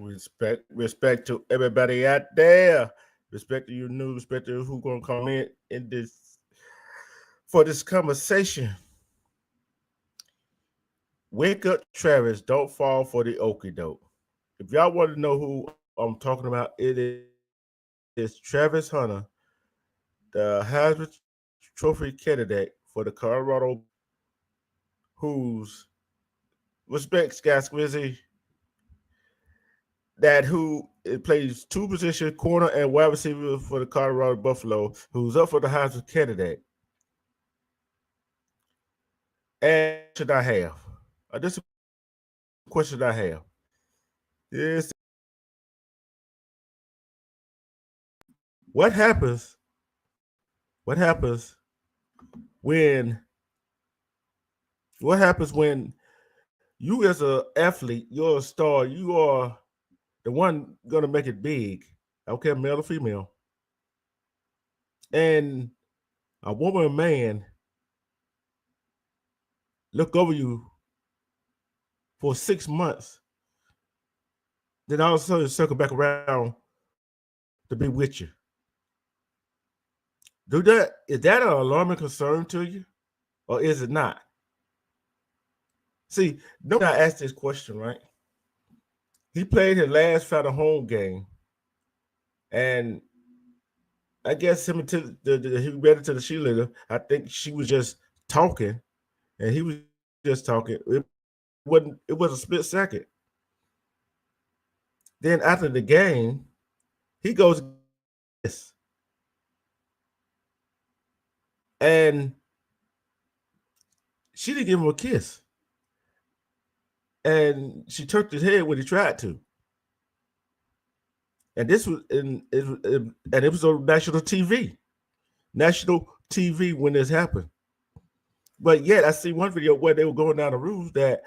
Respect to everybody out there. Respect to you new, respect to who gonna come in this for this conversation. Wake up, Travis. Don't fall for the okie doke. If y'all want to know who I'm talking about, it is Travis Hunter, the Heisman Trophy candidate for the Colorado Buffaloes, whose respects, guys, Squizzy, that who it plays two positions, corner and wide receiver for the Colorado Buffalo, who's up for the Heisman candidate. And should I have? This is a question I have. Is what happens? What happens when? What happens when you, as an athlete, you're a star, you are the one gonna make it big. I don't care male or female, and a woman or man look over you for 6 months, then all of a sudden circle back around to be with you. Is that an alarming concern to you, or is it not? See, nobody asked this question, right? He played his last final home game, and I guess him to he read it to the cheerleader. I think she was just talking, and he was just talking. It was a split second. Then after the game, he goes this, and she didn't give him a kiss, and she turned his head when he tried to. And this was and it was on national TV when this happened. But yet, I see one video where they were going down the rules that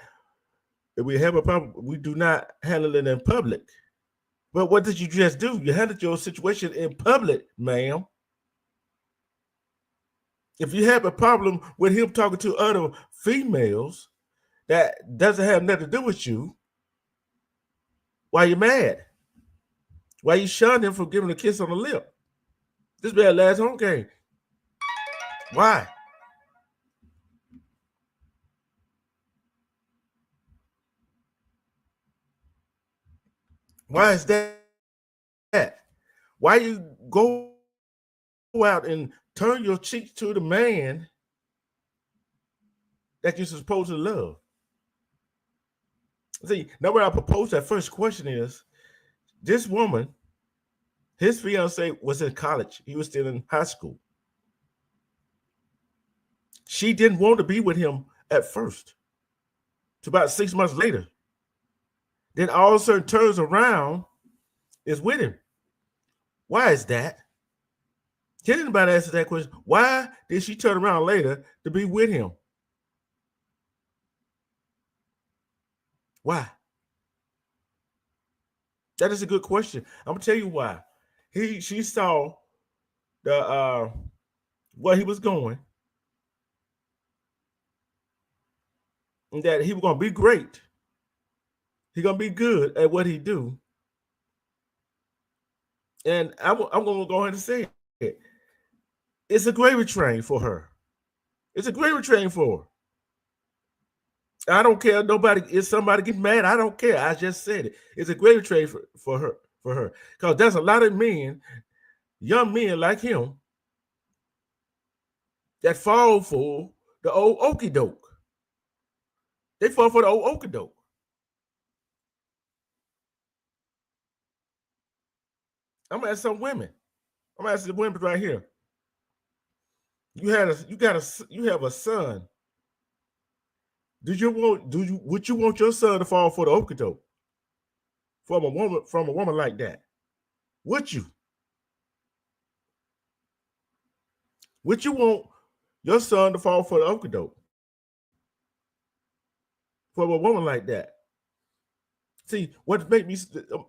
if we have a problem, we do not handle it in public. But what did you just do? You handled your situation in public, ma'am. If you have a problem with him talking to other females that doesn't have nothing to do with you, why you mad? Why you shunned him from giving a kiss on the lip? This man last home game. Why? Why is that? Why you go out and turn your cheek to the man that you're supposed to love? See, now when I proposed that first question is, this woman, his fiance was in college. He was still in high school. She didn't want to be with him at first. It's about 6 months later. Then all of a sudden turns around, is with him. Why is that? Can anybody answer that question? Why did she turn around later to be with him? Why? That is a good question. I'm gonna tell you why. She saw the where he was going, and that he was gonna be great. He gonna be good at what he do. And I'm gonna go ahead and say it. It's a great retrain for her. It's a great retrain for her. I don't care. Nobody, if somebody get mad, I don't care. I just said it. It's a great trade for her. Because there's a lot of men, young men like him, that fall for the old okie doke. They fall for the old okie doke. I'm gonna ask some women. I'm gonna ask the women right here. You have a son. Would you want your son to fall for the okie doke from a woman like that? Would you? Would you want your son to fall for the okie doke from a woman like that? See, what made me,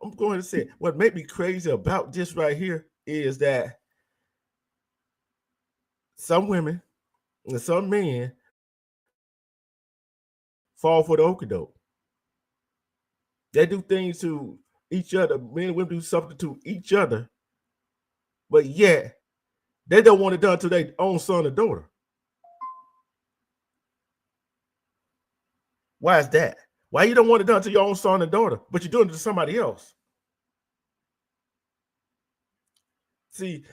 I'm going to say, what made me crazy about this right here is that some women and some men fall for the okie doke. They do things to each other. Men and women do something to each other, but yet they don't want it done to their own son or daughter. Why is that? Why you don't want it done to your own son and daughter, but you're doing it to somebody else? See,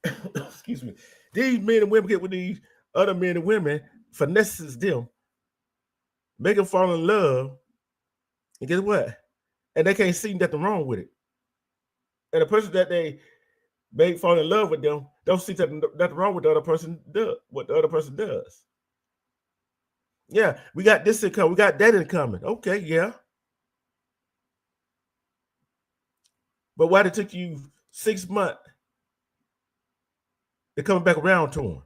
excuse me, these men and women get with these other men and women, finesses them, make them fall in love, and guess what? And they can't see nothing wrong with it. And the person that they make fall in love with them don't see nothing wrong with the other person does, what the other person does. Yeah, we got this income, we got that income. Okay, yeah. But why did it took you 6 months to come back around to him?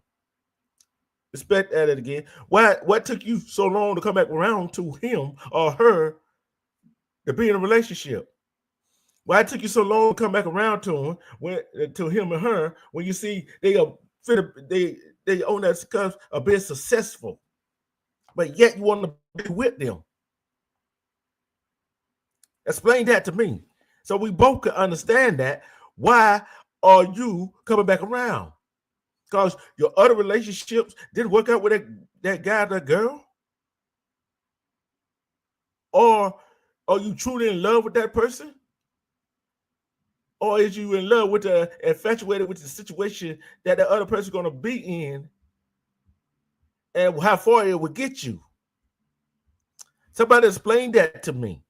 Respect at it again. What took you so long to come back around to him or her to be in a relationship? Why it took you so long to come back around to him and her when you see they are they own that cusp of being successful, but yet you want to be with them? Explain that to me, so we both can understand that. Why are you coming back around? Because your other relationships didn't work out with that guy, that girl? Or are you truly in love with that person? Or is you in love with infatuated with the situation that the other person is going to be in and how far it would get you? Somebody explain that to me,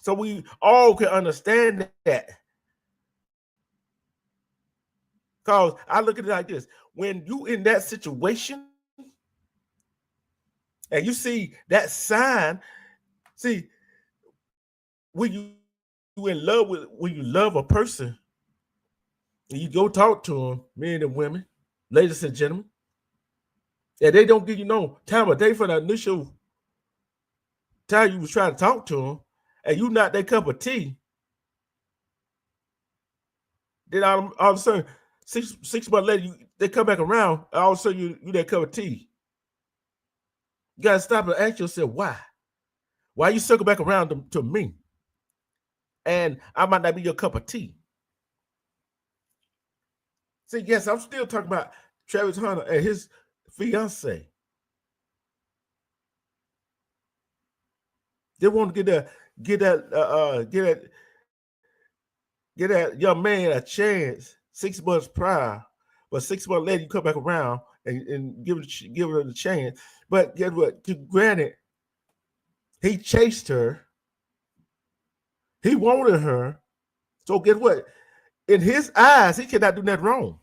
so we all can understand that. Because I look at it like this: when you in that situation and you see that sign, see, when you in love with, when you love a person, and you go talk to them, men and women, ladies and gentlemen, and they don't give you no time of day for the initial time you was trying to talk to them, and you not that cup of tea, then all of a sudden, six months later, they come back around, and all of a sudden you that cup of tea. You gotta stop and ask yourself why. Why you circle back around to me? And I might not be your cup of tea. See, yes, I'm still talking about Travis Hunter and his fiance. They want to get that young man a chance 6 months prior, but 6 months later you come back around and give her the chance. But guess what? Granted, he chased her, he wanted her. So guess what? In his eyes, he cannot do nothing wrong.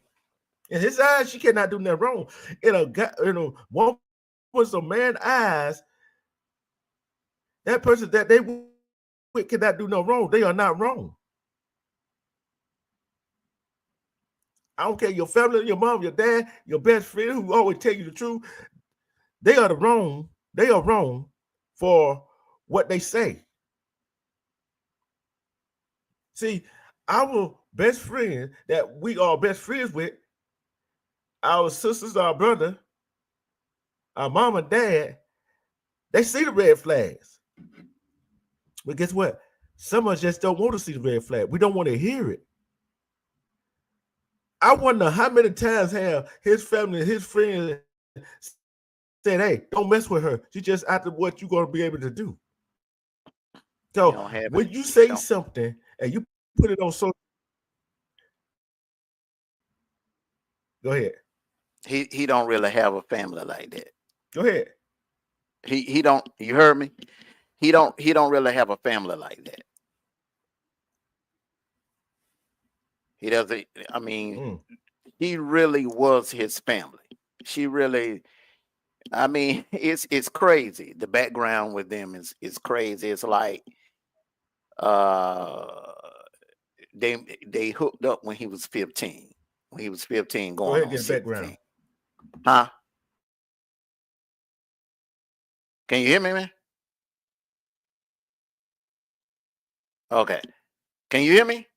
In his eyes, she cannot do nothing wrong. In a woman's or man's eyes, that person that they with cannot do no wrong. They are not wrong. I don't care your family, your mom, your dad, your best friend who always tell you the truth. They are wrong. They are wrong for what they say. See, our best friend that we are best friends with, our sisters, our brother, our mom and dad, they see the red flags. But guess what? Some of us just don't want to see the red flag. We don't want to hear it. I wonder how many times have his family, his friends said, "Hey, don't mess with her. She just after what you're going to be able to do." So when you say something and you put it on social, go ahead. He don't really have a family like that. Go ahead. He don't. You heard me? He don't really have a family like that. He doesn't. I mean, he really was his family. She really. I mean, it's crazy. The background with them is crazy. It's like they hooked up when he was 15. When he was 15, going on 16. Huh? Can you hear me, man? Okay. Can you hear me?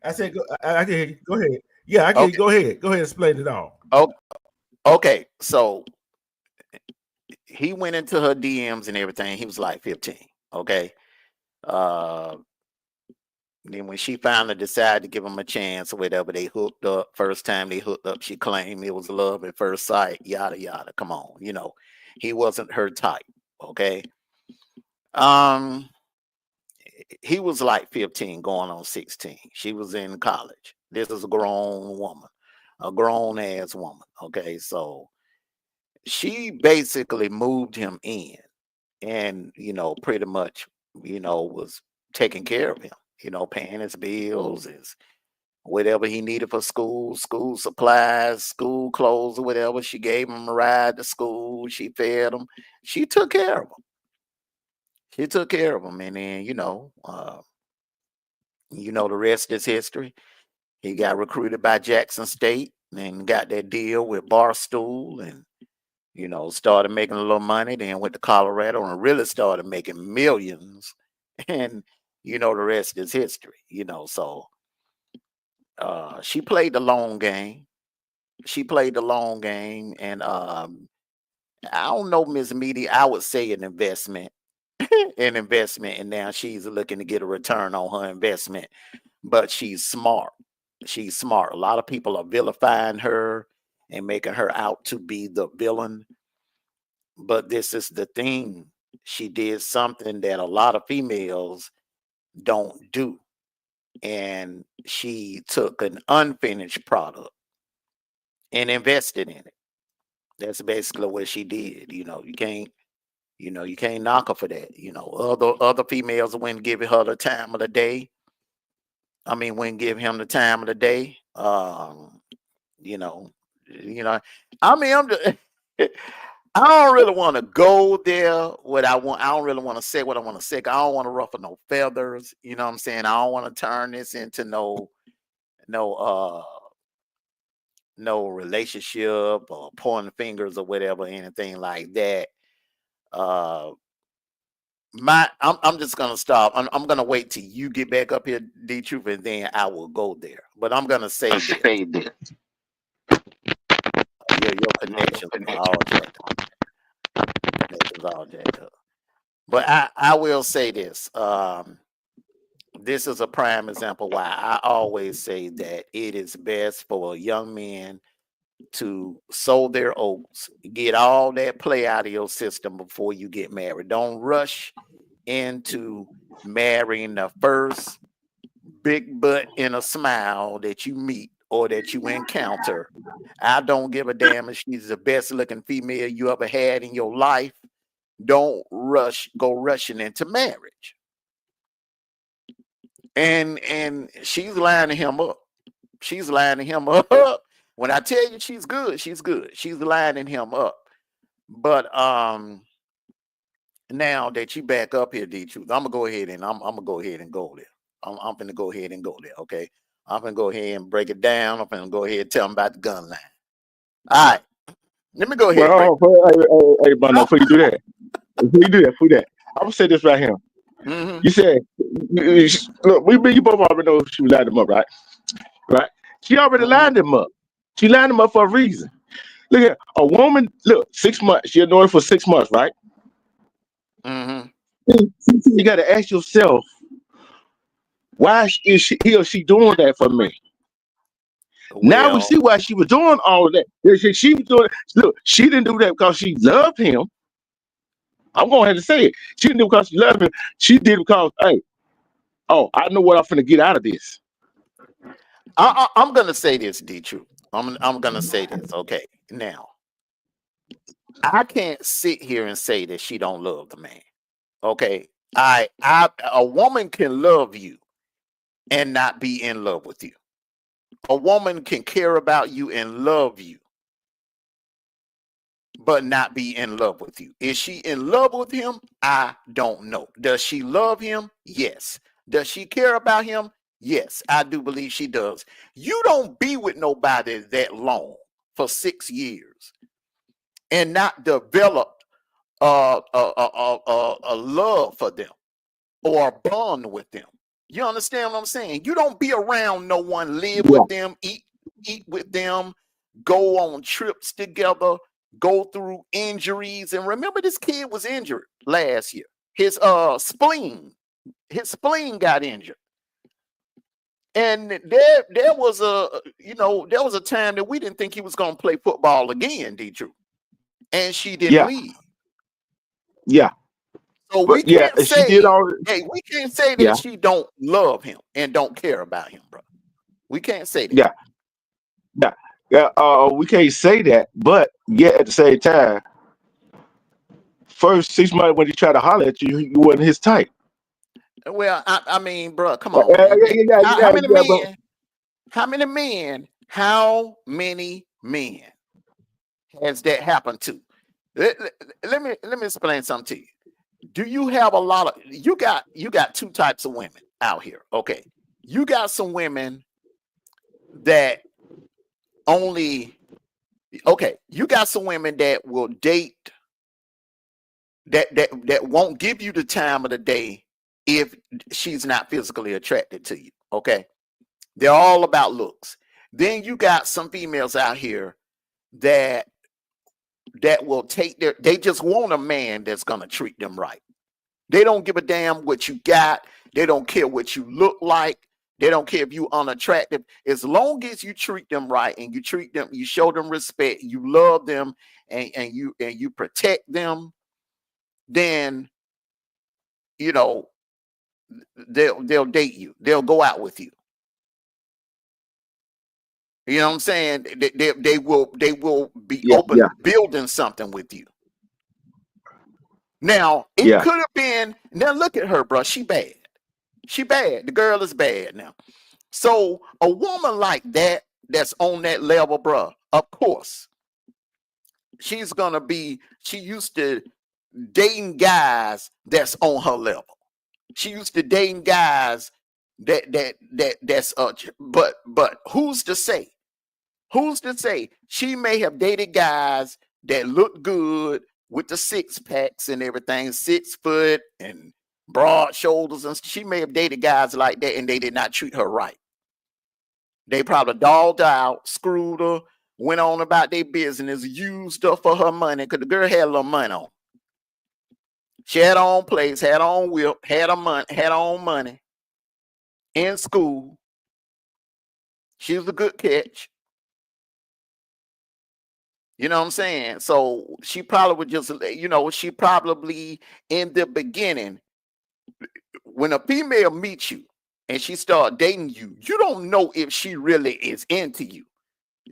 I said, I can hear you. Go ahead. Yeah, I can. Okay. Go ahead. Go ahead and explain it all. Okay. So he went into her DMs and everything. He was like 15. Okay. Uh, then when she finally decided to give him a chance or whatever, they hooked up. First time they hooked up, she claimed it was love at first sight, yada yada. Come on, he wasn't her type. Okay. Um, he was like 15 going on 16. She was in college. This is a grown woman, a grown ass woman. Okay. So she basically moved him in and, pretty much, was taking care of him, paying his bills, his whatever he needed for school supplies, school clothes, or whatever. She gave him a ride to school. She fed him. She took care of him. She took care of him. And then, the rest is history. He got recruited by Jackson State and got that deal with Barstool and, started making a little money. Then went to Colorado and really started making millions. And, the rest is history, so she played the long game. She played the long game. And I don't know, Miss Meady, I would say an investment. An investment. And now she's looking to get a return on her investment. But she's smart. She's smart. A lot of people are vilifying her and making her out to be the villain. But this is the thing. She did something that a lot of females don't do. And she took an unfinished product and invested in it. That's basically what she did. You can't knock her for that. Other females wouldn't give her the time of the day. I mean, wouldn't give him the time of the day. You know, I mean, I don't really want to go there. I don't really want to say what I want to say. I don't want to ruffle no feathers. You know what I'm saying? I don't want to turn this into no no relationship or pointing fingers or whatever, anything like that. Uh, I'm just gonna stop. I'm gonna wait till you get back up here, D Truth, and then I will go there. But I'm gonna say this. Your connections are all jacked up. Connections all jacked up. But I will say this. This is a prime example why I always say that it is best for a young man to sow their oats, get all that play out of your system before you get married. Don't rush into marrying the first big butt in a smile that you meet or that you encounter. I don't give a damn if she's the best looking female you ever had in your life. Don't go rushing into marriage. And she's lining him up. She's lining him up. When I tell you she's good, she's good. She's lining him up. But now that you back up here, D Truth, I'm gonna go ahead and I'm gonna go ahead and go there. I'm gonna go ahead and go there. Okay, I'm gonna go ahead and break it down. I'm gonna go ahead and tell them about the gun line. All right, let me go ahead. Well, hey, Bono, before you do that, I'm gonna say this right here. Mm-hmm. You said, look, you both already know she lined him up, right? Right? She already lined him up. She lined him up for a reason. Look at a woman. Look, 6 months. She annoyed for 6 months, right? Mm-hmm. You got to ask yourself, why is he or she doing that for me? Well, now we see why she was doing all of that. She was doing. Look, she didn't do that because she loved him. I'm going to have to say it. She didn't do it because she loved him. She did it because, hey, I know what I'm finna get out of this. I'm gonna say this, D Truth. I'm gonna say this. Okay, now I can't sit here and say that she don't love the man. Okay, a woman can love you and not be in love with you. A woman can care about you and love you, but not be in love with you. Is she in love with him? I don't know. Does she love him? Yes. Does she care about him? Yes, I do believe she does. You don't be with nobody that long for 6 years and not develop a love for them or a bond with them. You understand what I'm saying? You don't be around no one, live with them, eat with them, go on trips together, go through injuries. And remember, this kid was injured last year. His spleen His spleen got injured. And there was a time that we didn't think he was going to play football again, D-True. And she didn't leave. Yeah. So we can't say, she did all. hey, we can't say that she don't love him and don't care about him, bro. We can't say that. We can't say that, but yet at the same time, first 6 months when he tried to holler at you, you wasn't his type. Well, I mean, bro, come on, man. How many men has that happened to? Let me explain something to you. Do you have a lot of you got two types of women out here? Okay, you got some women that you got some women that will date that won't give you the time of the day if she's not physically attracted to you. Okay, they're all about looks. Then you got some females out here that will they just want a man that's gonna treat them right. They don't give a damn what you got. They don't care what you look like. They don't care if you unattractive. As long as you treat them right and you treat them, you show them respect, you love them, and you protect them, then they'll date you. They'll go out with you. You know what I'm saying? They will be open to building something with you. Now, it could have been, now look at her, bro. She bad. She bad. The girl is bad now. So a woman like that, that's on that level, bro, of course, she used to dating guys that's on her level. She used to dating guys that's but who's to say? Who's to say? She may have dated guys that look good with the six packs and everything, 6 foot and broad shoulders, and she may have dated guys like that, and they did not treat her right. They probably dogged out, screwed her, went on about their business, used her for her money, because the girl had a little money on. She had her own place, had her own whip, had her own money. In school, she was a good catch. You know what I'm saying? So she probably would just, she probably in the beginning, when a female meets you and she start dating you, you don't know if she really is into you.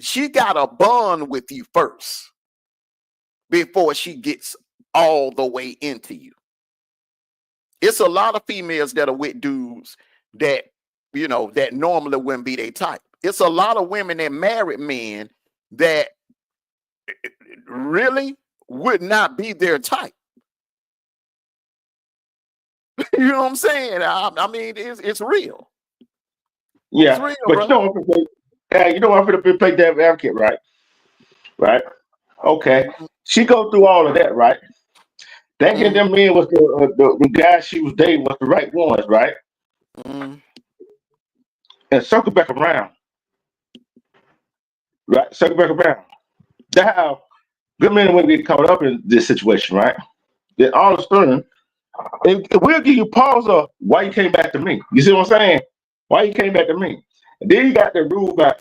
She got a bond with you first before she gets all the way into you. It's a lot of females that are with dudes that, that normally wouldn't be their type. It's a lot of women that married men that really would not be their type. You know what I'm saying? I mean, it's real. Yeah, it's real, but bro. you don't want to play devil's advocate, right? Right. Okay. She go through all of that, right? Thinking them men was the guys she was dating was the right ones, right? And circle back around. Right? Circle back around. That's how good men and women get caught up in this situation, right? Then all of a sudden, we'll give you pause of why you came back to me. You see what I'm saying? Why you came back to me? And then you got the rule about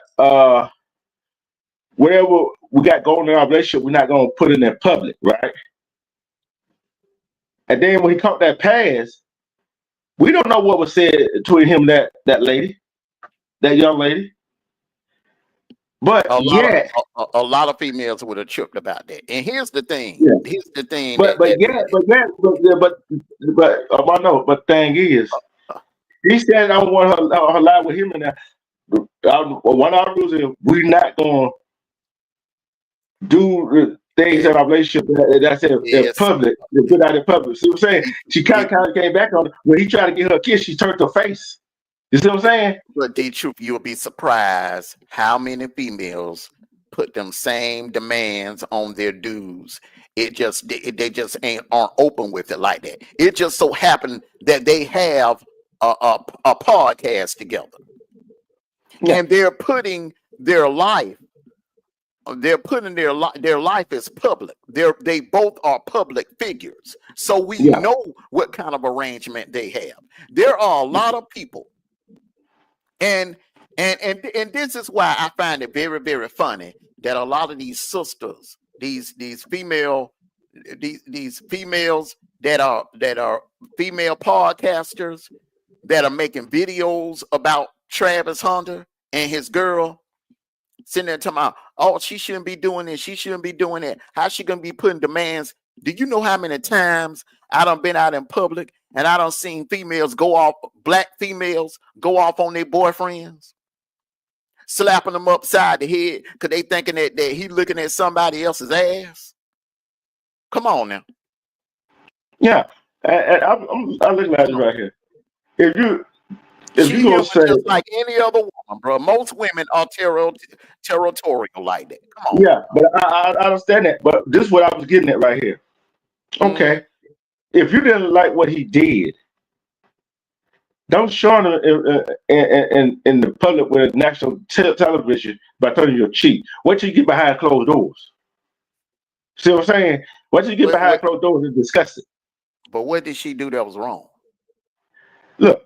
whatever we got going in our relationship, we're not gonna put it in public, right? And then when he caught that pass, we don't know what was said between him and that lady, that young lady. But a lot of females would have tripped about that. And here's the thing. Yeah. Here's the thing. But thing is, he said I want her live with him, and one of our rules is we're not gonna do things in our relationship that's in public, put out in public. See what I'm saying? She kind of came back on it. When he tried to get her a kiss, she turned her face. You see what I'm saying? But D-Truth, you'll be surprised how many females put them same demands on their dudes. They just aren't open with it like that. It just so happened that they have a podcast together, and they're putting their life they're putting their life as public. They both are public figures, so we know what kind of arrangement they have. There are a lot of people, and this is why I find it very, very funny that a lot of these sisters, these females that are female podcasters that are making videos about Travis Hunter and his girl, sitting there talking about, oh, she shouldn't be doing this, she shouldn't be doing that. How's she gonna be putting demands? Do you know how many times I done been out in public and I done seen females go off, black females go off on their boyfriends, slapping them upside the head because they thinking that he looking at somebody else's ass? Come on now. Yeah, and I'm looking at it right here. If you gonna say just like any other woman, bro, most women are territorial like that. Come on. Yeah, but I understand that. But this is what I was getting at right here. Okay, if you didn't like what he did, don't show him in the public with national television by telling you a cheat. Wait till you get behind closed doors. See what I'm saying? Wait till you get behind closed doors and discuss it. But what did she do that was wrong? Look,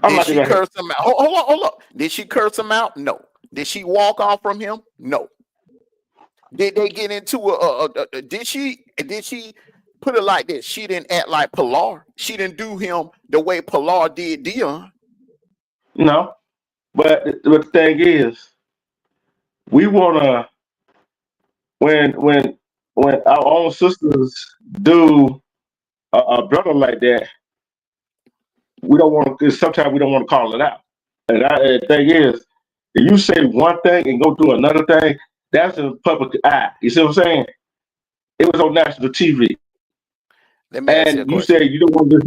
did she curse him out? Hold up. Did she curse him out? No. Did she walk off from him? No. Did they get into did she put it like this? She didn't act like Pilar. She didn't do him the way Pilar did Dion. No. But the thing is, we wanna when our own sisters do a brother like that, we don't want to. Sometimes we don't want to call it out. And the thing is, if you say one thing and go do another thing, that's in the public eye. You see what I'm saying? It was on national TV. And you say you don't want to.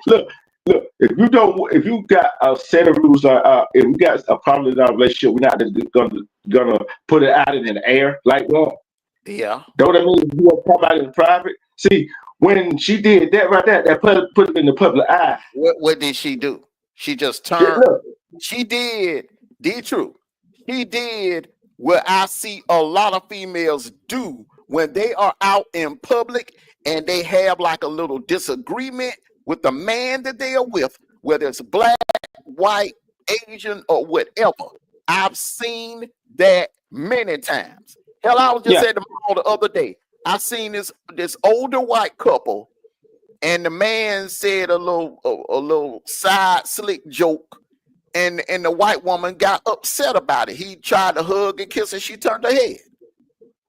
Look. If you got a set of rules, if we got a problem in our relationship, we're not gonna put it out in the air like that. Yeah. Don't that mean you want to talk about it in private? See, when she did that right there, that put it in the public eye. What did she do? She just turned. She did the truth. She did what I see a lot of females do when they are out in public and they have like a little disagreement with the man that they are with, whether it's black, white, Asian, or whatever. I've seen that many times. Hell, I was just at the mall the other day. I seen this older white couple, and the man said a little side slick joke, and the white woman got upset about it. He tried to hug and kiss, and she turned her head.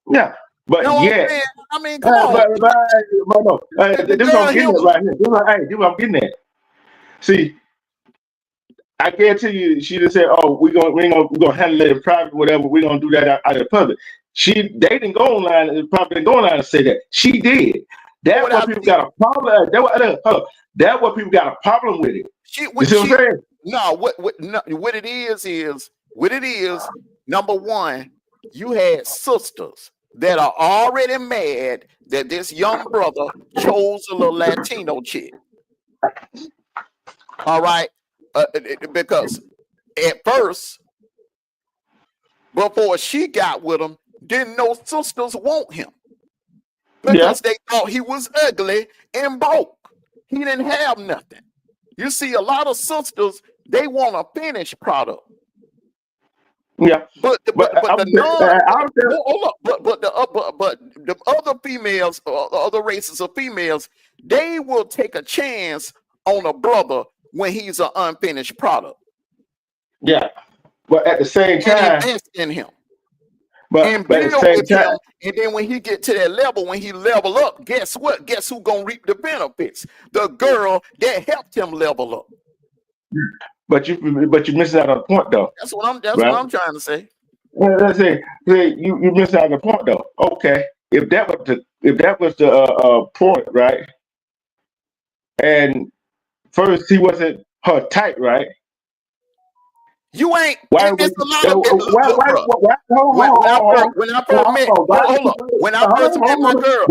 Yeah, but you know yeah, I mean, come on. This what I'm getting at right here. This what I'm getting at. See, I guarantee you, she just said, "Oh, we're gonna handle it in private, whatever. We're gonna do that out in public." They didn't go online and probably didn't go online and say that. She did. That's what people got a problem. That's what people got a problem with it. You see what I'm saying? No, what it is, number one, you had sisters that are already mad that this young brother chose a little Latino chick. All right. Because at first, before she got with him, didn't no sisters want him because they thought he was ugly and broke. He didn't have nothing. You see, a lot of sisters, they want a finished product. Yeah, but the other females, other races of females, they will take a chance on a brother when he's an unfinished product. Yeah, but at the same time, invest in him. But at the same time, and then when he get to that level, when he level up, guess what? Guess who gonna reap the benefits? The girl that helped him level up. But you missing out on the point though. That's what I'm trying to say. Well, let's say you missing out on the point though. Okay, if that was the point, right? And first he wasn't her type, right? You ain't. It's a lot of it. When I first met my girl,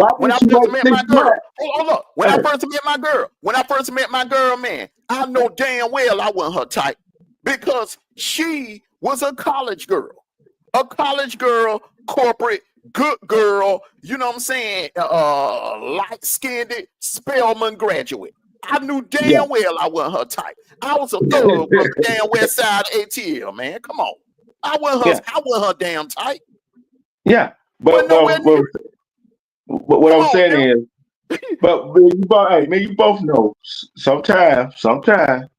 when I first met my girl, man, I know damn well I wasn't her type because she was a college girl. a college girl, corporate, good girl, you know what I'm saying? Light-skinned Spelman graduate. I knew damn well I wasn't her type. I was a thug from the damn west side of ATL, man. Come on. I wasn't her damn type. Yeah. But what Come I'm on, saying man. is, but you both know sometimes,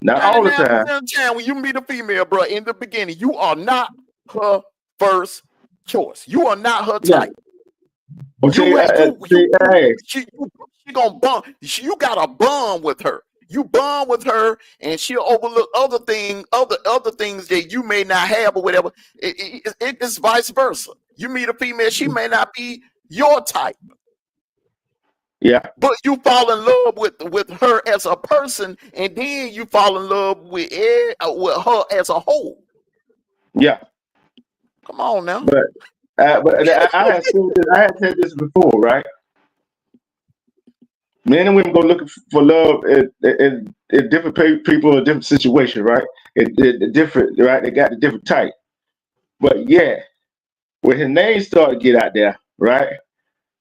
not all the time. When you meet a female, bro, in the beginning, you are not her first choice. You are not her type. She gonna bond. You got a bond with her. You bond with her, and she'll overlook other things that you may not have or whatever. It's vice versa. You meet a female, she may not be your type. Yeah. But you fall in love with her as a person, and then you fall in love with her as a whole. Yeah. Come on now. But I had said this before, right? Men and women go looking for love in different people in different situations, right? Different, right? They got the different type. But yeah, when his name started to get out there, right?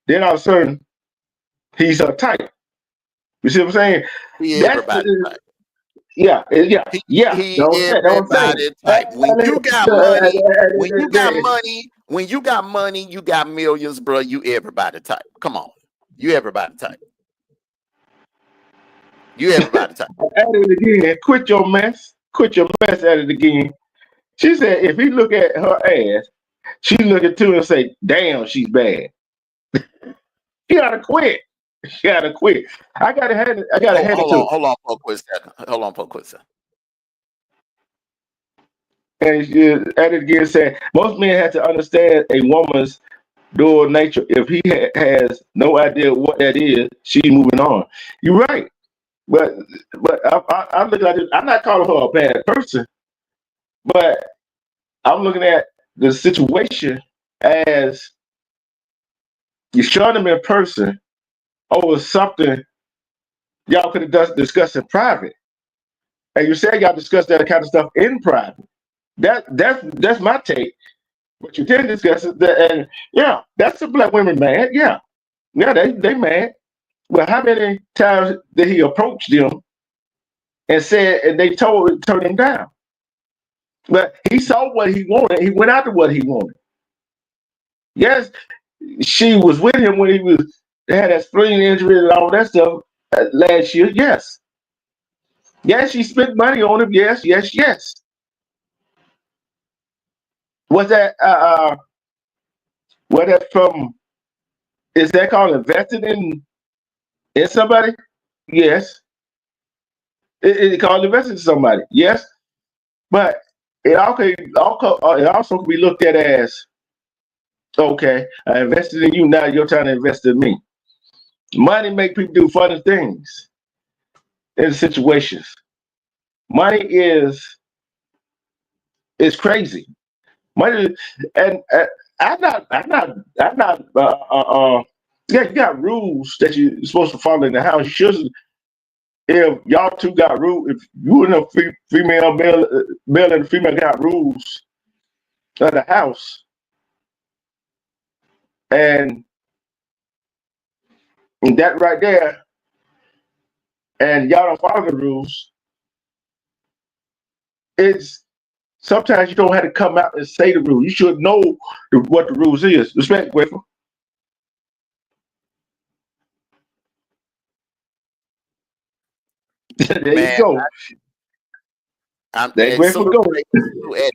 Then all of a sudden, he's a type. You see what I'm saying? Everybody type. Yeah. He everybody type. When you got money, you got millions, bro. You everybody type. Come on, you everybody type. You everybody type. At it again. Quit your mess at it again. She said if he look at her ass, she look at too and say, damn, she's bad. She gotta quit. I gotta hand it to Hold on for a quick second. And she at it again saying most men have to understand a woman's dual nature. If he has no idea what that is, she's moving on. You're right. But I'm looking at it, I'm not calling her a bad person, but I'm looking at the situation as you're showing them in person over something y'all could have discussed in private. And you said y'all discussed that kind of stuff in private. That's my take. But you didn't discuss it, and yeah, that's the black women mad. Yeah, they mad. Well, how many times did he approach them and said, and they turned him down? But he saw what he wanted. He went after what he wanted. Yes, she was with him when they had that spleen injury and all that stuff last year. Yes. Yes, she spent money on him. Yes. Was that what that from? Is that called invested in somebody? Yes. It called invested in somebody. Yes. But it also can be looked at as, okay, I invested in you, now you're trying to invest in me. Money make people do funny things in situations. Money is crazy. Money, and I'm not. Yeah, you got rules that you're supposed to follow in the house. You shouldn't. If y'all two got rules, if you and a male and female got rules of the house, and that right there, and y'all don't follow the rules, it's sometimes you don't have to come out and say the rules. You should know what the rules is. Respect, Griffin. There you go. There Griffin go.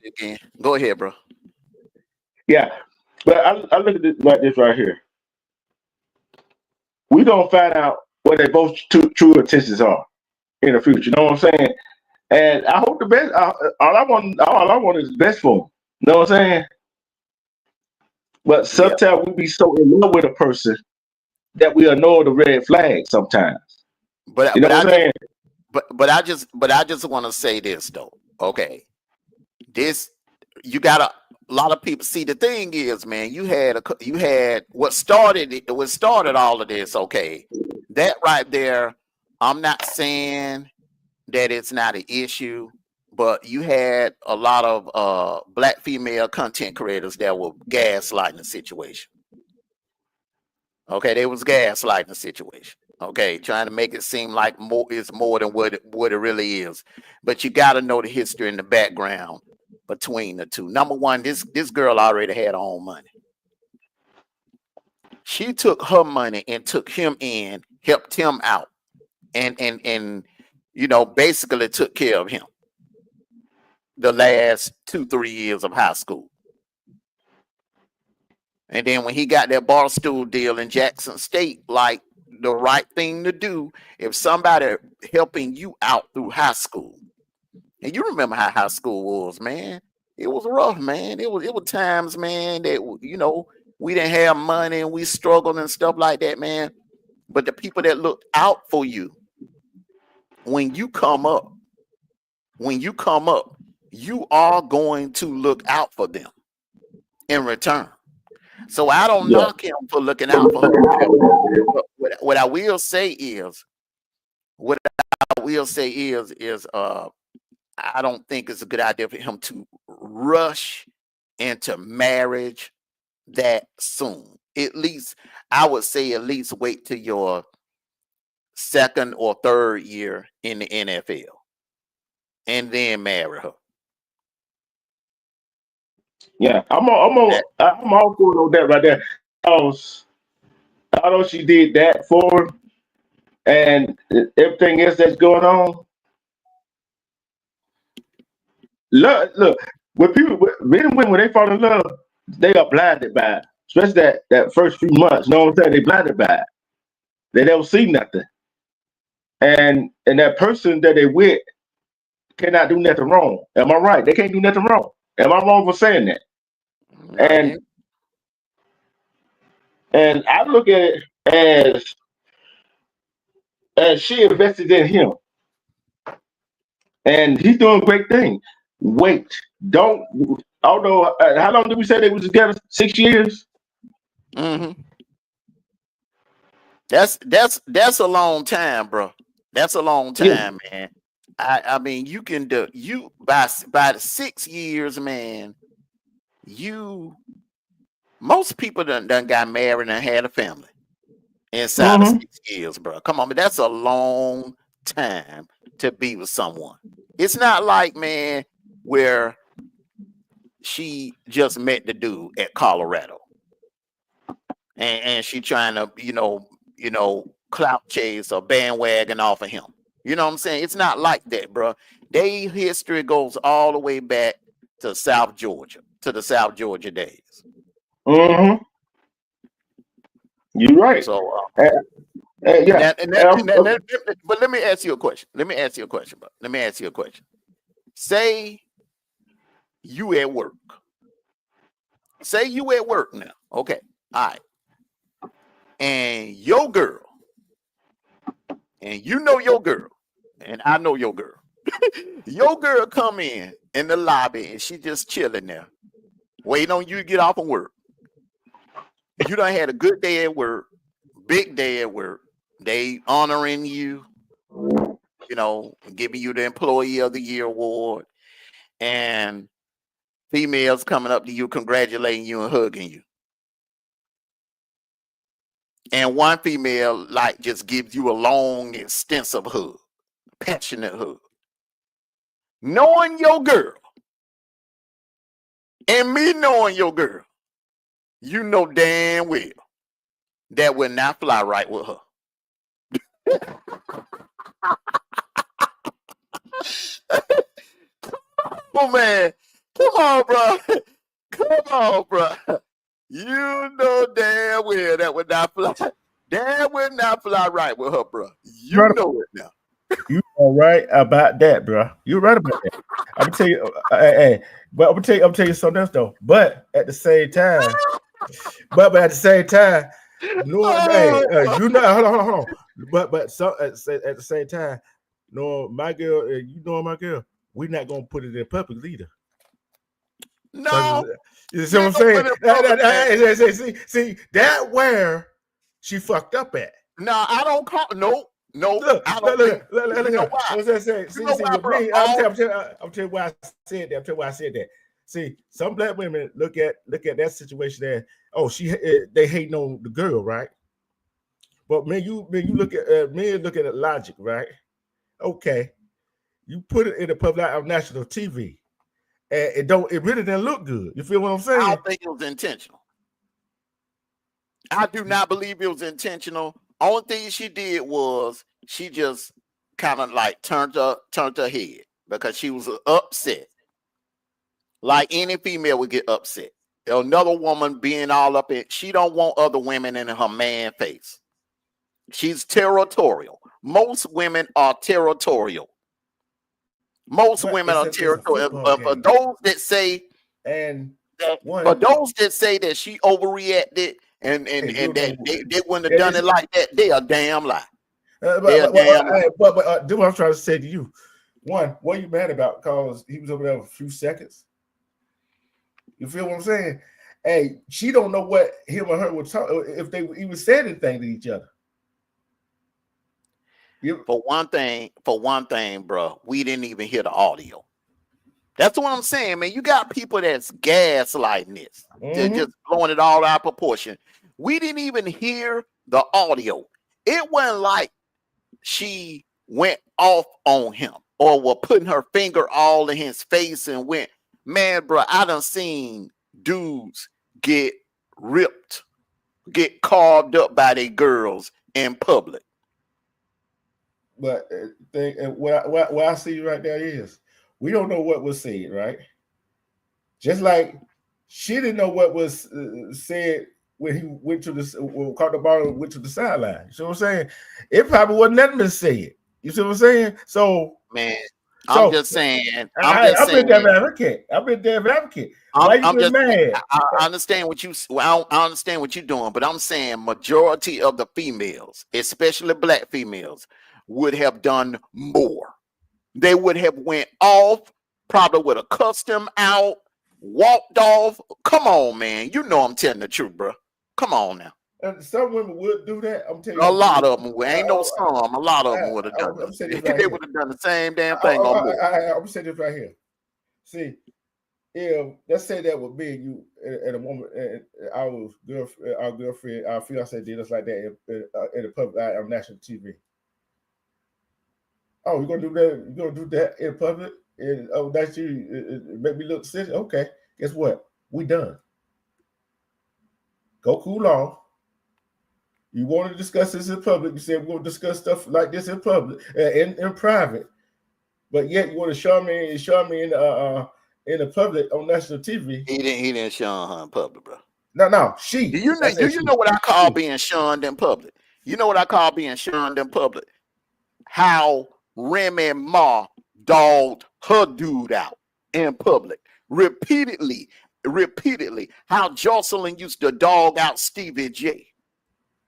Again. Go ahead, bro. Yeah, but I look at it like this right here. We gonna find out what their both true intentions are in the future. You know what I'm saying? And I hope the best. All I want is the best for them. You know what I'm saying? But sometimes we be so in love with a person that we ignore the red flag sometimes. But you know what I'm saying? But I just want to say this though. Okay, you got a lot of people. See, the thing is, man, you had what started all of this. Okay, that right there. I'm not saying that it's not an issue, but you had a lot of black female content creators that were gaslighting the situation. Okay, they was gaslighting the situation. Okay, trying to make it seem like it's more than what it really is. But you got to know the history and the background between the two. Number one, this girl already had her own money. She took her money and took him in, helped him out, and basically took care of him the last 2-3 years of high school. And then when he got that barstool deal in Jackson State, like the right thing to do, if somebody helping you out through high school, and you remember how high school was, man, it was rough, man. It was times, man, that we didn't have money and we struggled and stuff like that, man. But the people that looked out for you, when you come up, you are going to look out for them in return. So I don't knock him for looking out for her. What I will say is, I don't think it's a good idea for him to rush into marriage that soon. At least, I would say, wait till your second or third year in the NFL, and then marry her. Yeah, I'm all for that right there. Although she did that for him and everything else that's going on. Look, when men and women, when they fall in love, they are blinded by it. Especially that first few months. You know what I'm saying? They blinded by it. They don't see nothing. And that person that they with cannot do nothing wrong. Am I right? They can't do nothing wrong. Am I wrong for saying that? And I look at it as she invested in him. And he's doing great things. Wait, although how long did we say they was together? 6 years? Mm-hmm. That's a long time, bro. That's a long time, man. I mean, you can do by the 6 years, man. Most people done got married and had a family inside of 6 years, bro. Come on, but that's a long time to be with someone. It's not like, man, where she just met the dude at Colorado and she trying to, clout chase or bandwagon off of him. You know what I'm saying? It's not like that, bro. Their history goes all the way back to South Georgia, to the South Georgia days. Mm-hmm. You're right. So, yeah. But let me ask you a question. Bro. Say you at work. Now. Okay. All right. And your girl, and you know your girl, and I know your girl. Your girl come in the lobby and she just chilling there, waiting on you to get off of work. You done had a good day at work, big day at work. They honoring you, giving you the Employee of the Year award, and females coming up to you, congratulating you and hugging you. And one female just gives you a long, extensive hug, passionate hug. Knowing your girl and me knowing your girl, you know damn well that will not fly right with her. Oh man, come on, bro. You know damn well that would not fly. That would not fly right with her, bro. You know it now. You are right about that, bro. You're right about that. I'm gonna tell you, but I'm gonna tell you something else though. But at the same time, hold on. But at the same time, my girl, you know my girl, we're not gonna put it in public either. No, you see what I'm saying? See, that where she fucked up at. No, I don't call. Nope. No, Look, I don't think. You know look. why? What's that say? See, know why, with bro? me, I'm telling you why I said that. I'm telling you why I said that. See, some black women look at that situation there. Oh, they hating on the girl, right? But man, you look at men look at it logic, right? Okay, you put it in the public on national TV, and it really didn't look good. You feel what I'm saying? I don't think it was intentional. I do not believe it was intentional. Only thing she did was she just kind of like turned her head because she was upset. Like any female would get upset. Another woman being all up in, she don't want other women in her man face. She's territorial. Most women are territorial. Most women are territorial. For those that say, and for those that say that she overreacted and that they wouldn't have done it like that, they are damn lie. But do what I'm trying to say to you. One, what are you mad about? Because he was over there for a few seconds. You feel what I'm saying? Hey, she don't know what him or her would talk if they even said anything to each other. For one thing, bro, we didn't even hear the audio. That's what I'm saying, man. You got people that's gaslighting this. They're just blowing it all out of proportion. We didn't even hear the audio. It wasn't like she went off on him or was putting her finger all in his face and went, man, bro, I done seen dudes get ripped, get carved up by their girls in public. But what I see right there is we don't know what was said, right? Just like she didn't know what was said when he went to caught the ball and went to the sideline. You see what I'm saying? It probably wasn't nothing been said. You see what I'm saying? So, man, I'm just saying. I've been their advocate. Why you been mad? I understand what you. Well, I understand what you're doing, but I'm saying majority of the females, especially black females, would have done more. They would have went off, probably would have cussed him out, walked off. Come on, man. You know I'm telling the truth, bro. Come on now. And some women would do that. I'm telling you. A lot of them. Ain't no some. A lot of them would have done this. They would have done the same damn thing. I'm saying this right here. See, if let's say that with me and you and a woman, and our girlfriend, our fiance did us like that in the public on national TV. Oh, you're gonna do that? You're gonna do that in public? And that's you. It make me look silly. Okay, guess what? We done. Go cool off. You want to discuss this in public? You said we're gonna discuss stuff like this in public, in private. But yet you want to show me in the public on national TV. He didn't shun her in public, bro. No, she. Do you know what I call being shunned in public? You know what I call being shunned in public? How Remy Ma dogged her dude out in public repeatedly. How Jocelyn used to dog out Stevie J.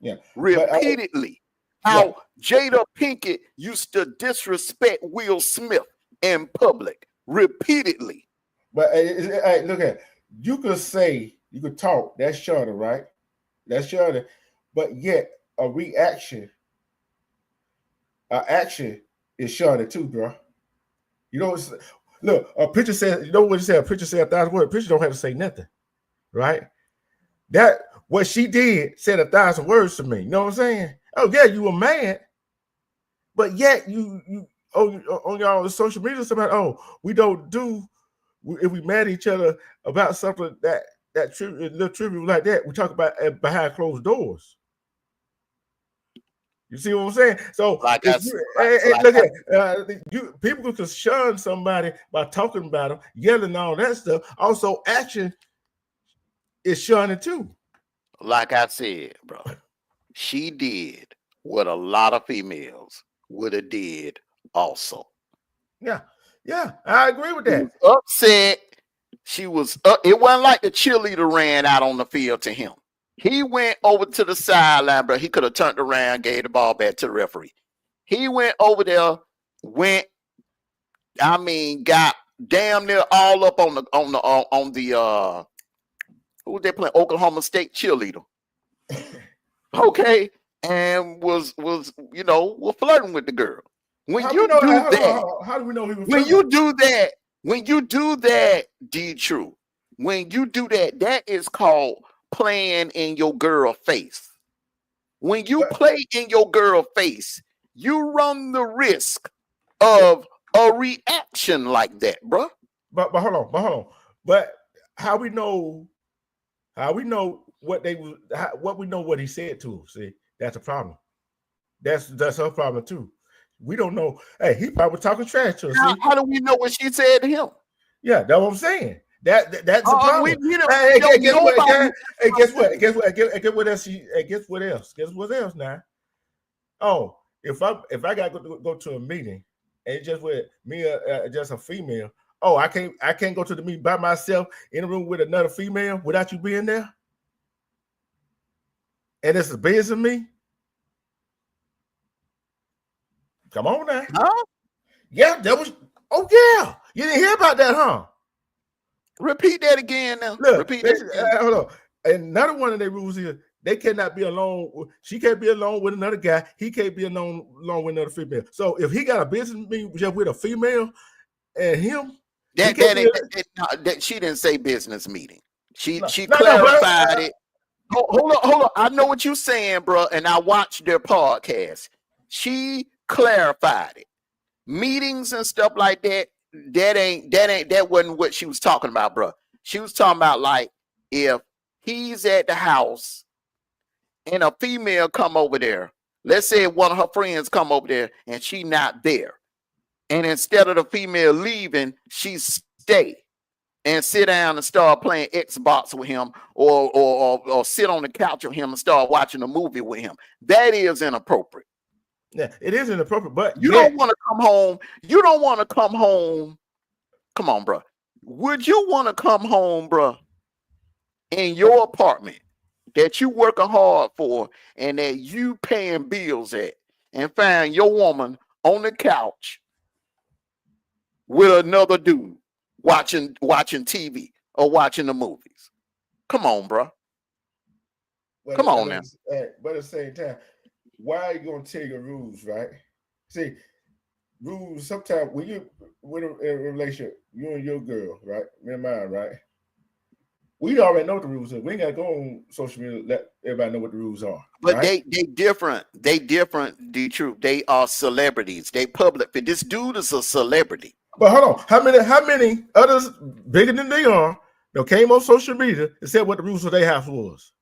Yeah. Repeatedly. How Jada Pinkett used to disrespect Will Smith in public repeatedly. But look at it. You could talk. That's shorter, right? That's shorter. But yet a reaction, action is shorter too, bro. You know, look, a picture says, you know what it said? A picture said 1,000 words. A picture don't have to say nothing, right? That what she did said 1,000 words to me. You know what I'm saying? Oh yeah, you were mad, but yet you on y'all social media somebody, we don't do if we mad at each other about something that little trivial like that, we talk about behind closed doors. You see what I'm saying? So like people can shun somebody by talking about them, yelling, all that stuff. Also, action is shunning too. Like I said, bro, she did what a lot of females would have did also. Yeah, I agree with that. She was upset. She was it wasn't like the cheerleader ran out on the field to him. He went over to the sideline, bro. He could have turned around, gave the ball back to the referee. He went over there, got damn near all up on the who they playing, Oklahoma State cheerleader. Okay, and was flirting with the girl. When How you do we know, do that, how do we know he was when flirting? you do that, D True, when you do that, that is called playing in your girl face. When you play in your girl face, you run the risk of a reaction like that, bro. But hold on. But how we know what we know what he said to him? See, that's a problem. That's her problem too. We don't know. Hey, he probably talking trash to her. How do we know what she said to him? Yeah, that's what I'm saying. That's a problem. Guess what else? Guess what else now? Oh, if I got to go to a meeting and it's just with me, just a female. Oh, I can't go to the meeting by myself in a room with another female without you being there. And it's a business of me. Come on now. Huh? Yeah, that was. Oh yeah, you didn't hear about that, huh? Repeat that again now. Look, hold on. Another one of their rules is they cannot be alone. She can't be alone with another guy. He can't be alone with another female. So if he got a business meeting just with a female and him, that she didn't say business meeting. She clarified it. Hold on. I know what you're saying, bro, and I watched their podcast. She clarified it. Meetings and stuff like that. That wasn't what she was talking about, bro. She was talking about like if he's at the house and a female come over there. Let's say one of her friends come over there and she not there. And instead of the female leaving, she stay and sit down and start playing Xbox with him or sit on the couch with him and start watching a movie with him. That is inappropriate. Yeah, it is inappropriate, but you don't want to come home. You don't want to come home. Come on, bro. Would you want to come home, bro, in your apartment that you working hard for and that you paying bills at and find your woman on the couch with another dude watching TV or watching the movies? Come on, bro. Come on now. But at the same time, why are you gonna tell your rules, right? See, rules sometimes when you in a relationship, you and your girl, right? Me and mine, right? We already know what the rules are. We ain't gotta go on social media let everybody know what the rules are. But right? they different. They different, the truth. They are celebrities. They public. This dude is a celebrity. But hold on, how many others bigger than they are that came on social media and said what the rules of their house was?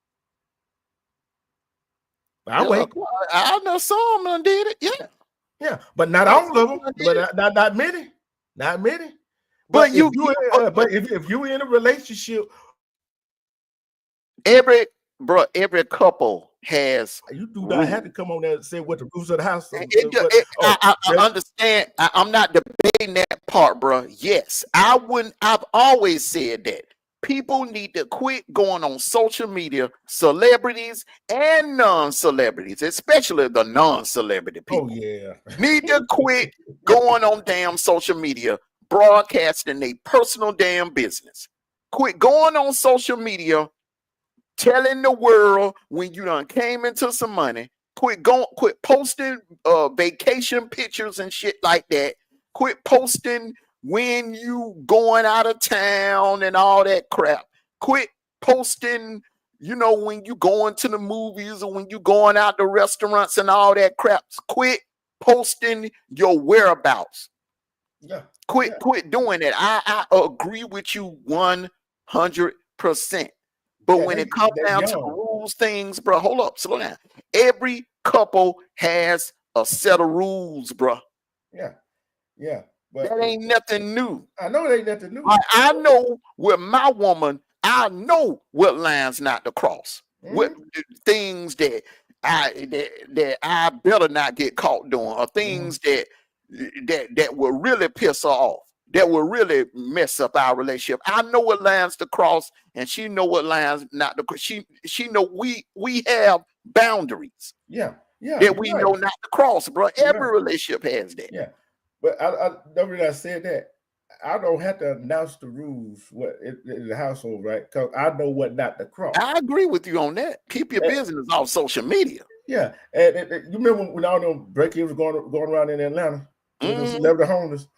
I know some did it, yeah, but not all of them. But not many, not many. But if you in a relationship, every couple has. You do not have to come on there and say what the rules of the house. I understand. I'm not debating that part, bro. Yes, I wouldn't. I've always said that. People need to quit going on social media, celebrities and non-celebrities, especially the non-celebrity people. Oh, yeah. Need to quit going on damn social media, broadcasting their personal damn business. Quit going on social media, telling the world when you done came into some money. Quit posting vacation pictures and shit like that. Quit posting when you going out of town and all that crap. Quit posting, when you going to the movies or when you going out to restaurants and all that crap. Quit posting your whereabouts. Yeah. Quit doing that. I agree with you 100%. But when it comes down to the rules things, bro, hold up, slow down. Every couple has a set of rules, bro. Yeah. But that ain't nothing new. I know it ain't nothing new. I know with my woman, I know what lines not to cross. What things that I better not get caught doing, or things that will really piss her off, that will really mess up our relationship. I know what lines to cross, and she know what lines not to cross. She know we have boundaries. That we know not to cross, bro. Every relationship has that. Yeah. But the reason I said that, I don't have to announce the rules in the household, right? Because I know what not to cross. I agree with you on that. Keep your business off social media. Yeah, and you remember when all them break-ins were going around in Atlanta? The celebrity homeless,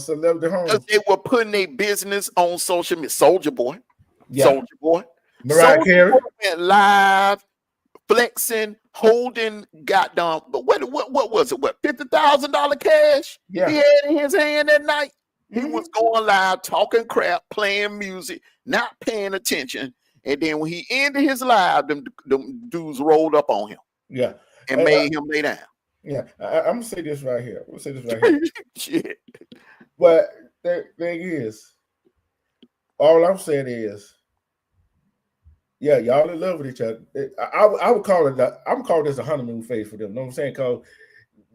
celebrity homeless. Because they were putting their business on social media. Soldier Boy. Yeah. Soldier Boy. Mariah Carey. Boy went live, flexing, holding goddamn, but what was it? What, $50,000 cash he had in his hand that night? He was going live, talking crap, playing music, not paying attention. And then when he ended his live, them dudes rolled up on him. Yeah. And made him lay down. Yeah. I'm gonna say this right here. Shit. Shit. But the thing is, all I'm saying is, yeah, y'all in love with each other. I would call it. I'm calling this a honeymoon phase for them. You know what I'm saying? Because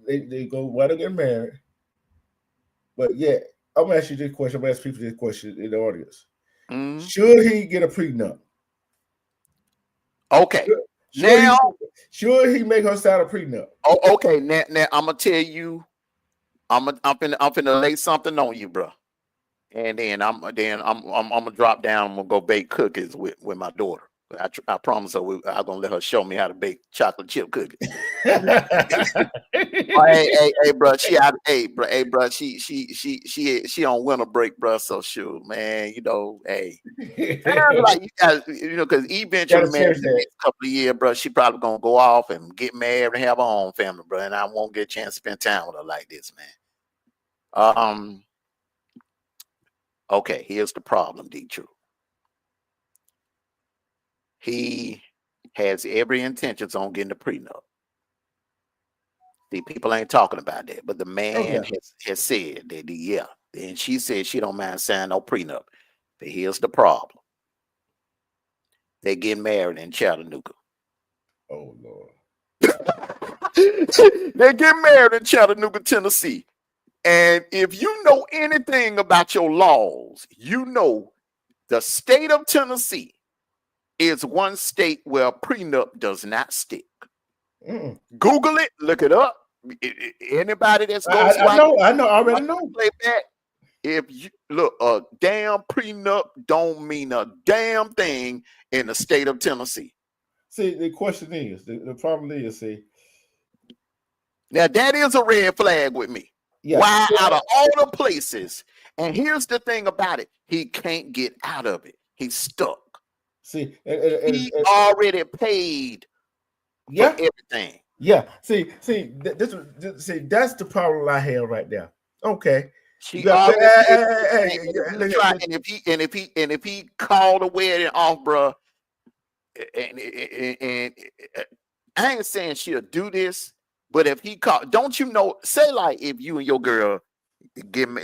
they go well to get married. But yeah, I'm gonna ask you this question. I'm gonna ask people this question in the audience. Should he get a prenup? Okay. Should he make her sign a prenup? Oh, okay. Now I'm gonna tell you. I'm finna lay something on you, bro. And then I'm gonna drop down. I'm gonna go bake cookies with my daughter. I promise her I'm gonna let her show me how to bake chocolate chip cookies. hey, bro, she on winter break, bro. So sure, man, you know, hey, like you guys, you know, because eventually, man, in the next couple of years, bro, she probably gonna go off and get married and have her own family, bro. And I won't get a chance to spend time with her like this, man. Okay, here's the problem, D-True. He has every intentions on getting a prenup. See, people ain't talking about that, but the man has said that, yeah. And she said she don't mind signing no prenup. But here's the problem. They get married in Chattanooga. Oh, Lord. They get married in Chattanooga, Tennessee. And if you know anything about your laws, you know the state of Tennessee is one state where a prenup does not stick. Google it, look it up. Anybody that's goes, I already know. Play back. If you look, a damn prenup don't mean a damn thing in the state of Tennessee. See, the question is, the problem is, see. Now that is a red flag with me. Yeah. Why out of all the places? And here's the thing about it: he can't get out of it. He's stuck. See, he already paid for everything. Yeah. See, that's the problem I have right there. Okay. She already and if he called a wedding off, bro, and I ain't saying she'll do this, but if he called, don't you know? Say like if you and your girl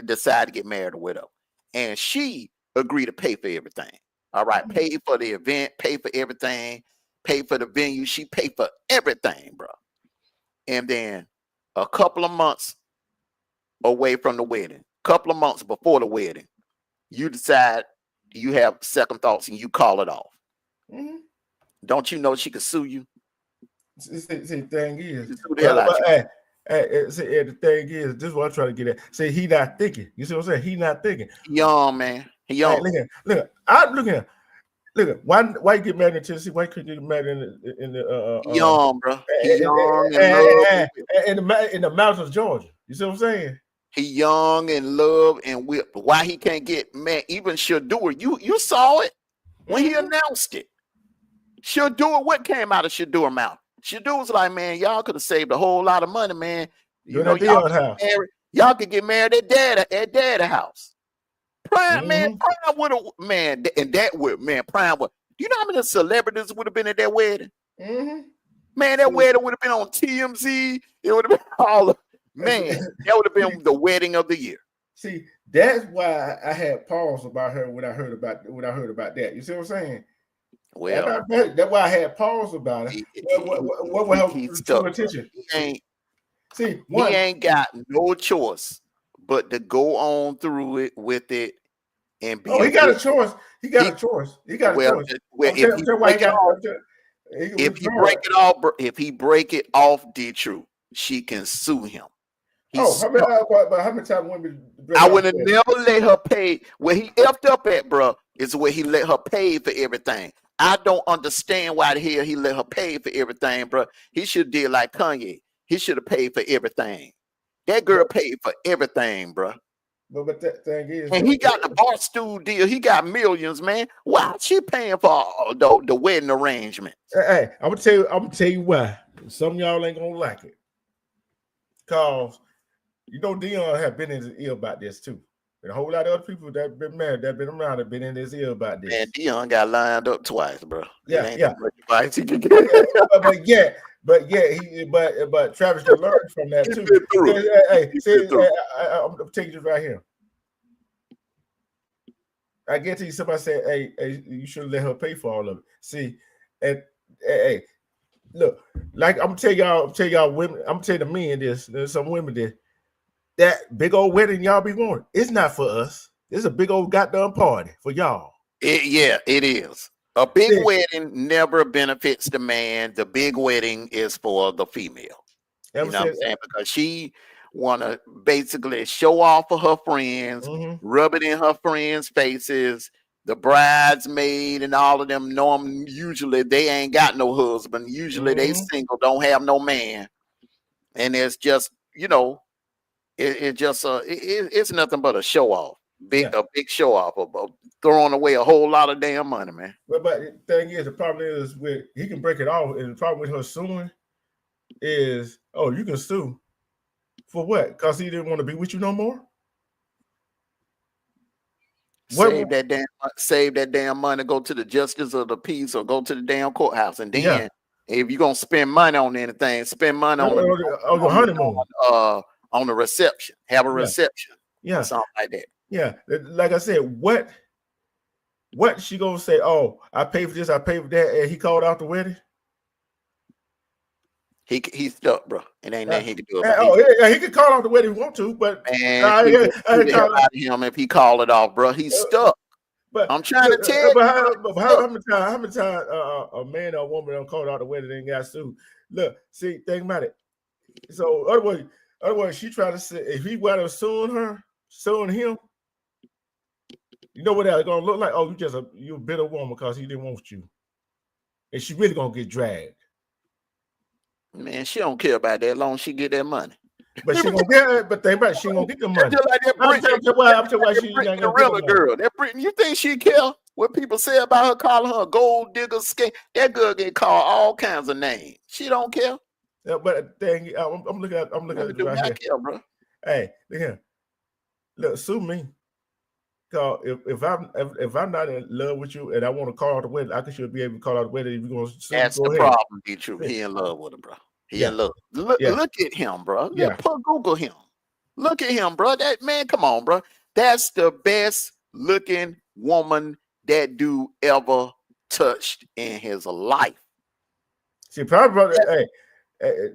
decide to get married or whatever, and she agreed to pay for everything. All right, pay for the event, pay for everything, pay for the venue. She paid for everything, bro. And then a couple of months away from the wedding, couple of months before the wedding, you decide you have second thoughts and you call it off. Don't you know she could sue you? See, the thing is, the thing is, this is what I'm trying to get at. See, he not thinking. You see what I'm saying? He not thinking. Young man. He young. Look at. Why you get married in Tennessee? Why couldn't you get married in the young, bro? He young in the mountains of Georgia. You see what I'm saying? He young and love and whip. Why he can't get man? Even Shadur, you saw it when he announced it. Shadur, what came out of Shadur mouth? Shadur was like, man, y'all could have saved a whole lot of money, man. You know, y'all could get married at daddy house. Prime, man, Prime would have, man, and that would, man, Prime would. Do you know how many celebrities would have been at that wedding? Man, that wedding would have been on TMZ. It would have been all of, man, that would have been the wedding of the year. See, that's why I had pause about her when I heard about that. You see what I'm saying? Well, that's why I had pause about it. What will help to attention? He ain't got no choice but to go on through it with it and be. Oh, he got a choice. He got a choice. If he break it off, D-True, she can sue him. How many times women? I would have never let her pay. Where he effed up at, bro, is where he let her pay for everything. I don't understand why the hell he let her pay for everything, bro. He should did like Kanye. He should have paid for everything. That girl paid for everything, bro. But the thing is, and he got the Barstool deal. He got millions, man. Why is she paying for the wedding arrangement? Hey, I'm gonna tell you why. Some of y'all ain't gonna like it. Cause you know Dion have been in his ear about this too. And a whole lot of other people that been married, that been around, have been in his ear about this. Man, Dion got lined up twice, bro. Yeah. Advice he could get. but Travis can learn from that too. I'm taking this right here. I guarantee you somebody said, hey, you should let her pay for all of it. See, and hey, look, like I'm tell y'all women, I'm telling the men this, there's some women this. That big old wedding y'all be wanting, it's not for us. It's a big old goddamn party for y'all. It is. A big wedding never benefits the man. The big wedding is for the female. You know what I'm saying? Because she want to basically show off for her friends, rub it in her friends' faces. The bridesmaid and all of them know them. Usually they ain't got no husband. Usually they single, don't have no man. And it's just, you know, it's nothing but a show off. A big show off of throwing away a whole lot of damn money, man. But the thing is, the problem is with he can break it off, and the problem with her suing is, oh, you can sue for what? Because he didn't want to be with you no more. Save that damn money, go to the justice of the peace, or go to the damn courthouse, and then if you're gonna spend money on anything, spend money on the honeymoon, on the reception, have a reception, something like that. Yeah, like I said, what she gonna say? Oh, I paid for this, I paid for that, and he called out the wedding. He's stuck, bro. It ain't nothing he can do about it. He can call off the wedding if he want to, but I call out him if he call it off, bro. He's stuck. But I'm trying to tell you. How many times a man or a woman don't call out the wedding and got sued? Look, see, think about it. So otherwise, she trying to say if he wound up suing him, you know what that's gonna look like? Oh, you a bitter woman because he didn't want you, and she really gonna get dragged. Man, she don't care about that long as she get that money. But she gonna get it. But think about it, she gonna get the money. Just like that Britney, the real girl. That Britney, you think she care what people say about her, calling her a gold digger? That girl get called all kinds of names. She don't care. Yeah, but thing, I'm looking at it right here. Care, bro. Hey, look here. Look, sue me. Cause if I'm not in love with you and I want to call out the wedding, I should be able to call out the wedding. If you're gonna sue, that's the problem, be true. He in love with her, bro. He in love. Look at him, bro. Google him. Look at him, bro. That man, come on, bro. That's the best looking woman that dude ever touched in his life. See, probably, and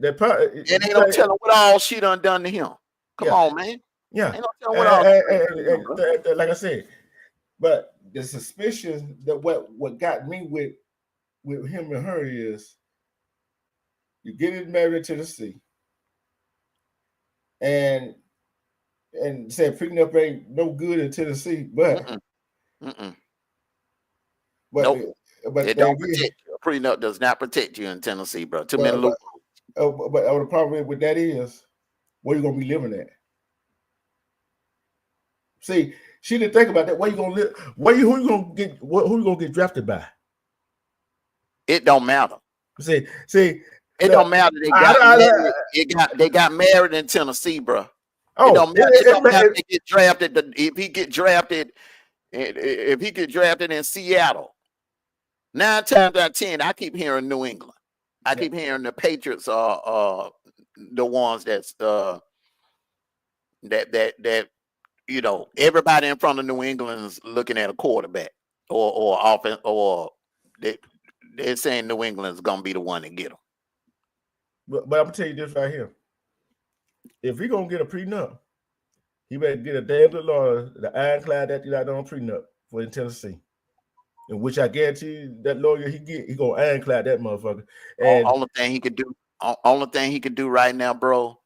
ain't no telling what all she done to him. Come on, man. Yeah, ain't no telling what all. Like I said, but the suspicion that what got me with him and her is you get married in Tennessee, and said prenup ain't no good in Tennessee, but but it don't protect you. A prenup does not protect you in Tennessee, bro. Too many loopholes. But the problem with that is where you gonna be living at. See, she didn't think about that. Where you gonna live? Who you gonna get drafted by? It don't matter. See, it don't matter. They got married in Tennessee, bro. Oh, it don't matter. It don't matter if they get drafted. If he get drafted in Seattle, 9 times out of 10, I keep hearing New England. I keep hearing the Patriots are the ones that's that you know, everybody in front of New England is looking at a quarterback or offense, or they're saying New England is gonna be the one to get them. But I'm gonna tell you this right here: if he gonna get a prenup, he better get a damn good lawyer, the ironclad that you got on prenup for in Tennessee, in which I guarantee that lawyer he gonna ironclad that motherfucker. And only thing he could do right now, bro,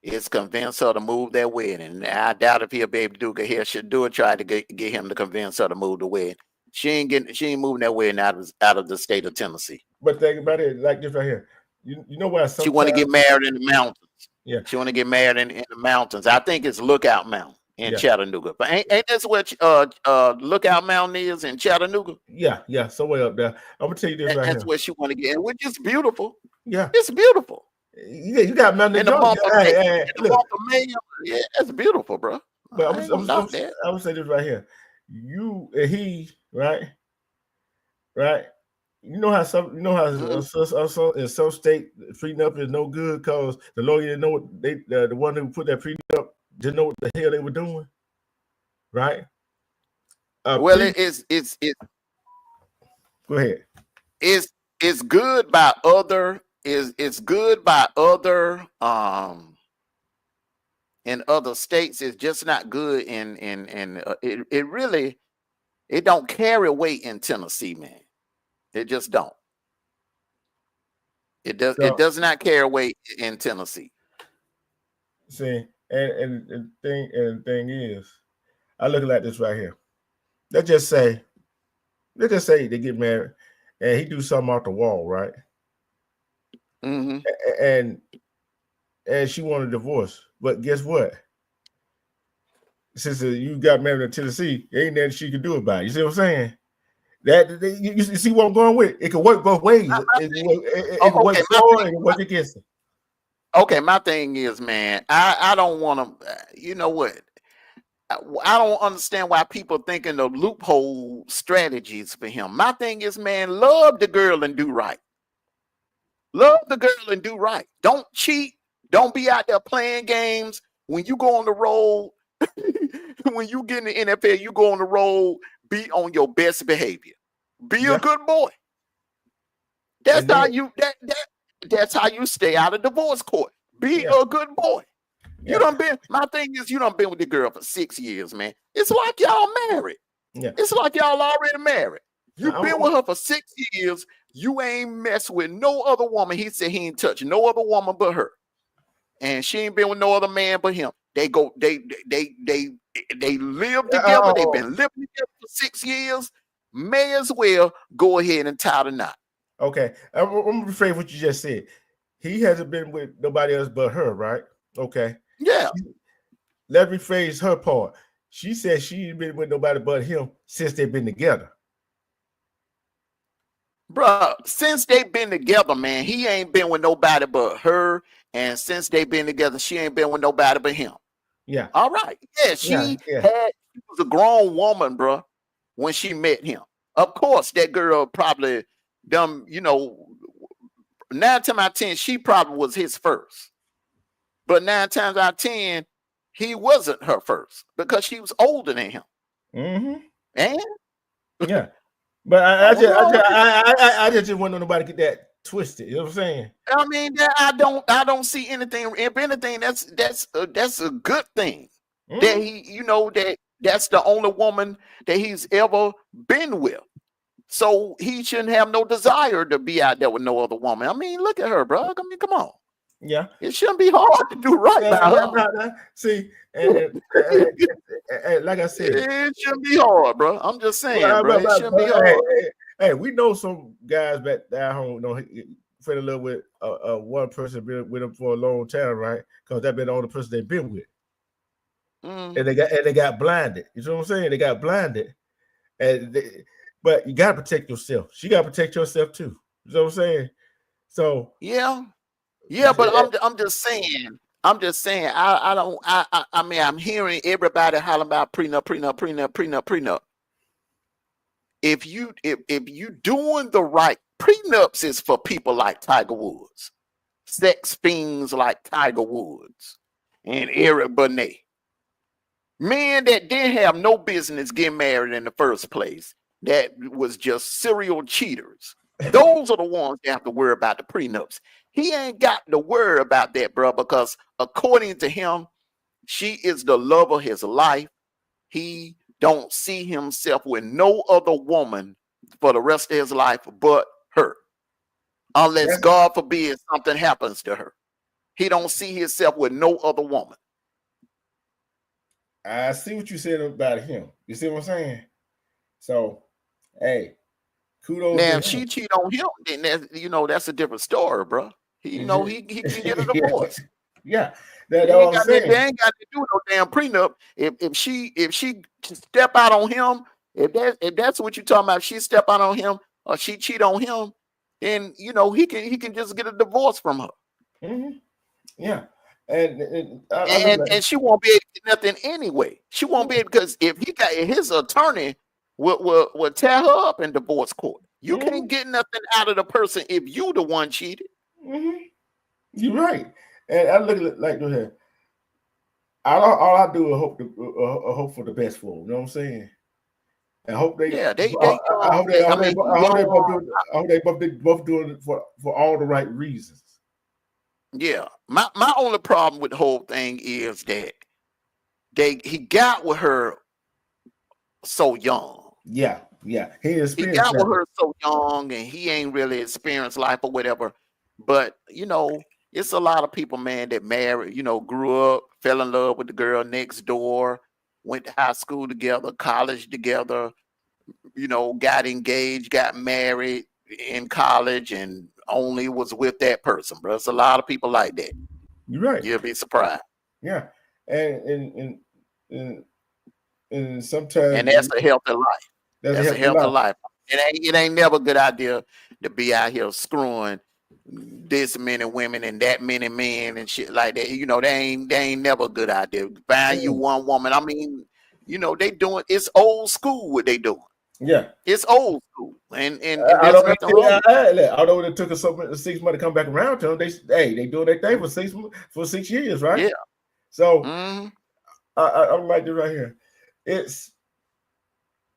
is convince her to move that wedding. I doubt if he'll be able to do it. He should do it. Try to get him to convince her to move the wedding. She ain't moving that way and out of the state of Tennessee. But think about it like this right here. You know why she want to get married in the mountains. Yeah. She want to get married in the mountains. I think it's Lookout Mountain in Chattanooga. But ain't this what Lookout Mountain is in Chattanooga? Yeah, somewhere up there. I'm gonna tell you this right here. That's where she want to get, which is beautiful. Yeah, it's beautiful. Yeah, you got mountain in the month of May. Yeah, that's beautiful, bro. But I'm gonna say this right here. You and he, right? You know how in some state prenup is no good because the lawyer didn't know what the one who put that prenup didn't know what the hell they were doing, right? Well, it's go ahead. It's good by other it's good by other in other states. It's just not good in it really don't carry weight in Tennessee, man. It just don't. It does not carry weight in Tennessee. See, and the thing is, I look like this right here. Let's just say they get married and he do something off the wall, right? Mm-hmm. And she wanted a divorce. But guess what? Since you got married in Tennessee, ain't nothing she could do about it. You see what I'm saying? You see what I'm going with? It can work both ways. It can work for and work against it. Okay, my thing is, man, I don't want to, you know what? I don't understand why people thinking of loophole strategies for him. My thing is, man, love the girl and do right. Love the girl and do right. Don't cheat. Don't be out there playing games. When you go on the road, when you get in the NFL, you go on the road, be on your best behavior. Be a good boy. That's how you that's how you stay out of divorce court. Be a good boy. You done been, my thing is, you done been with the girl for 6 years, man. It's like y'all married. Yeah. It's like y'all already married. You've been with her for 6 years. You ain't messed with no other woman. He said he ain't touched no other woman but her. And she ain't been with no other man but him. They live together. They've been living together for 6 years. May as well go ahead and tie the knot. Okay. I'm gonna rephrase what you just said. He hasn't been with nobody else but her, right? Okay. Yeah. Let me rephrase her part. She said she ain't been with nobody but him since they've been together. Bruh, since they've been together, man, he ain't been with nobody but her. And since they've been together, she ain't been with nobody but him. Yeah. All right. Yeah, she was a grown woman, bruh, when she met him. Of course, that girl probably 9 times out of 10, she probably was his first. But 9 times out of 10, he wasn't her first because she was older than him. Mm-hmm. And yeah, but I just didn't want nobody to get that twisted. You know what I'm saying? I mean, I don't see anything. If anything, that's a good thing. Mm-hmm. That he, that's the only woman that he's ever been with. So he shouldn't have no desire to be out there with no other woman. I mean, look at her, bro. I mean, come on. Yeah, it shouldn't be hard to do right by her. See, and like I said, it shouldn't be hard, bro. I'm just saying, bro. It shouldn't be hard. Hey, we know some guys back at home fell in love with one person, been with them for a long time, right? Because that's been the only person they've been with, and they got blinded. You know what I'm saying? They got blinded, but you gotta protect yourself. She gotta protect yourself too. You know what I'm saying? So yeah, but I'm just saying. I mean, I'm hearing everybody hollering about prenup. If you doing the right, prenups is for people like Tiger Woods, sex fiends like Tiger Woods and Eric Benet, men that didn't have no business getting married in the first place, that was just serial cheaters. Those are the ones that have to worry about the prenups. He ain't got to worry about that, bro, because according to him, she is the love of his life. He don't see himself with no other woman for the rest of his life but her. Unless God forbid something happens to her. He don't see himself with no other woman. I see what you said about him. You see what I'm saying? So Hey, kudos Now, to if she him. cheat on him, then that's a different story, bro. He can get a divorce. Yeah, that's what I'm saying. They ain't got to do no damn prenup. If she step out on him, if that's what you're talking about, if she step out on him or she cheat on him, then he can just get a divorce from her. Mm-hmm. Yeah, and she won't be able to get nothing anyway. She won't be able, because if his attorney will tear her up in divorce court. You can't get nothing out of the person if you the one cheated. Mm-hmm. You're right. And I look at it like this. All I do is hope for the best for them. You know what I'm saying? I hope they. Yeah, I hope they both doing it for all the right reasons. Yeah, my only problem with the whole thing is that he got with her so young. Yeah. He got with her so young, and he ain't really experienced life or whatever. But it's a lot of people, man, that married, grew up, fell in love with the girl next door, went to high school together, college together, got engaged, got married in college, and only was with that person, bro. It's a lot of people like that. You're right. You'll be surprised. Yeah, and sometimes, and that's a healthy life. That's a healthy life. It ain't never a good idea to be out here screwing this many women and that many men and shit like that. They ain't never a good idea. Find you one woman. I mean, they doing, it's old school what they doing. Yeah, it's old school, and there's nothing wrong. Although it took us 6 months to come back around to them, they doing their thing for 6 years, right? Yeah. So I like this right here. It's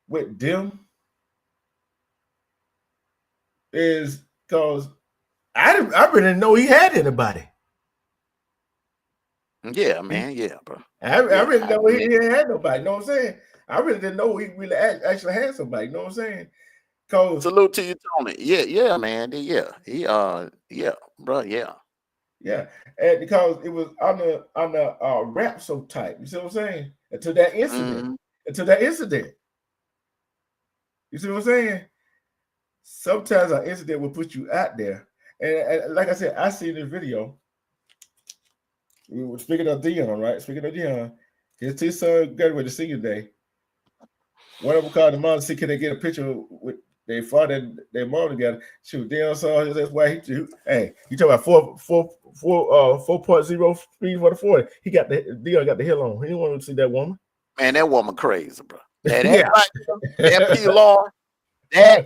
with them is because I really didn't know he had anybody. Yeah, man. Yeah, bro. I really didn't know he didn't have nobody. You know what I'm saying? I really didn't know he really actually had somebody. You know what I'm saying? Salute to you, Tony. Yeah, man. Yeah, yeah, bro. Yeah, and because it was on the rap so tight. You see what I'm saying? Until that incident. You see what I'm saying? Sometimes an incident will put you out there, and like I said, I seen this video. We were speaking of Dion, right? Speaking of Dion, his two sons graduated senior day. One of them called the mom to see can they get a picture with their father and their mom together. Shoot, Dion saw that's why hey, you talk about 4.0 speed for the 40. Dion got the hell on. He didn't want to see that woman. Man, that woman crazy, bro. That P-Law, that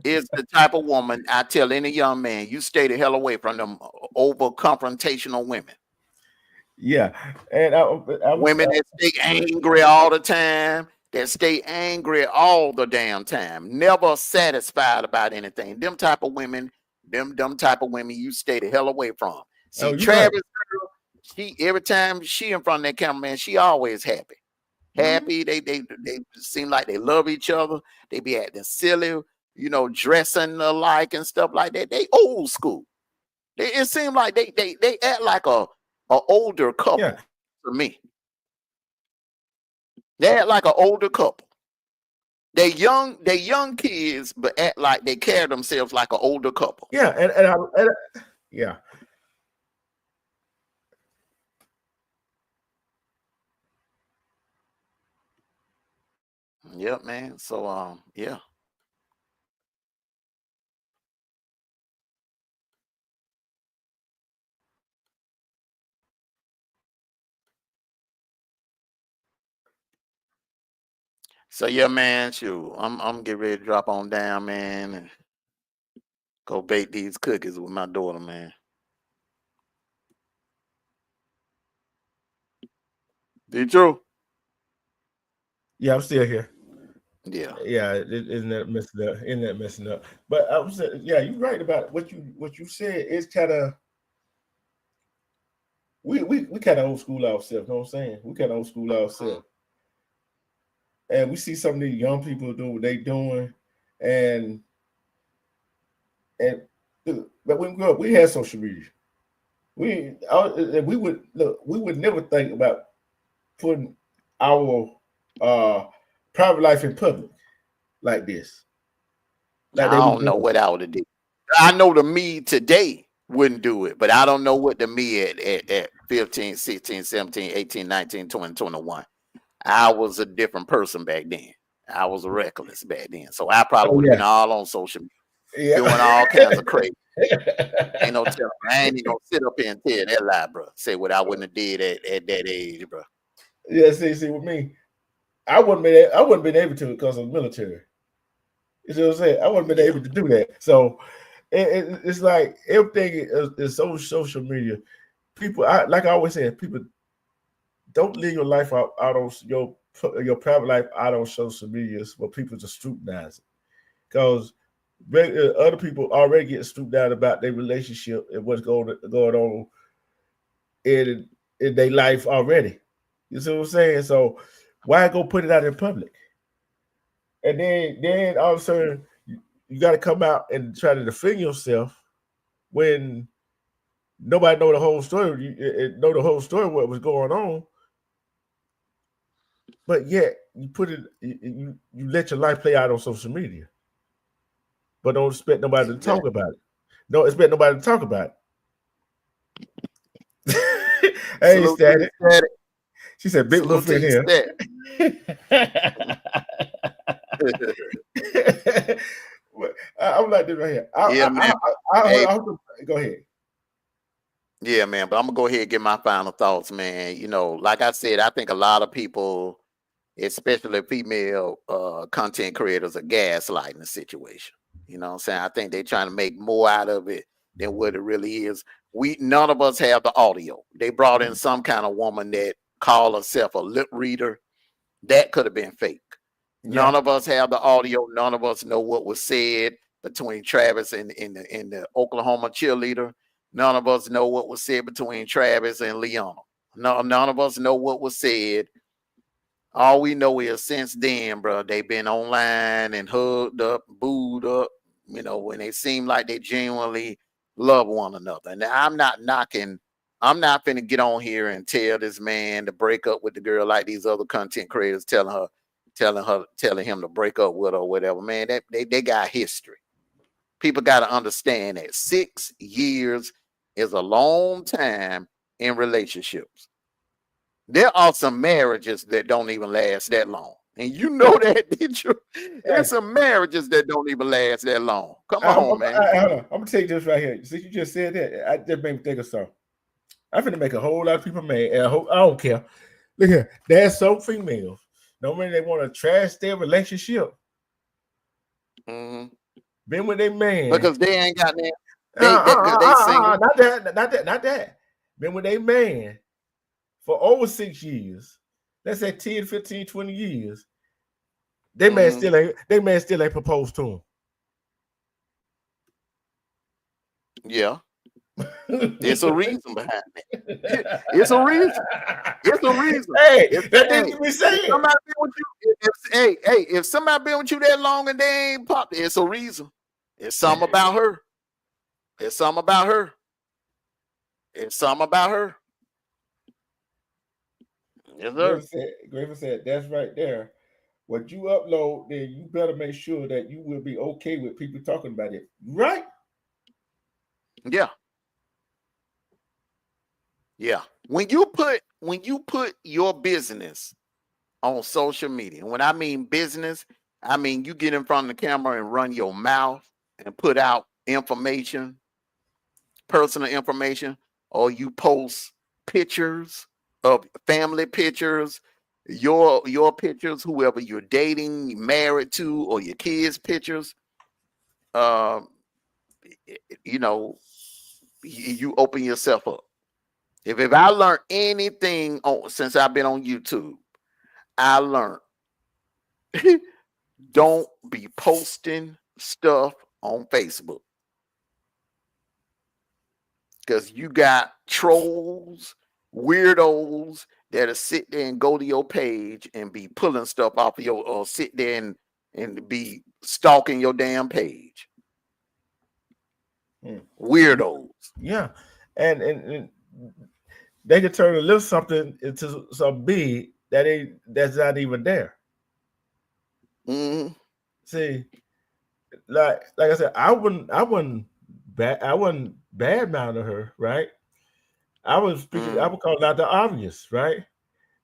is the type of woman I tell any young man, you stay the hell away from them over confrontational women. Yeah, and women that stay angry all the time, that stay angry all the damn time, never satisfied about anything. Them type of women, you stay the hell away from. See, Travis, girl, she every time she in front of that camera, man, she always happy. Happy. They seem like they love each other. They be acting silly, dressing alike and stuff like that. They old school. It seems like they act like a older couple to me. They act like an older couple. They young kids, but act like they carry themselves like an older couple. Yeah, and yeah. Yep, man. So yeah. So yeah, man. Shoot, I'm getting ready to drop on down, man, and go bake these cookies with my daughter, man. Did you? Yeah, I'm still here. Yeah. Isn't that messing up? But I was yeah, you're right about what you said. It's kind of we kind of old school ourselves. You know what I'm saying? We kind of old school ourselves, and we see some of these young people doing what they doing, and but when we grew up, we had social media. We would never think about putting our private life in public like this. I don't know what I would have did. I know the me today wouldn't do it, but I don't know what the me at 15, 16, 17, 18, 19, 20, 21. I was a different person back then. I was reckless back then. So I probably would have been all on social media, doing all kinds of crazy. Ain't no telling. I ain't even gonna sit up here and tell that lie, bro. Say what I wouldn't have did at that age, bro. Yeah, see, with me, I wouldn't been able to because of the military. You see what I'm saying? I wouldn't been able to do that. So it's like everything is so social media. People, like I always say, people don't live your life out on your private life out on social media for people to scrutinize it. Because other people already get stooped down about their relationship and what's going on in their life already. You see what I'm saying? So why go put it out in public? And then all of a sudden you got to come out and try to defend yourself when nobody know the whole story. You know the whole story what was going on, but yet you put it you let your life play out on social media. But don't expect nobody to talk about it. Don't expect nobody to talk about it. Hey, Static. She said, "Big little fish here." I'm like this right here. Go ahead. Yeah, man. But I'm gonna go ahead and get my final thoughts, man. You know, like I said, I think a lot of people, especially female content creators, are gaslighting the situation. You know what I'm saying? I think they're trying to make more out of it than what it really is. None of us have the audio. They brought in some kind of woman that called herself a lip reader. That could have been fake. None of us have the audio. None of us know what was said between Travis and the Oklahoma cheerleader. None of us know what was said between Travis and Leona. None of us know what was said. All we know is since then, bro, they've been online and hugged up, booed up, you know, when they seem like they genuinely love one another. And I'm not knocking, I'm not finna get on here and tell this man to break up with the girl like these other content creators telling him to break up with her or whatever. Man, they got history. People got to understand that 6 years is a long time in relationships. There are some marriages that don't even last that long. And you know that, did you? There's some marriages that don't even last that long. Come on, man. Hold on. I'm going to take this right here. Since you just said that, I just made me think of something. I'm going to make a whole lot of people mad. I don't care. Look here. There's some females. No matter they want to trash their relationship. Mm-hmm. Been with their man. Because they ain't got that. They single. Not that. Been with their man for over 6 years. Let's say 10, 15, 20 years. They man still ain't proposed to him. Yeah. There's a reason behind it. It's a reason. It's a reason. Hey, that didn't be saying. If somebody been with you that long and they ain't popped, it's a reason. It's something about her. It's something about her. It's something about her. Yes, sir. Griffin said, that's right there. What you upload, then you better make sure that you will be okay with people talking about it. Right? Yeah. Yeah. When you put your business on social media, when I mean business, I mean you get in front of the camera and run your mouth and put out information, personal information, or you post pictures of family pictures, your pictures, whoever you're dating, married to, or your kids' pictures. You know, you open yourself up. If I learned anything since I've been on YouTube, I learned don't be posting stuff on Facebook. Because you got trolls, weirdos that'll sit there and go to your page and be pulling stuff off of or sit there and be stalking your damn page. Weirdos. Yeah. And they can turn a little something into some big that's not even there. Mm-hmm. See, like I said, I wasn't bad mouthing her, right? I was speaking. I would call out the obvious, right?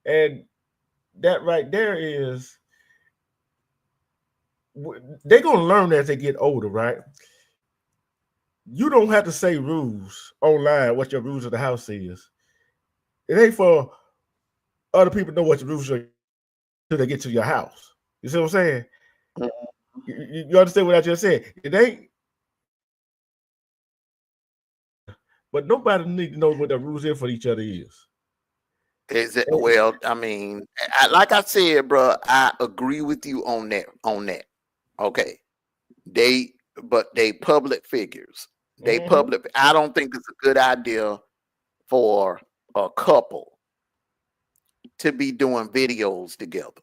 And that right there is they're gonna learn as they get older, right? You don't have to say rules online what your rules of the house is. It ain't for other people to know what your rules are till they get to your house. You see what I'm saying? You understand what I just said? It ain't, but nobody need to know what the rules is for each other is. Is it, well, I mean, like I said, bro, I agree with you on that. Okay. But they public figures. They public. I don't think it's a good idea for a couple to be doing videos together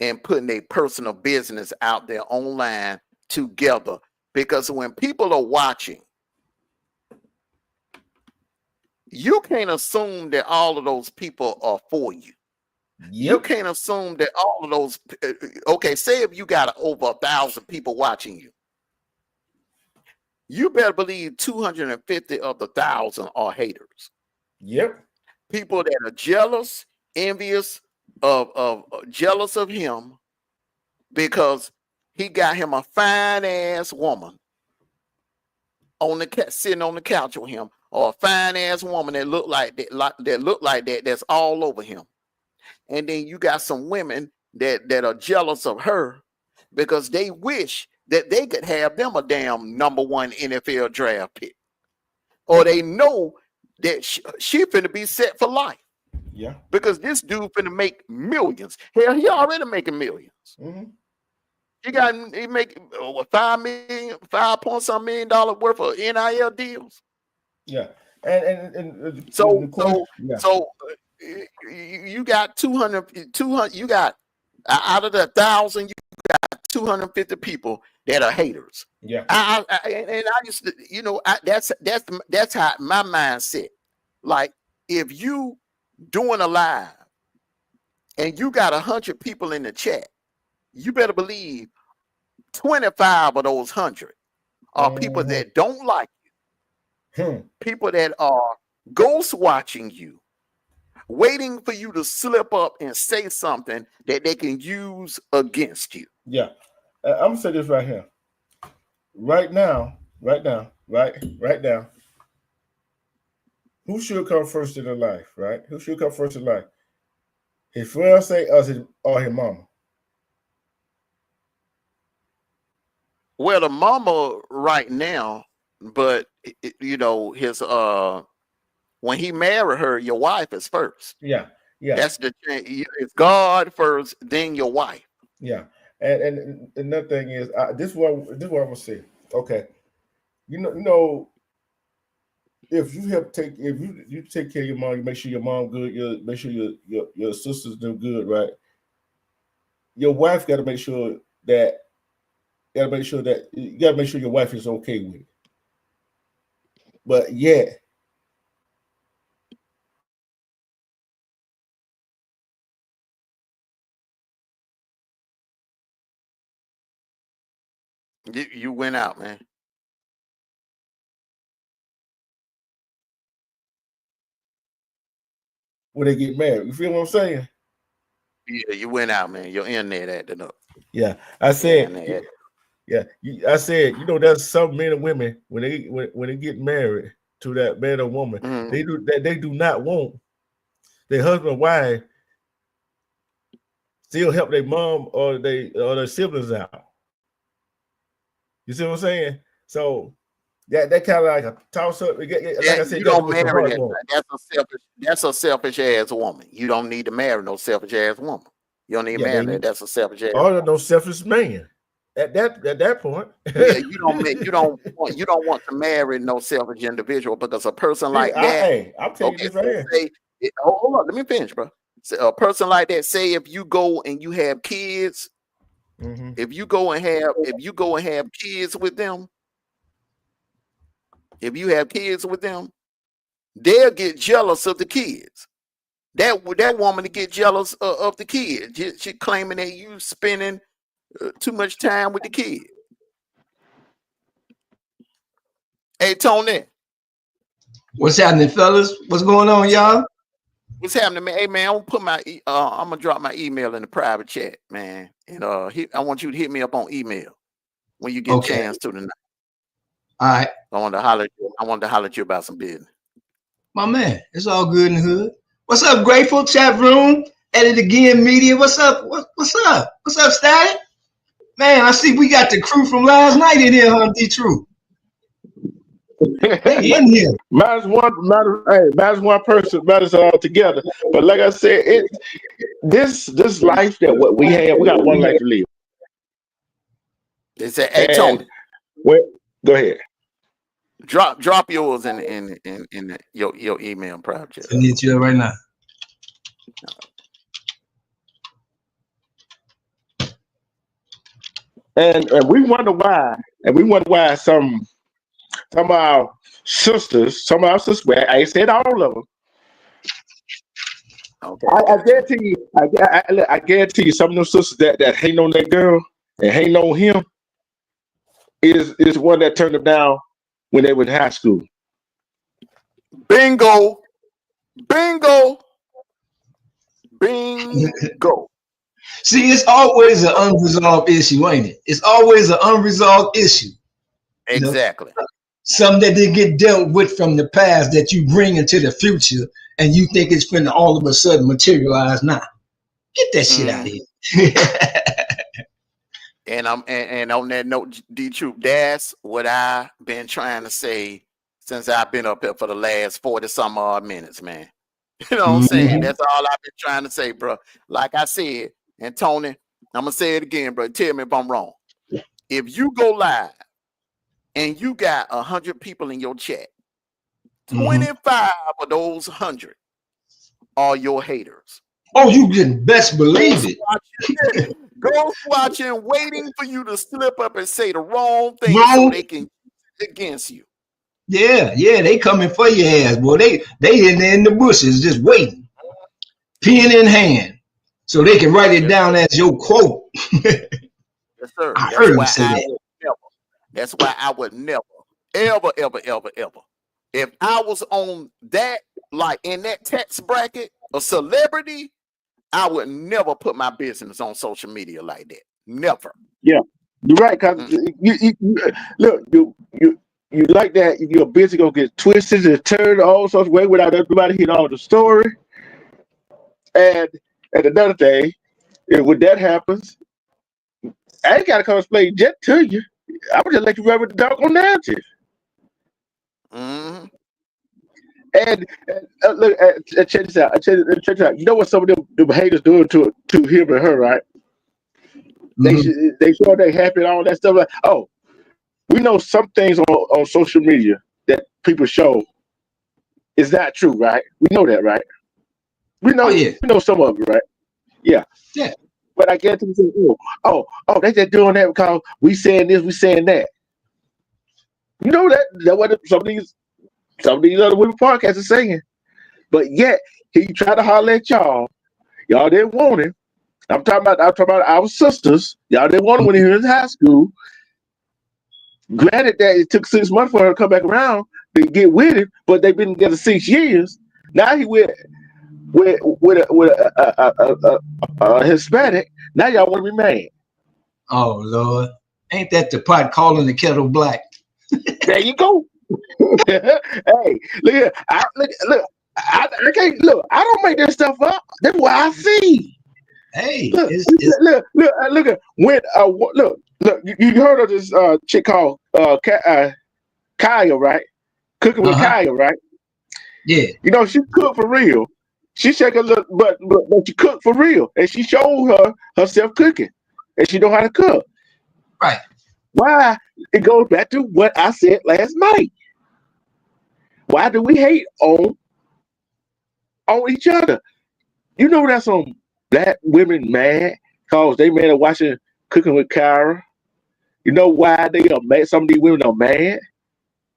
and putting their personal business out there online together. Because when people are watching, you can't assume that all of those people are for you. You can't assume that all of those. Okay, say if you got over 1,000 people watching you, you better believe 250 of the 1,000 are haters. Yep. People that are jealous, envious jealous of him because he got him a fine ass woman on the sitting on the couch with him, or a fine ass woman that look like that, that's all over him. And then you got some women that are jealous of her because they wish that they could have them a damn #1 NFL draft pick, or they know that she finna be set for life. Yeah. Because this dude finna make millions. Hell, he already making millions. He make $5 point some million worth of NIL deals. Yeah. And so you got 200, you got out of the 1,000, you got 250 people that are haters. Yeah. I used to, that's how my mindset. Like, if you doing a live and you got 100 people in the chat, you better believe 25 of those 100 are people that don't like you, people that are ghost watching you, waiting for you to slip up and say something that they can use against you. Yeah. I'm gonna say this right here. Right now. Who should come first in their life, right? Who should come first in life? His fiance or his mama? Well, the mama right now, but his when he married her, your wife is first. Yeah. That's it's God first, then your wife. Yeah. And another thing is, this is what I'm gonna say. Okay. You know, if you take care of your mom, you make sure your mom good, you make sure your sisters do good, right? Your wife got to make sure that you got to make sure your wife is okay with it. But yeah. You went out, man. When they get married, you feel what I'm saying? Yeah, you went out, man. Your internet acting up. Yeah, I said. I said. There's some men and women when they get married to that man or woman, they do not want their husband or wife still help their mom or their siblings out. You see what I'm saying? So that kind of like a toss up. Like I said, you don't marry that. That's a selfish ass woman. You don't need to marry no selfish ass woman. You don't need to marry that. That's a selfish ass. Or no selfish man. At that point, yeah, you don't want to marry no selfish individual, because a person like that. I'm telling you this right here. Hold on, let me finish, bro. So a person like that, say if you go and you have kids, if you go and have kids with them, they'll get jealous of the kids. That woman to get jealous of the kids. She claiming that you spending too much time with the kids. Hey, Tony. What's happening, fellas? What's going on, y'all? What's happening, man? Hey, man, I'm gonna drop my email in the private chat, man. And I want you to hit me up on email when you get a chance to tonight. All right. I wanted to holler at you about some business. My man, it's all good in the hood. What's up, Grateful Chat Room? Edit Again Media. What's up? What's up? What's up, Static? Man, I see we got the crew from last night in here, huh, D-True? They in here. Matters one person, matters all together. But like I said, this life that what we have, we got one life to live. They said, hey, Tony. Go ahead. Drop yours in your email project. I need you right now. And we wonder why. And we wonder why some of our sisters, I ain't said all of them. Okay. I guarantee you, I guarantee you, some of them sisters that hate on that girl and hate on him is one that turned them down when they were in high school. Bingo. See, it's always an unresolved issue, ain't it? It's always an unresolved issue. Exactly. You know? Something that didn't get dealt with from the past that you bring into the future, and you think it's going to all of a sudden materialize now. Get that shit out of here. And on that note, D-Troop, that's what I've been trying to say since I've been up here for the last 40 some odd minutes, man. You know what I'm saying? That's all I've been trying to say, bro. Like I said, and Tony, I'm gonna say it again, bro. Tell me if I'm wrong. If you go live and you got 100 people in your chat, 25 of those 100 are your haters. Oh, you can best believe it. Ghost watching, waiting for you to slip up and say the wrong thing so they can use it against you. Yeah, they coming for your ass, boy. They in there in the bushes just waiting, pen in hand, so they can write it down as your quote. Yes, sir. That's why I would never, ever. If I was on that, like in that tax bracket, a celebrity, I would never put my business on social media like that. Never. Yeah, you're right. Cause you like that. Your business gonna get twisted and turned all sorts of way without everybody hearing all the story. And another thing, when that happens, I ain't gotta come explain jet to you. I would just let you run with the dog on narrative. And look, check this out. Check this out. You know what some of them haters doing to him and her, right? They show they happy and all that stuff. Like, oh, we know some things on social media that people show is not true, right? We know that, right? We know, we know some of it, right? Yeah. But I guarantee you, oh, they just doing that because we saying this, we saying that. You know that what some of these other women podcasts are saying. But yet he tried to holler at y'all. Y'all didn't want him. I'm talking about our sisters. Y'all didn't want him when he was in high school. Granted that it took 6 months for her to come back around to get with him, but they've been together 6 years. Now he with a Hispanic. Now y'all want to be mad. Oh Lord, ain't that the pot calling the kettle black? There you go. Hey, look here. I can't look. I don't make that stuff up. That's what I see. Hey, look. When look. You heard of this chick called Kaya, right? Cooking with Kaya, right? Yeah. You know she cook for real. She shake a little, but she cook for real, and she showed herself cooking, and she know how to cook. Right. Why? It goes back to what I said last night. Why do we hate on each other? You know that's some black women mad because they mad at watching Cooking with Kyra. You know why they are mad? Some of these women are mad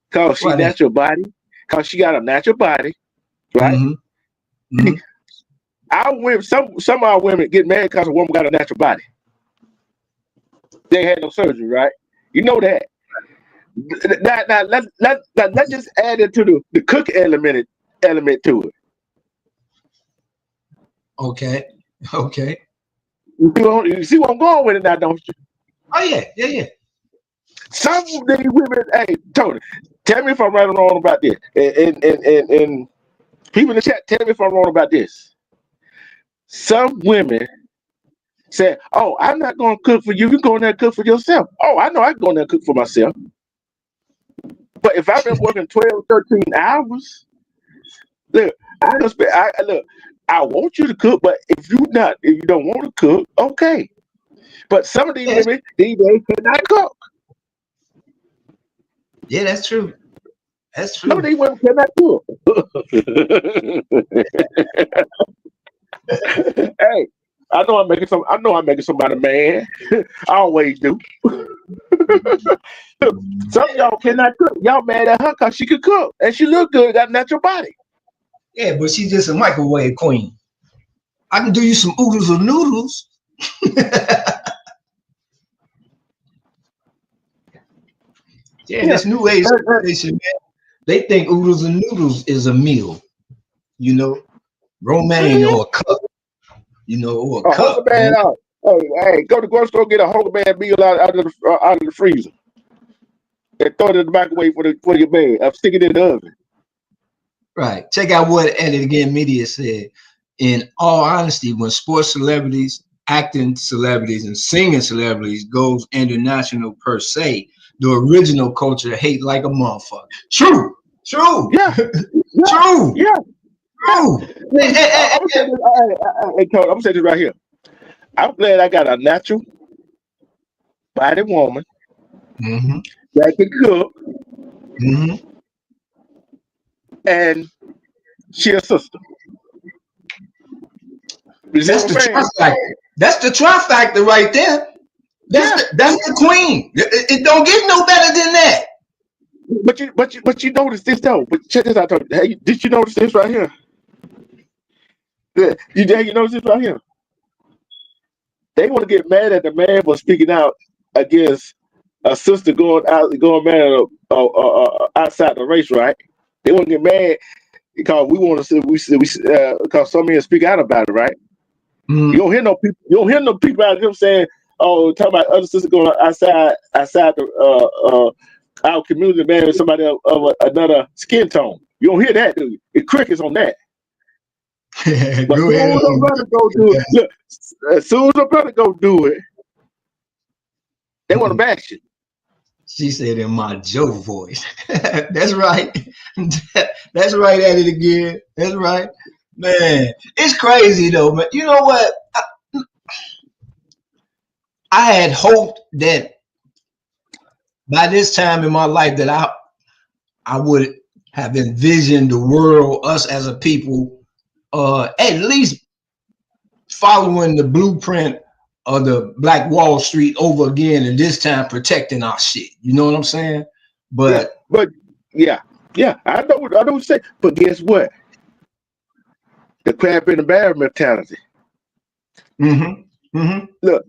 because she natural body, because she got a natural body, right? Our women, some of our women get mad because a woman got a natural body. They had no surgery, right? You know that. Now, let's just add it to the cook element to it. Okay. You see where I'm going with it now, don't you? Oh yeah. Some of these women, hey, Tony, tell me if I'm right or wrong about this. And people in the chat, tell me if I'm wrong about this. Some women say, "Oh, I'm not going to cook for you. You go in there and cook for yourself." Oh, I know I can go in there and cook for myself. But if I've been working 12, 13 hours, look, I want you to cook, but if you don't want to cook, okay. But some of these women, these days cannot cook. Yeah, that's true. That's true. Some of these women cannot cook. Hey, I know I'm making somebody mad. I always do. Some of y'all cannot cook. Y'all mad at her because she could cook and she look good, got a natural body. Yeah, but she's just a microwave queen. I can do you some oodles or noodles. This new age generation, man, they think oodles and noodles is a meal, romaine or a cup, or a cup. Man out. Hey, go to the grocery store, get a Hogan Man meal out of the freezer, and throw it in the microwave for your bed. Stick it in the oven. Right. Check out what Edit Again Media said. In all honesty, when sports celebrities, acting celebrities, and singing celebrities goes international per se, the original culture hate like a motherfucker. True. Yeah. True. Yeah. True. I'm gonna say this right here. I'm glad I got a natural body woman that can cook, and she a sister. That's the trifecta. That's the trifecta right there. That's the queen. It don't get no better than that. But you notice this though. But check this out. Hey, did you notice this right here? You notice this right here? They want to get mad at the man for speaking out against a sister going mad outside the race, right? They want to get mad because we want to see because some men speak out about it, right? You don't hear no people. You don't hear no people out of them saying, "Oh, talking about other sisters going outside our community, man, with somebody of another skin tone." You don't hear that, do you? It crickets on that. But as soon as a brother go do it, they want to bash it. She said in my Joe voice. That's right. That's right, At It Again. That's right. Man, it's crazy though, man. You know what? I had hoped that by this time in my life that I would have envisioned the world, us as a people, at least following the blueprint of the Black Wall Street over again, and this time protecting our shit. You know what I'm saying? But yeah, I know what you say. But guess what? The crab in the barrel mentality. Look,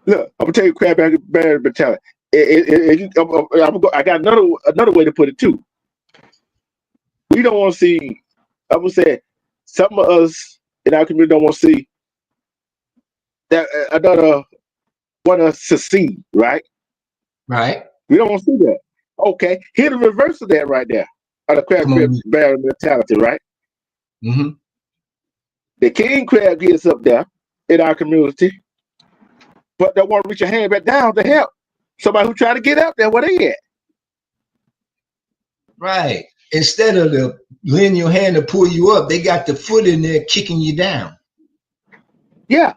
I'm gonna tell you crab in the barrel mentality. I got another way to put it too. We don't want to see. I would say some of us in our community don't want to see that another want to succeed, right? Right. We don't want to see that. Okay, here's the reverse of that right there. The crab barrel mentality, right? The king crab gets up there in our community, but they want to reach a hand back down to help somebody who try to get up there where they at. Right. Instead of the lend your hand to pull you up, they got the foot in there kicking you down. Yeah.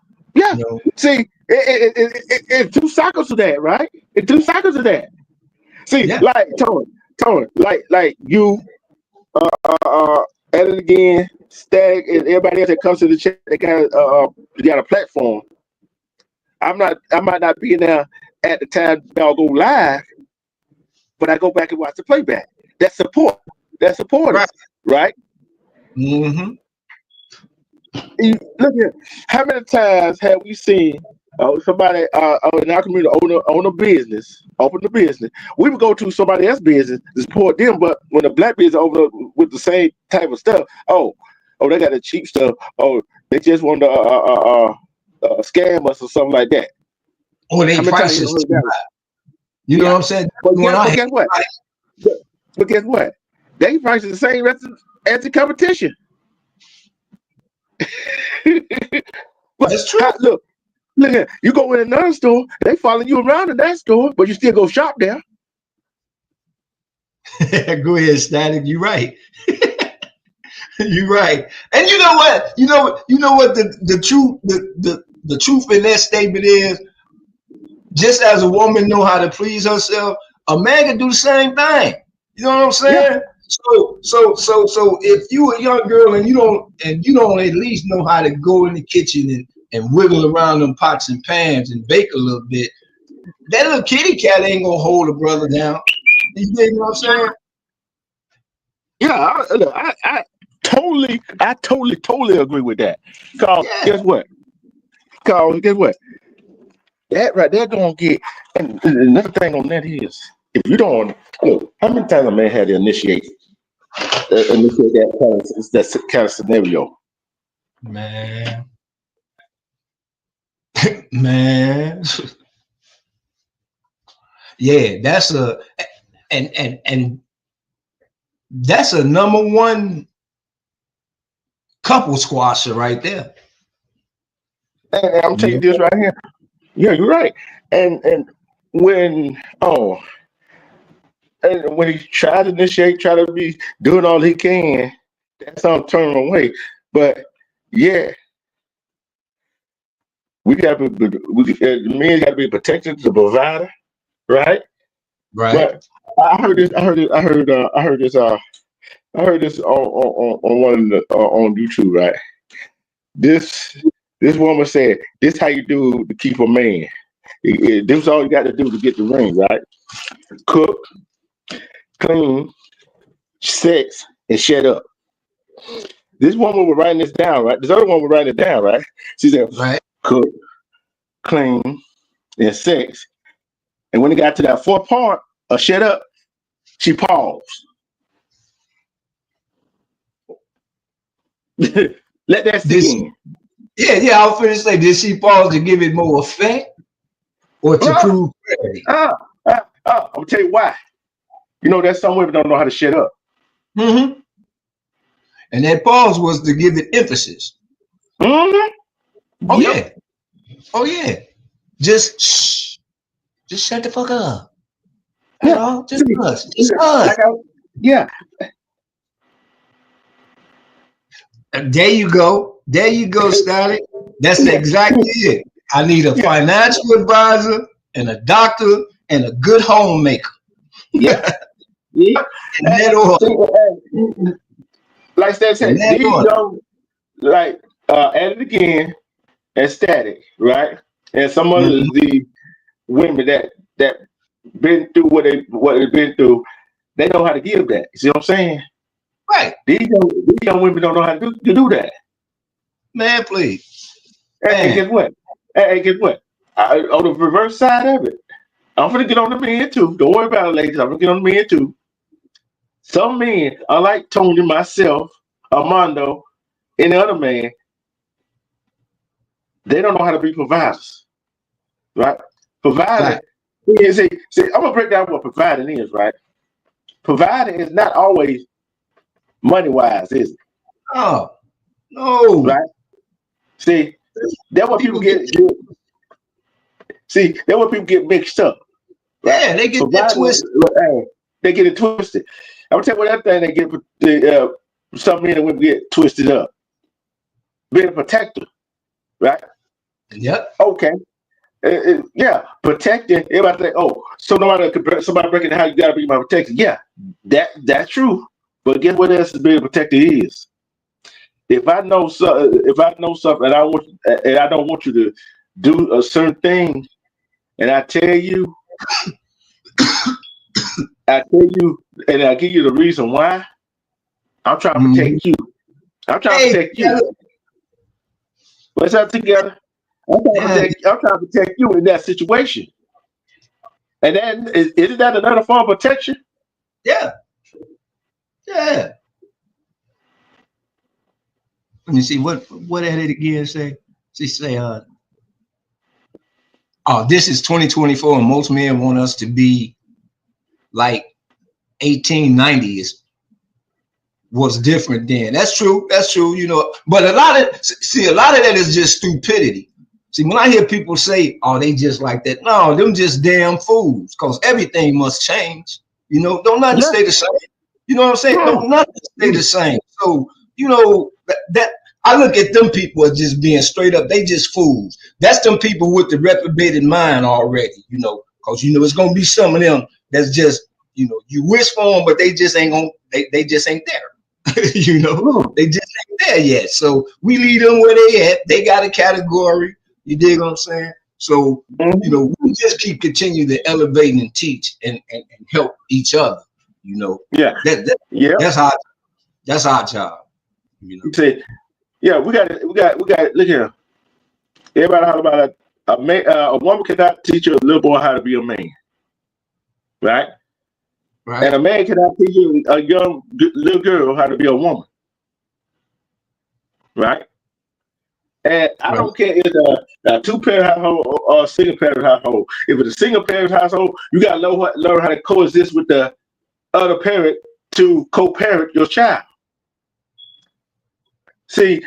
See, it's two cycles of that, right? It's two cycles of that. See, like Tony, like you, At It Again, Static, and everybody else that comes to the chat, they got a platform. I might not be there at the time y'all go live, but I go back and watch the playback. That's support. That's supportive, right? Look here. How many times have we seen somebody in our community own a business, open the business. We would go to somebody else's business to support them, but when a black business open up with the same type of stuff, oh, they got the cheap stuff. Oh, they just want to scam us or something like that. Or they prices too high. You know what I'm saying? But guess what? But guess what? They price the same as the competition. That's true. Look here. You go in another store, they follow you around in that store, but you still go shop there. Go ahead, Static. You're right. You're right. And you know what? You know what the truth in that statement is? Just as a woman know how to please herself, a man can do the same thing. You know what I'm saying? Yeah. So if you a young girl and you don't at least know how to go in the kitchen and wiggle around them pots and pans and bake a little bit, that little kitty cat ain't gonna hold a brother down. You know what I'm saying? Yeah, I totally agree with that. Cause guess what? That right there gonna get. And another thing on that is, if you don't look, how many times a man had to initiate that kind of scenario? Man. Yeah, that's a that's a number one couple squasher right there. And I'm telling you this right here. Yeah, you're right. And when he tried to initiate, try to be doing all he can, that's on turn away. But yeah, men got to be protected, the provider, right? Right. But I heard this on one of the on YouTube, right? This woman said, "This how you do to keep a man. This is all you got to do to get the ring, right? Cook, clean, sex, and shut up." This woman was writing this down, right? This other one was writing it down, right? She said, right. Cook, clean, and sex. And when it got to that fourth part of shut up, she paused. Let that sink in. Yeah, I was going to say, did she pause to give it more effect or to prove clarity? I'm going to tell you why. You know, there's some women don't know how to shut up. Mm-hmm. And that pause was to give it emphasis. Mm-hmm. Oh, yeah. Oh, yeah. Just shut the fuck up. You know, just us. Just us. Yeah. There you go, Static. That's exactly it. I need a financial advisor and a doctor and a good homemaker. Yeah. Yeah. In that order. Like Static said, these young, like at it again and Static, right? And some of the women that been through what they've been through, they know how to give that. You see what I'm saying? Right. These young women don't know how to do that. Man, please. And guess what? On the reverse side of it, I'm gonna get on the men too. Don't worry about it, ladies. I'm gonna get on the men too. Some men, unlike Tony, myself, Armando, any other man, they don't know how to be providers. Right? Providing. Right. See, I'm gonna break down what providing is, right? Providing is not always money-wise, is it? Oh, no. Right? See, that's what people get. See, that's what people get mixed up. Right? Yeah, they get that twisted. They get it twisted. I'm gonna tell you what that thing they get. Some men and women get twisted up. Being a protector, right? Yep. Okay. Yeah, protecting. Everybody think, oh, so somebody breaking the house, you gotta be my protector. Yeah, that's true. But guess what else being a protector is? If I know something, and I don't want you to do a certain thing, and I tell you, and I give you the reason why, I'm trying to protect you. I'm trying to protect you. Let's up together. I'm trying to protect you in that situation. And then isn't that another form of protection? Yeah. Yeah. Let me see what did it again say? She say, oh, this is 2024, and most men want us to be like 1890s was different then. That's true. That's true. You know, but a lot of that is just stupidity. See, when I hear people say, "Oh, they just like that," no, them just damn fools. Because everything must change. You know, don't nothing stay the same. You know what I'm saying? Don't nothing stay the same. So you know that I look at them people as just being straight up. They just fools. That's them people with the reprobated mind already. You know, because you know it's gonna be some of them that's just you know you wish for them, but they just ain't gonna. They just ain't there. You know, they just ain't there yet. So we leave them where they at. They got a category. You dig what I'm saying? So, you know, we just keep continuing to elevate and teach and help each other. You know, that's our job. You know, say, yeah, we got look here. Everybody talk about a woman cannot teach a little boy how to be a man, right? Right. And a man cannot teach a young little girl how to be a woman, right? And I don't care if it's a two-parent household or a single-parent household. If it's a single-parent household, you got to learn how to coexist with the other parent to co-parent your child. See,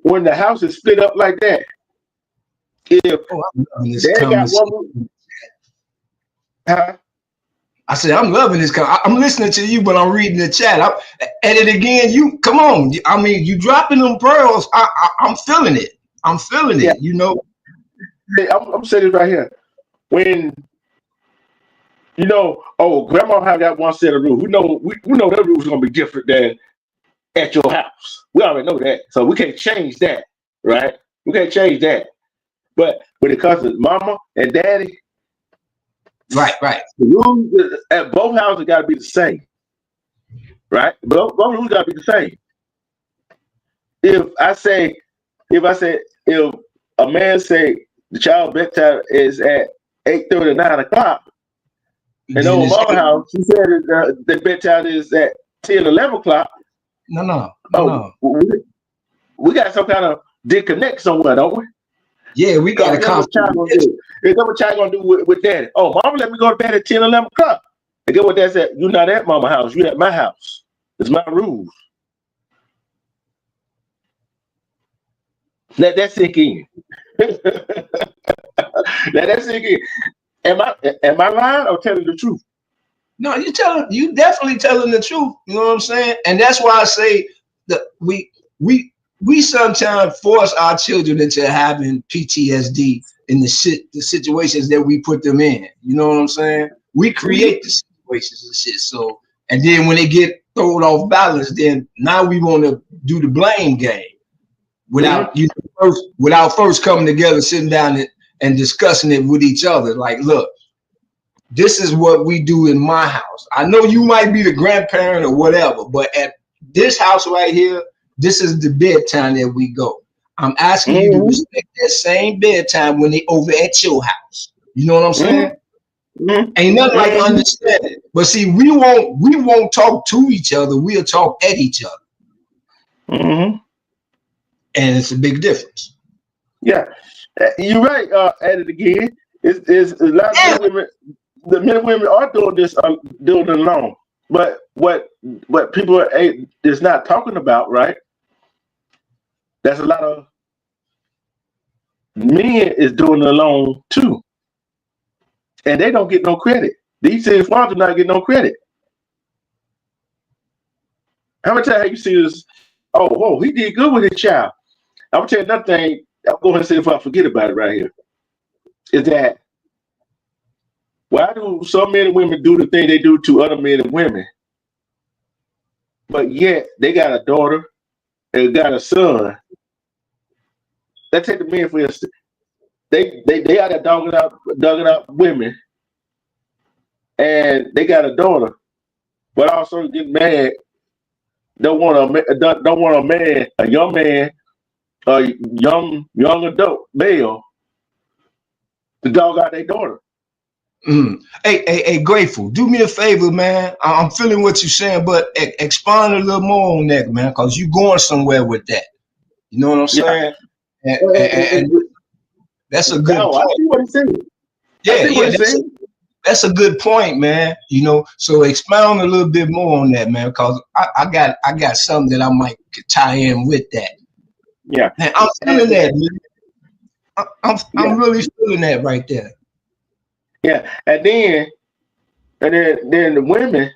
when the house is split up like that, if they got one, I said, I'm loving this. I'm listening to you, but I'm reading the chat. And it again, you come on. I mean, you dropping them pearls. I'm feeling it. I'm feeling it. You know. Hey, I'm saying this right here. When you know, oh, grandma have got one set of rules. We know that rules gonna be different than at your house. We already know that, so we can't change that, right? We can't change that. But when it comes to mama and daddy. Right. The rules at both houses got to be the same, right? Both rules got to be the same. If a man say the child bedtime is at 8:30, 9 o'clock, and over mama house, she said the bedtime is at 10, 11 o'clock. No. We got some kind of disconnect somewhere, don't we? Yeah, we got a conflict. Is that what y'all gonna do with daddy? Oh, mama let me go to bed at 10, 11 o'clock. And get what that said? You're not at mama house. You at my house. It's my rules. Let that sink in. Let that sink in. Am I lying or telling the truth? No, you definitely telling the truth. You know what I'm saying? And that's why I say that we sometimes force our children into having PTSD in the situations that we put them in. You know what I'm saying? We create the situations and shit. So, and then when they get thrown off balance, then now we want to do the blame game without first coming together, sitting down and discussing it with each other. Like, look, this is what we do in my house. I know you might be the grandparent or whatever, but at this house right here, this is the bedtime that we go. I'm asking you to respect that same bedtime when they over at your house. You know what I'm saying? Ain't nothing like understanding. But see, we won't talk to each other. We'll talk at each other. And it's a big difference. Yeah, you're right. At it again, it's a lot of women. The men and women are doing this, doing it alone. But what people is not talking about, right? That's a lot of men is doing it alone too, and they don't get no credit. These single fathers do not get no credit. How many times have you seen this? Oh, whoa, he did good with his child. I'm gonna tell you another thing. I'm going to say if I forget about it right here, is that why do some men and women do the thing they do to other men and women, but yet they got a daughter and got a son? Let's take the men for instance. They out there dogging out women, and they got a daughter, but also get mad. Don't want a man, a young man, young adult male to dog out their daughter. Hey, Grateful, do me a favor, man. I'm feeling what you're saying, but expand a little more on that, man, because you're going somewhere with that. You know what I'm saying? Yeah. And that's a good point. I see what he's saying. Yeah, that's a good point, man. You know, so expound a little bit more on that, man, because I got something that I might tie in with that. Yeah. Man, I'm feeling that, man. I'm really feeling that right there. Yeah, and then the women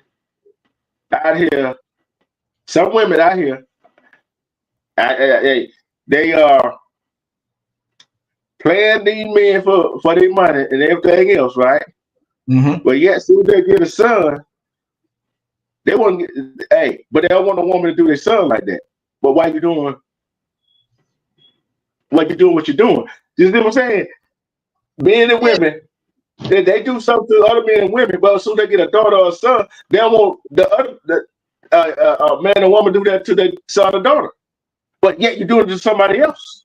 out here, some women out here, they are playing these men for their money and everything else, right? Mm-hmm. But yet, soon as they get a son, they want but they don't want a woman to do their son like that. But why you doing? What you're doing? You see what I'm saying? Men and women. They do something to other men and women, but as soon as they get a daughter or a son, they don't want the man and woman do that to their son or daughter. But yet you're doing it to somebody else.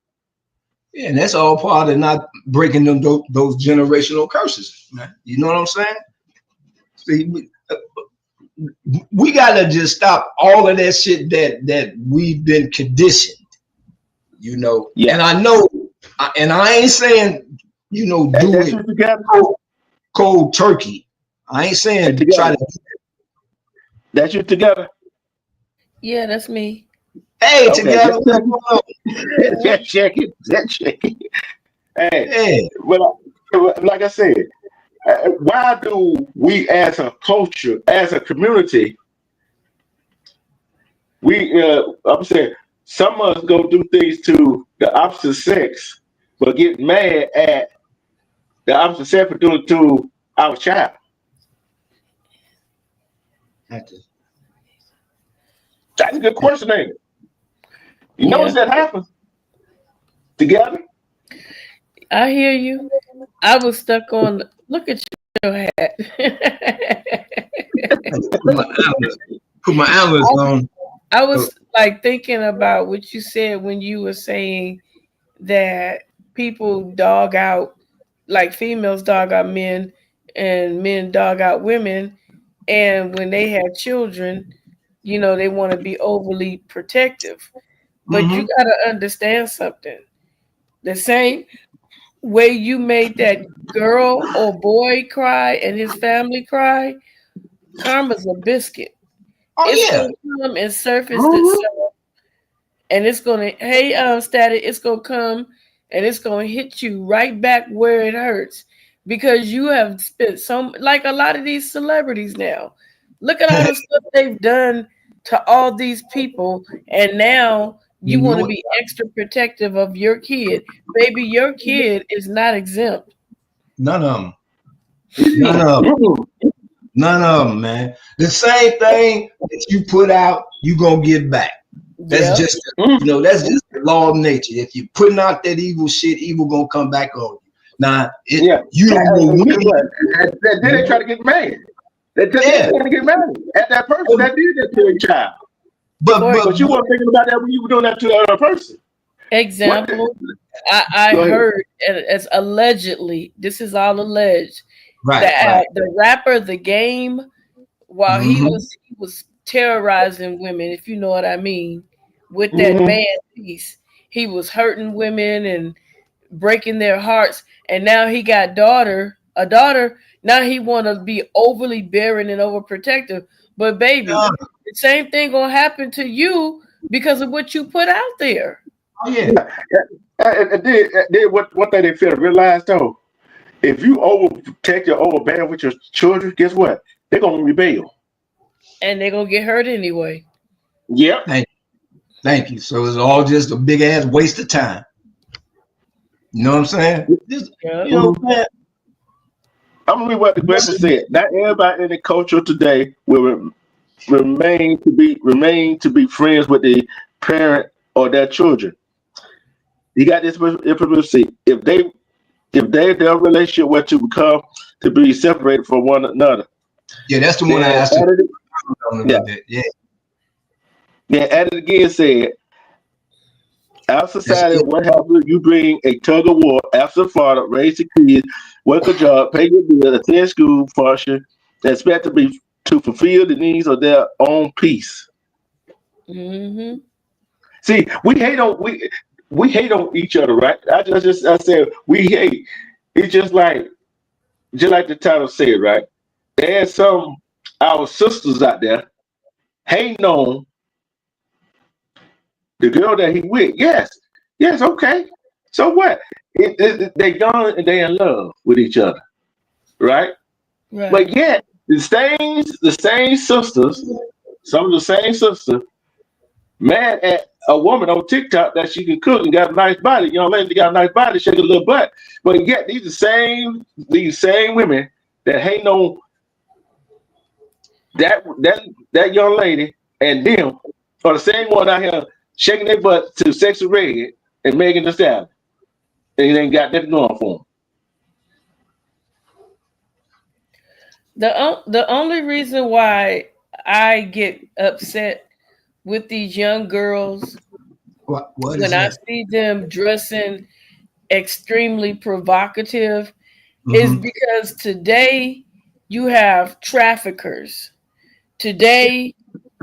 Yeah, and that's all part of not breaking them those generational curses, man. You know what I'm saying? See, we gotta just stop all of that shit that we've been conditioned. You know, and I know, and I ain't saying do it cold turkey. I ain't saying to try to do that. That's you together? Yeah, that's me. Hey, okay, together. Just check it. Hey, well, like I said, why do we as a culture, as a community, I'm saying some of us go do things to the opposite sex, but get mad at the opposite sex for doing it to our child? That's a good question, ain't it? You notice that happens together? I hear you. I was stuck on, look at your hat. Put my antlers on. I was like thinking about what you said when you were saying that people dog out, like females dog out men and men dog out women. And when they have children, they want to be overly protective. But you got to understand something. The same way you made that girl or boy cry and his family cry, karma's a biscuit. It's going to come and surface itself. And it's going to, Static, it's going to come and it's going to hit you right back where it hurts. Because you have spent like a lot of these celebrities now. Look at all the stuff they've done to all these people. And now you want to be extra protective of your kid. Baby, your kid is not exempt. None of them. None of them, man. The same thing that you put out, you going to get back. That's just, that's just the law of nature. If you're putting out that evil shit, evil going to come back on you. Now, you don't know when. Then they try to get mad. They want to get mad at that person that did that to a child. But you weren't thinking about that when you were doing that to the other person. Example, I heard as allegedly, this is all alleged, that the rapper The Game, while he was terrorizing women, if you know what I mean, with that man piece, he was hurting women and breaking their hearts. And now he got a daughter. Now he want to be overly bearing and overprotective. But baby, the same thing gonna happen to you because of what you put out there. Oh yeah. And then what they fail to realize though, if you overprotect or overbear with your children, guess what? They're gonna rebel. And they're gonna get hurt anyway. Yep. Thank you. So it's all just a big ass waste of time. You know what I'm saying? You know what I'm saying? I'm gonna read what the question said. Not everybody in the culture today will remain to be friends with the parent or their children. You got this information. If their relationship were to become to be separated from one another. Yeah, that's the one I asked you. Yeah, added again said, Our society, what happens? You bring a tug of war, absent father, raise the kids, work a job, pay your bill, attend school, function, and expect to fulfill the needs of their own peace. Mm-hmm. See, we hate on each other, right? I said we hate. It's just like the title said, right? There's some our sisters out there hating on the girl that he with. Yes, okay. So what? They young and they in love with each other, right? Right. But yet the same sisters, some of the same sisters, mad at a woman on TikTok that she can cook and got a nice body. Young lady got a nice body, shake a little butt. But yet these same women that hating on that young lady and them are the same one out here shaking their butt to Sexy Red and Megan Thee Stallion. And they ain't got nothing going for them. The only reason why I get upset with these young girls when I see them dressing extremely provocative is because today you have traffickers. Today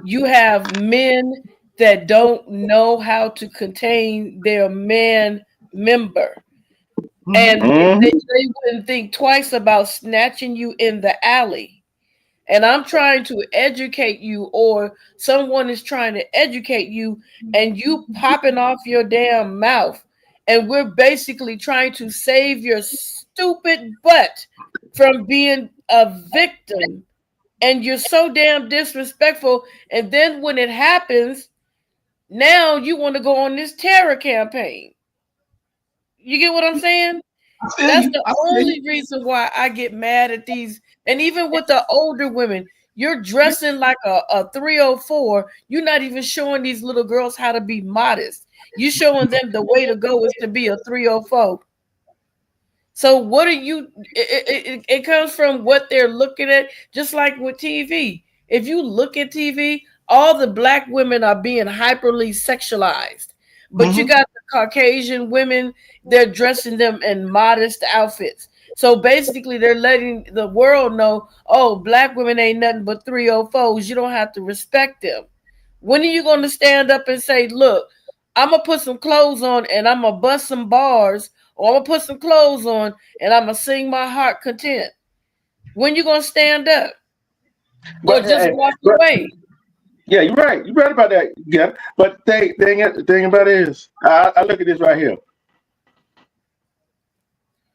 you have men that don't know how to contain their man member. And they wouldn't think twice about snatching you in the alley. And I'm trying to educate you, or someone is trying to educate you, and you popping off your damn mouth. And we're basically trying to save your stupid butt from being a victim. And you're so damn disrespectful. And then when it happens, now you want to go on this terror campaign. You get what I'm saying? That's the only reason why I get mad at these. And even with the older women, you're dressing like a 304. You're not even showing these little girls how to be modest. You're showing them the way to go is to be a 304. So what are you? It comes from what they're looking at, just like with TV. If you look at TV, all the black women are being hyperly sexualized. But you got the Caucasian women, they're dressing them in modest outfits. So basically, they're letting the world know, oh, black women ain't nothing but 304s. You don't have to respect them. When are you going to stand up and say, look, I'm going to put some clothes on and I'm going to bust some bars, or I'm going to put some clothes on and I'm going to sing my heart content? When you going to stand up? Or just walk away? Yeah, you're right. You're right about that. Yeah, but the thing about it is, I look at this right here.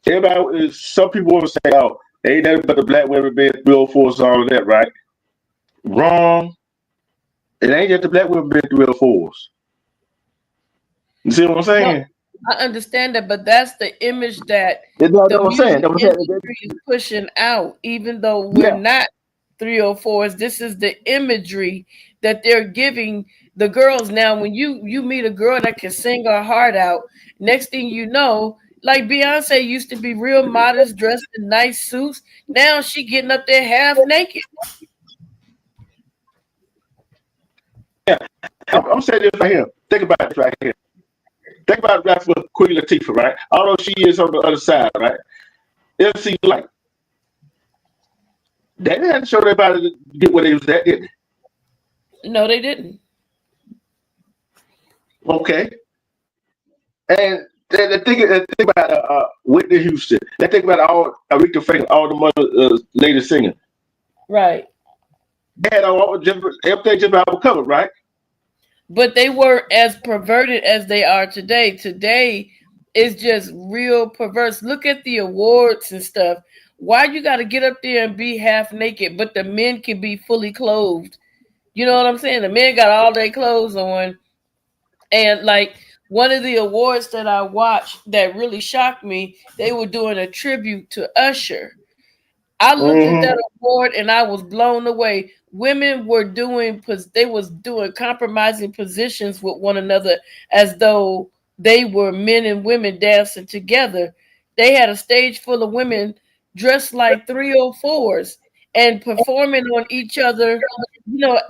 Everybody, some people want to say, "Oh, ain't nothing but the black women being 304s and all of that," right? Wrong. It ain't just the black women being 304s. You see what I'm saying? No, I understand that, but that's the image that the music industry is pushing out. Even though we're not 304s, this is the imagery that they're giving the girls. Now, when you meet a girl that can sing her heart out, next thing you know, like Beyonce used to be real modest, dressed in nice suits. Now she getting up there half naked. Yeah, I'm saying this right here. Think about this right here. Think about that for Queen Latifah, right? Although she is on the other side, right? It'll seem like they didn't have to show everybody to get where they was at, did they? No, they didn't. Okay. And they think about Whitney Houston. They think about all Aretha Franklin, all the mother ladies singing. Right. They had everything just about covered, right? But they were as perverted as they are today. Today is just real perverse. Look at the awards and stuff. Why you got to get up there and be half naked, but the men can be fully clothed? You know what I'm saying? The men got all their clothes on. And like one of the awards that I watched that really shocked me, they were doing a tribute to Usher. I looked at that award and I was blown away. Women were doing compromising positions with one another as though they were men and women dancing together. They had a stage full of women dressed like 304s and performing on each other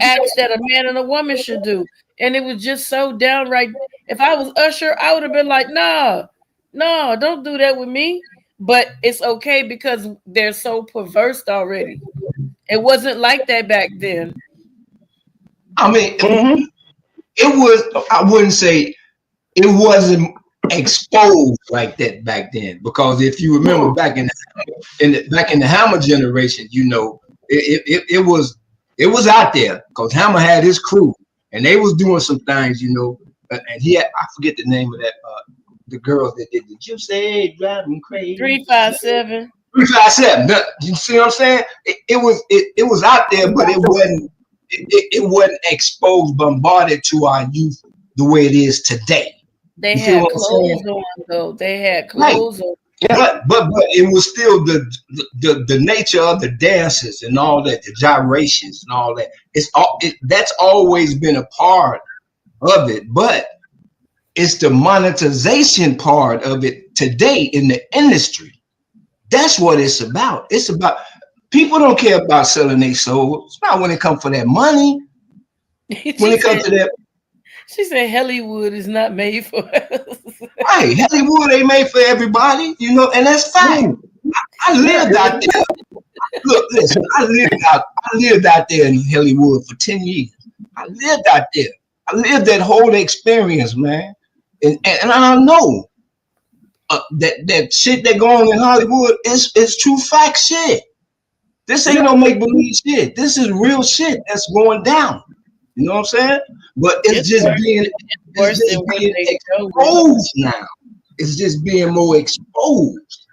acts that a man and a woman should do. And it was just so downright. If I was Usher, I would have been like, nah, no, don't do that with me. But it's okay because they're so perverse already. It wasn't like that back then. I mean, it was, I wouldn't say it wasn't exposed like that back then, because if you remember back in the Hammer generation, it was out there, because Hammer had his crew and they was doing some things, and he had, I forget the name of that the girls that did the you say drive me crazy 357. 357. You see what I'm saying? It was out there, but it wasn't exposed, bombarded to our youth the way it is today. They had clothes on, though. They had clothes on. But it was still the nature of the dances and all that, the gyrations and all that. That's always been a part of it, but it's the monetization part of it today in the industry. That's what it's about. It's about, people don't care about selling their soul. It's not when it comes for that money. When it comes to that. She said Hollywood is not made for us. Right. Hollywood ain't made for everybody, and that's fine. I lived out there. Look, listen, I lived out there in Hollywood for 10 years. I lived out there. I lived that whole experience, man. And I know that shit that going on in Hollywood is true fact shit. This ain't no make-believe shit. This is real shit that's going down. You know what I'm saying? But it's just being exposed now. It's just being more exposed.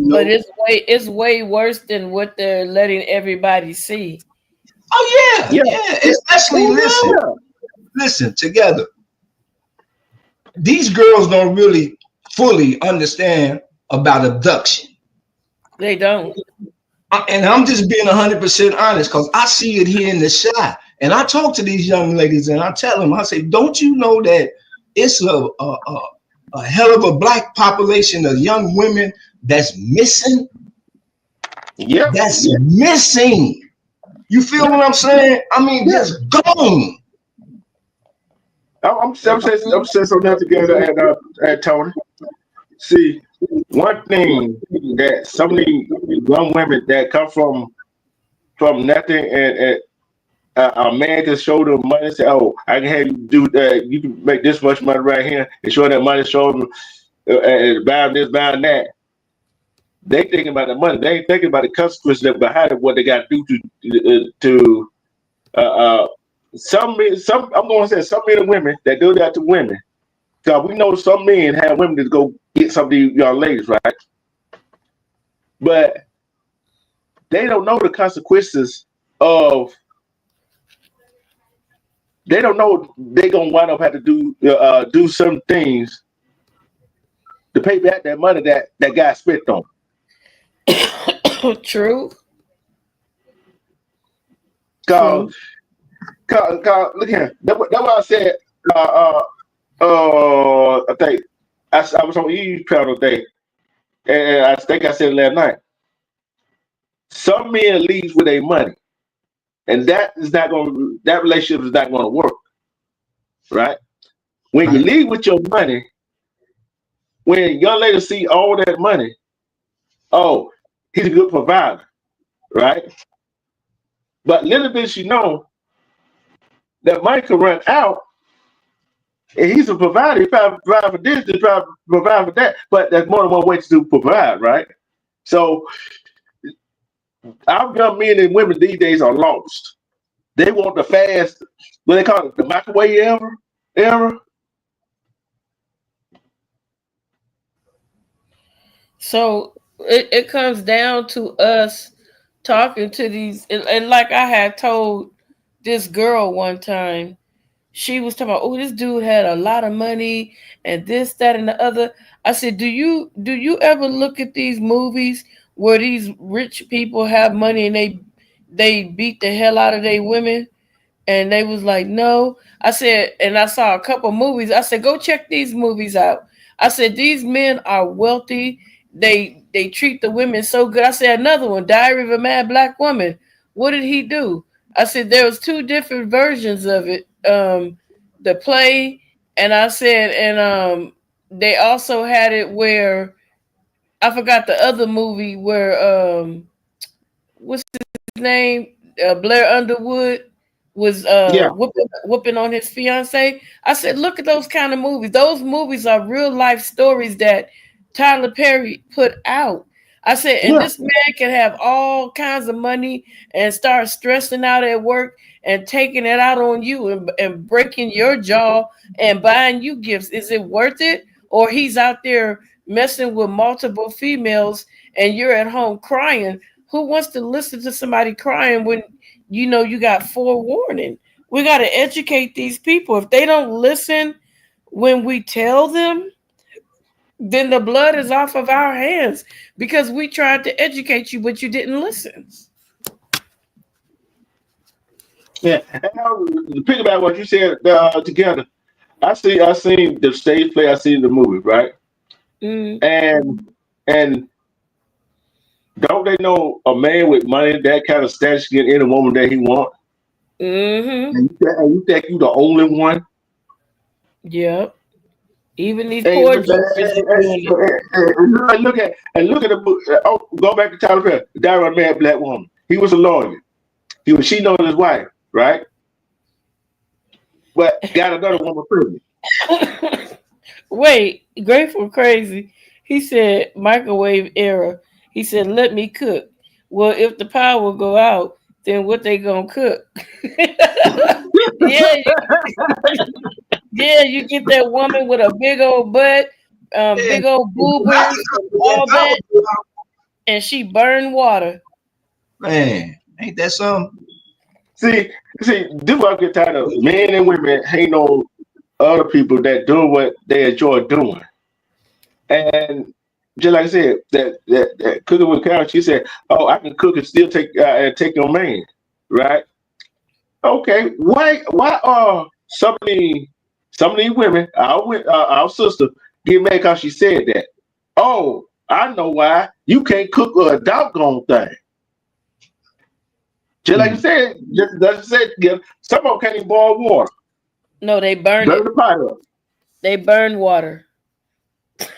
But it's way worse than what they're letting everybody see. Oh yeah. Especially listen together. These girls don't really fully understand about abduction. They don't. And I'm just being 100% honest, because I see it here in the shop. And I talk to these young ladies and I tell them, I say, don't you know that it's a hell of a black population of young women that's missing? Yeah. That's missing. You feel what I'm saying? I mean, just gone. I'm saying something else together at Tony. See, one thing that some of these young women that come from nothing, and a man just show them money and say, "Oh, I can have you do that. You can make this much money right here," and show that money, show them buying this, buying that. They thinking about the money. They ain't thinking about the consequences that behind it, what they got to do to some. I'm going to say some men and women that do that to women. Because we know some men have women to go get some of these young ladies, right? But they don't know the consequences of. They don't know they're gonna wind up have to do some things to pay back that money that guy spent on. True. Cause look here. That's what I said. I think I was on Eve's panel today, and I think I said it last night. Some men leave with their money, and that relationship is not going to work, right? When you leave with your money, when young ladies see all that money, oh, he's a good provider, right? But little bit you know that money can run out, and he's a provider. He probably provide for this, he probably provide for that, but there's more than one way to provide, right? So our young men and women these days are lost. They want the fast, what they call it, the microwave era. So it comes down to us talking to these, and like I had told this girl one time, she was talking about, oh, this dude had a lot of money and this, that, and the other. I said, do you ever look at these movies where these rich people have money and they beat the hell out of their women? And they was like, no. I said, and I saw a couple movies. I said, go check these movies out. I said, these men are wealthy. They treat the women so good. I said, another one, Diary of a Mad Black Woman. What did he do? I said there was two different versions of it. The play, and I said, and they also had it where I forgot the other movie where what's his name? Blair Underwood was Yeah, whooping on his fiance. I said, look at those kind of movies. Those movies are real life stories that Tyler Perry put out. I said, and yeah. this man can have all kinds of money and start stressing out at work and taking it out on you and breaking your jaw and buying you gifts. Is it worth it? Or he's out there messing with multiple females and you're at home crying. Who wants to listen to somebody crying when you know you got forewarning? We got to educate these people. If they don't listen when we tell them, then the blood is off of our hands because we tried to educate you, but you didn't listen. Yeah. And now, to pick about what you said together, I seen the stage play, I seen the movie, right? Mm. And don't they know a man with money, that kind of status, get any woman that he want? Mm-hmm. And you think you the only one? Yep. Even these And, poor and, judges are doing it. and look at the book. Oh, go back to Tyler Perry. Died by a mad black woman. He was a lawyer. He was cheating on his wife, right? But got another woman pregnant. Wait, Grateful Crazy. He said microwave era. He said, let me cook. Well, if the power go out, then what they gonna cook? yeah, you get that woman with a big old butt, big old boobers, and all that, and she burn water. Man, ain't that something? See, this what I get tired of. Men and women hating on other people that do what they enjoy doing. And just like I said, that cooking with Karen, she said, "Oh, I can cook and still take your man, right?" Okay, why are some of these women, our sister, get mad because she said that? Oh, I know why. You can't cook a doggone thing. Just like I said, some of them can't even boil water. No, they burn Burn it. the pot up. They burn water.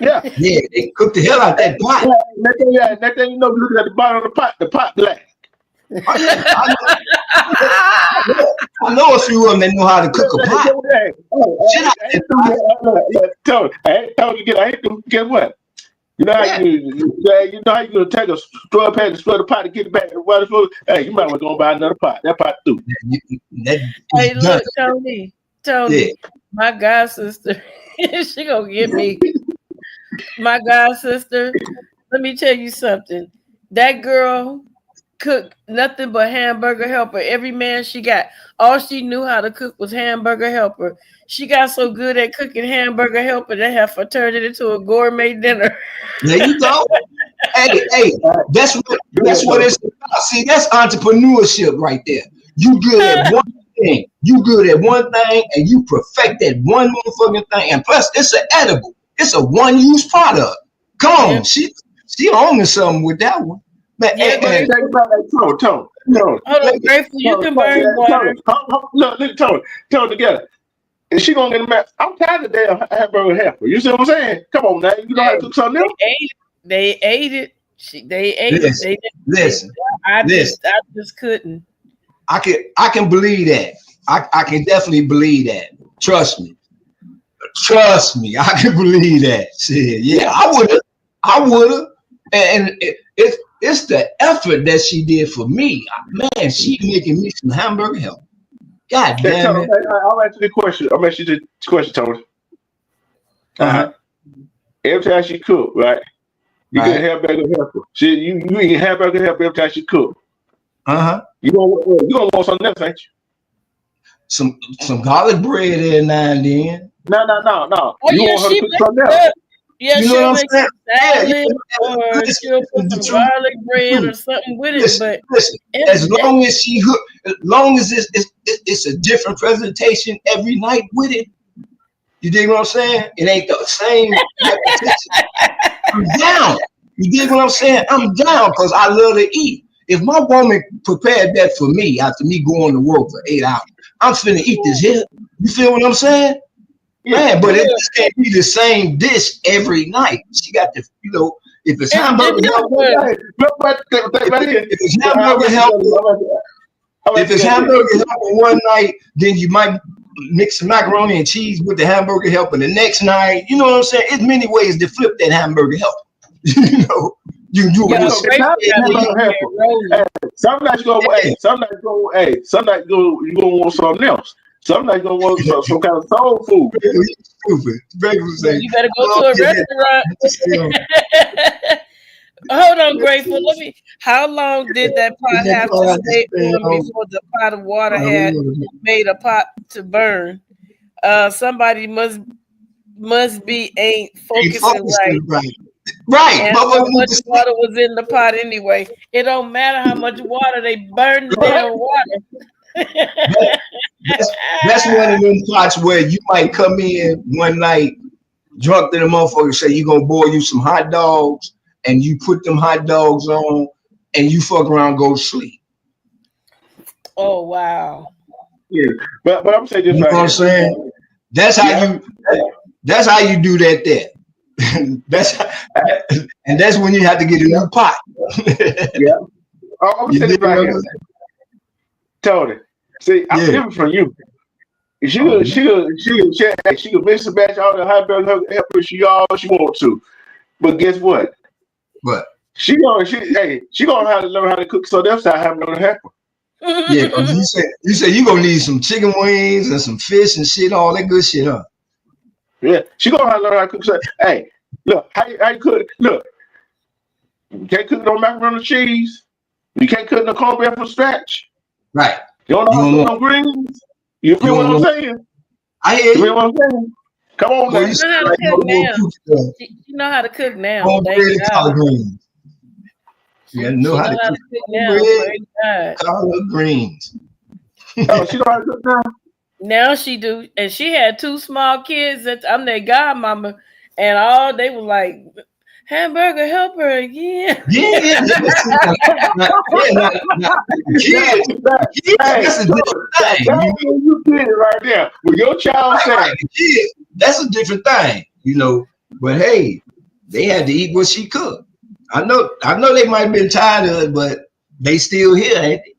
Yeah. Yeah, they cook the hell out that pot. Next thing you know, looking at the bottom of the pot black. Oh, yeah, I know a few of them that know how to cook a pot. I hate to get what? You know how you gonna take a straw pad and stir the pot to get it back. Hey, you might want to go buy another pot. That pot too. Hey, look, Tony, yeah. My god sister, she gonna get me. My god sister, let me tell you something. That girl cooked nothing but hamburger helper. Every man she got, all she knew how to cook was hamburger helper. She got so good at cooking hamburger helper that have turned it into a gourmet dinner. There you go. Hey, that's what it's about. See, that's entrepreneurship right there. You good at one thing. You good at one thing, and you perfect that one motherfucking thing. And plus, it's an edible. It's a one-use product. Come on, yeah. She owning something with that one. Man, yeah, think about that, Tone. Hold on, Grateful, you can burn water. Look, Tone together. Is she gonna get a match? I'm tired of damn hamburger helper. You see what I'm saying? Come on now, you know how to cook something else? They ate it. They ate it. Listen. I just couldn't. I can believe that. I can definitely believe that. Trust me, I can believe that. Shit, yeah, I would have, and it's the effort that she did for me. Man, she making me some hamburger help. God damn it! I'll answer the question. I'll answer the question, Tony. Every time she cook, right? You get a hamburger helper. You eat hamburger helper every time she cook. You gonna want something else, ain't you? Some garlic bread there now and then. No. Oh, you want her to cook something else. Yeah, you know she'll what make salad or she'll put some garlic bread or something with it. Listen, as long as it's a different presentation every night with it. You dig what I'm saying? It ain't the same repetition. I'm down. You dig what I'm saying? I'm down because I love to eat. if my woman prepared that for me after me going to work for 8 hours, I'm finna eat this here. You feel what I'm saying? Yeah. Man, but it just can't be the same dish every night. She got to, you know, if it's hamburger helper, if it's hamburger helper one night, then you might mix some macaroni and cheese with the hamburger helper the next night. You know what I'm saying? It's many ways to flip that hamburger helper. You know, you do it. Some nights you gonna want something else. Some nights you gonna want some kind of soul food. Stupid. You better go to a restaurant. Hold on, Grateful. How long did that pot have to stay on before the pot of water had made a pot to burn? Somebody must be ain't focusing right. Right. And how much water was in the pot anyway? It don't matter how much water, they burn the damn water. That's one of them pots where you might come in one night drunk to the motherfucker, say you gonna boil you some hot dogs, and you put them hot dogs on and you fuck around, go to sleep. Oh wow. Yeah, but I'm saying this, you know what I'm saying? That's how you do that there. That's when you have to get a new pot. Yeah. I'm saying this right here. Tony, see, I'm different from you. She could mix and match all the hot dog helper she wants to. But guess what? What? She gonna have to learn how to cook, so that's how I have to help her. Yeah, because you say you gonna need some chicken wings and some fish and shit, all that good shit, huh? Yeah, she gonna have to learn how to cook. So, hey, look, how you cook? Look, you can't cook no macaroni and cheese. You can't cook no cornbread from scratch. Right. You don't know how to cook no greens. You feel what I'm saying? I hear you. Feel what I'm saying? Come on, man. You know how to cook now. Cornbread and collard greens. Yeah, know how to cook now. Collard greens. Oh, she know how to cook now? Now she do. And she had 2 small kids that I'm their godmama, and all they were like, hamburger helper again. Yeah. That's a different thing. You did it right there. With your child saying, that's a different thing, you know. But hey, they had to eat what she cooked. I know they might have been tired of it, but they still here, ain't they?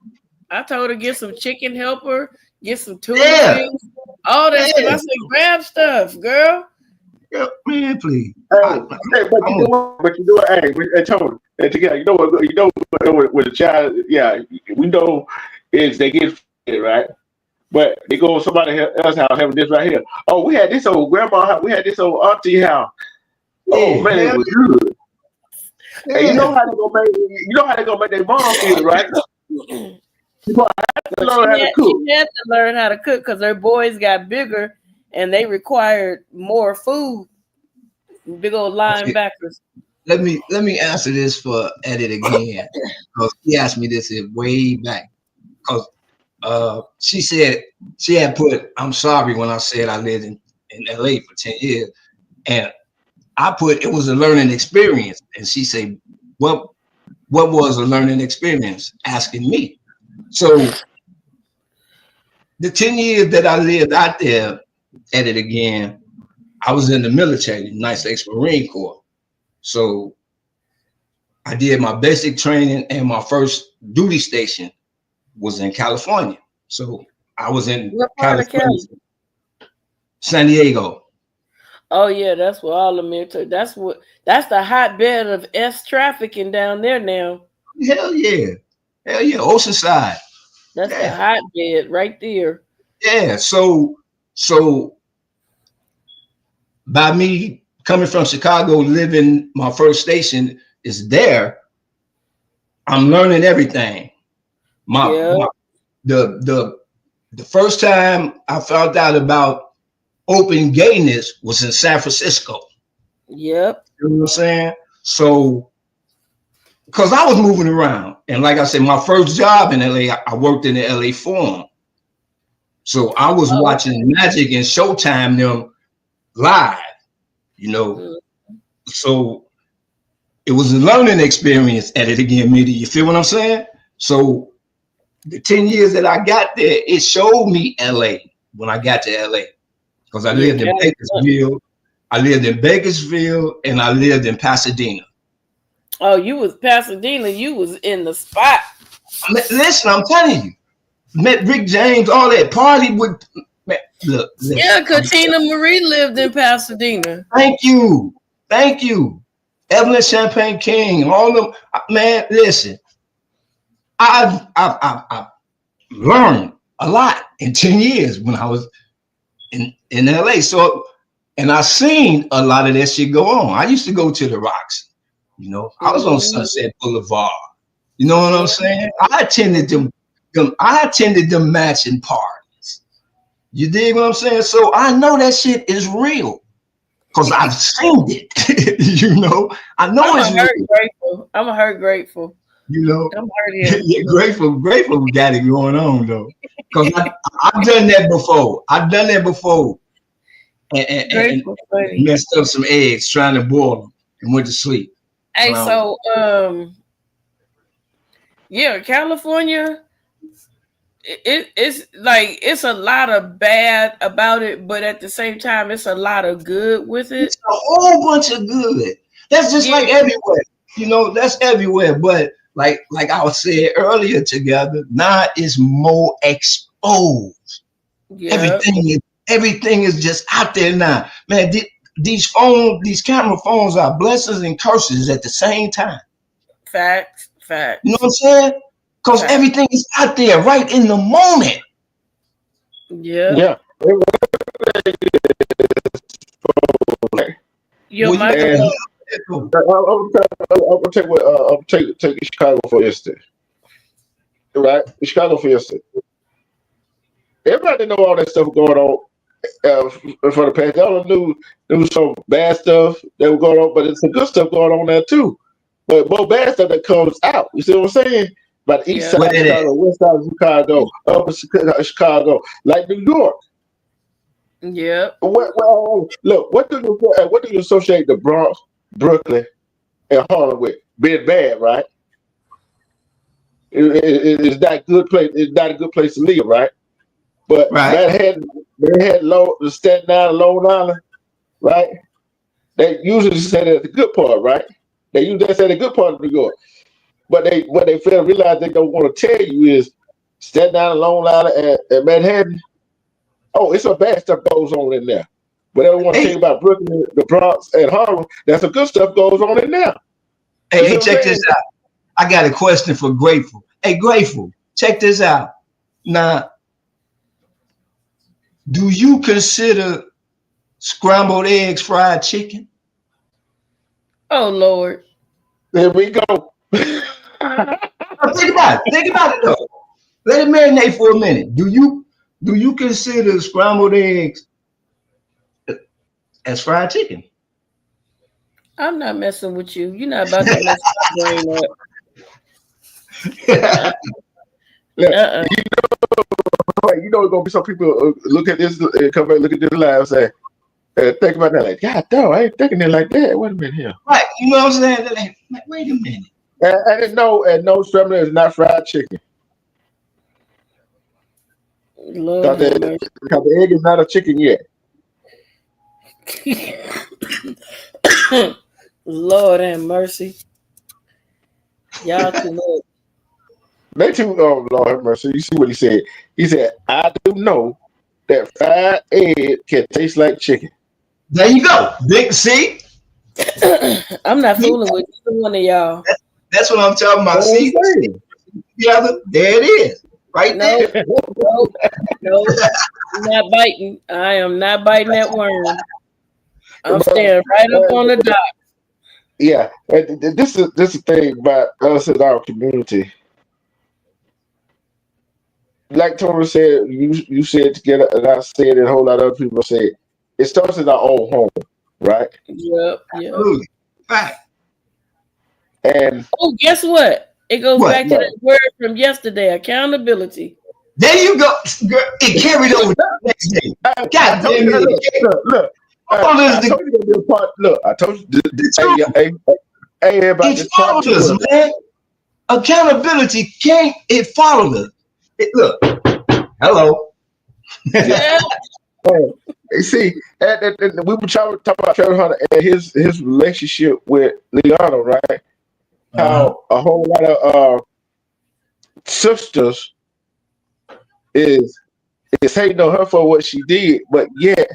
I told her get some chicken helper, get some tuna wings, all that stuff. I said, grab stuff, girl. Yeah, man, please. But you know what? Hey, Tony, together, you know what? With a child, yeah, we know is they get fed, right? But they go to somebody else's house having this right here. Oh, we had this old grandma house. We had this old auntie house. Oh man, it was good. Yeah. And you know how they gonna make their mom feel, right? She had to learn how to cook because her boys got bigger and they required more food. Big old linebackers. Let me answer this for Edit again, because he asked me this way back. Because she said she had put, I'm sorry when I said I lived in LA for 10 years. And I put, it was a learning experience. And she said, what was a learning experience? Asking me. So the 10 years that I lived out there, Edit again, I was in the military, United States Marine Corps. So I did my basic training, and my first duty station was in California. So I was in California, San Diego. Oh yeah, that's where all the military. That's the hotbed of trafficking down there now. Hell yeah, Oceanside. That's the hotbed right there. Yeah. So by me coming from Chicago, living my first station is there, I'm learning everything. The first time I found out about open gayness was in San Francisco. Yep. You know what I'm saying? So, because I was moving around, and like I said, my first job in LA, I worked in the LA Forum. So I was watching Magic and Showtime them live, you know. Mm-hmm. So it was a learning experience at it again, media. You feel what I'm saying? So the 10 years that I got there, it showed me LA when I got to LA. Because I lived in Bakersfield. I lived in Bakersfield and I lived in Pasadena. Oh, you was Pasadena. You was in the spot. Listen, I'm telling you. Met Rick James, all that party with. Man, look. Yeah, Katina Marie lived in Pasadena. Thank you. Evelyn Champagne King, all them. Man, listen. I've learned a lot in 10 years when I was in LA. So, and I seen a lot of that shit go on. I used to go to the Rocks. You know, I was on Sunset Boulevard. You know what I'm saying? I attended them matching parties. You dig what I'm saying? So I know that shit is real because I've seen it. You know, I know it's real. Grateful. I'm hurt grateful. You know, I'm hurt. Yeah, grateful. We got it going on though, because I've done that before. And messed up some eggs trying to boil them and went to sleep. Hey, so yeah, California. It's like it's a lot of bad about it, but at the same time, it's a lot of good with it. It's a whole bunch of good. That's just like everywhere. You know, that's everywhere. But like I was saying earlier together, now it's more exposed. Yeah. Everything is just out there now. Man, these camera phones are blessings and curses at the same time. Facts. You know what I'm saying? Because everything is out there right in the moment. Yeah. Yo, Michael. I'll take Chicago for instance. Right? Chicago for instance. Everybody know all that stuff going on for the past. Y'all knew there was some bad stuff that was going on, but it's some good stuff going on there too. But more bad stuff that comes out. You see what I'm saying? By the east side of Chicago, west side of Chicago, upper Chicago, like New York. Yeah. Look, what do you associate the Bronx, Brooklyn, and Harlem with? Being bad, right? It's not a good place. It's not a good place to live, right? But Manhattan, Staten Island, Long Island, right? They usually say that's the good part, right? They usually say the good part of New York. But what they fail to realize they don't want to tell you is Staten Island, Long Island, and Manhattan. Oh, it's some bad stuff goes on in there. But they don't want to tell you about Brooklyn, the Bronx, and Harlem. That's some good stuff goes on in there. Hey, check this out. I got a question for Grateful. Hey, Grateful, check this out. Now, do you consider scrambled eggs fried chicken? Oh, Lord. There we go. Think about it though. Let it marinate for a minute. Do you consider scrambled eggs as fried chicken? I'm not messing with you. You're not about to mess my brain up. You know, gonna be some people look at this, come back, look at this live, and say, think about that. Like, God, no, I ain't thinking it like that. Wait a minute here. Right, you know what I'm saying? They're like, wait a minute. And no scrambled is not fried chicken. Because the egg is not a chicken yet. Lord have mercy. Y'all too much. They too, oh Lord have mercy. You see what he said? He said, I do know that fried egg can taste like chicken. There you go. See? I'm not fooling with either one of y'all. That's what I'm talking about. See? Together, there it is. Right there. No, I'm not biting. I am not biting that worm. I'm staying right up on the dock. Yeah, this is the thing about us in our community. Like Tony said, you said together, and I said, and a whole lot of other people said, it starts in our own home, right? Yep. Absolutely. Right. And guess what? It goes back to that word from yesterday, accountability. There you go. It carried over the next day. God damn it. Look. I told you to be a part. Look, I told you. Hey, about this part, man. accountability can't it follow us. Look, hello. Yeah. You see, and we were talking about Trevor Hunter and his relationship with Leona, right? How a whole lot of sisters is hating on her for what she did, but yet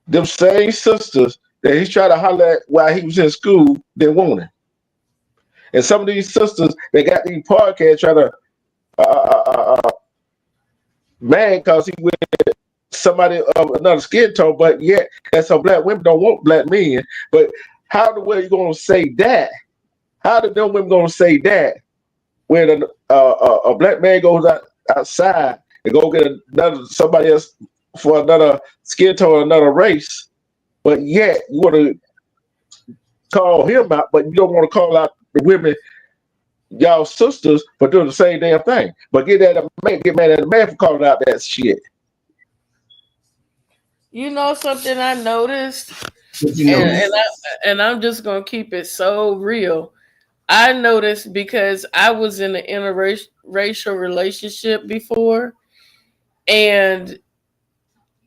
them same sisters that he's trying to holler at while he was in school, they want him. And some of these sisters that got these podcasts trying to mad because he with somebody of another skin tone, but yet and some black women don't want black men. But how the way you gonna say that? How the them women gonna say that when a black man goes outside and go get somebody else for another skin tone, another race, but yet you want to call him out, but you don't want to call out the women, y'all sisters, for doing the same damn thing. But get mad at the man for calling out that shit. You know something I noticed, You and I'm just gonna keep it so real. I noticed because I was in an interracial relationship before, and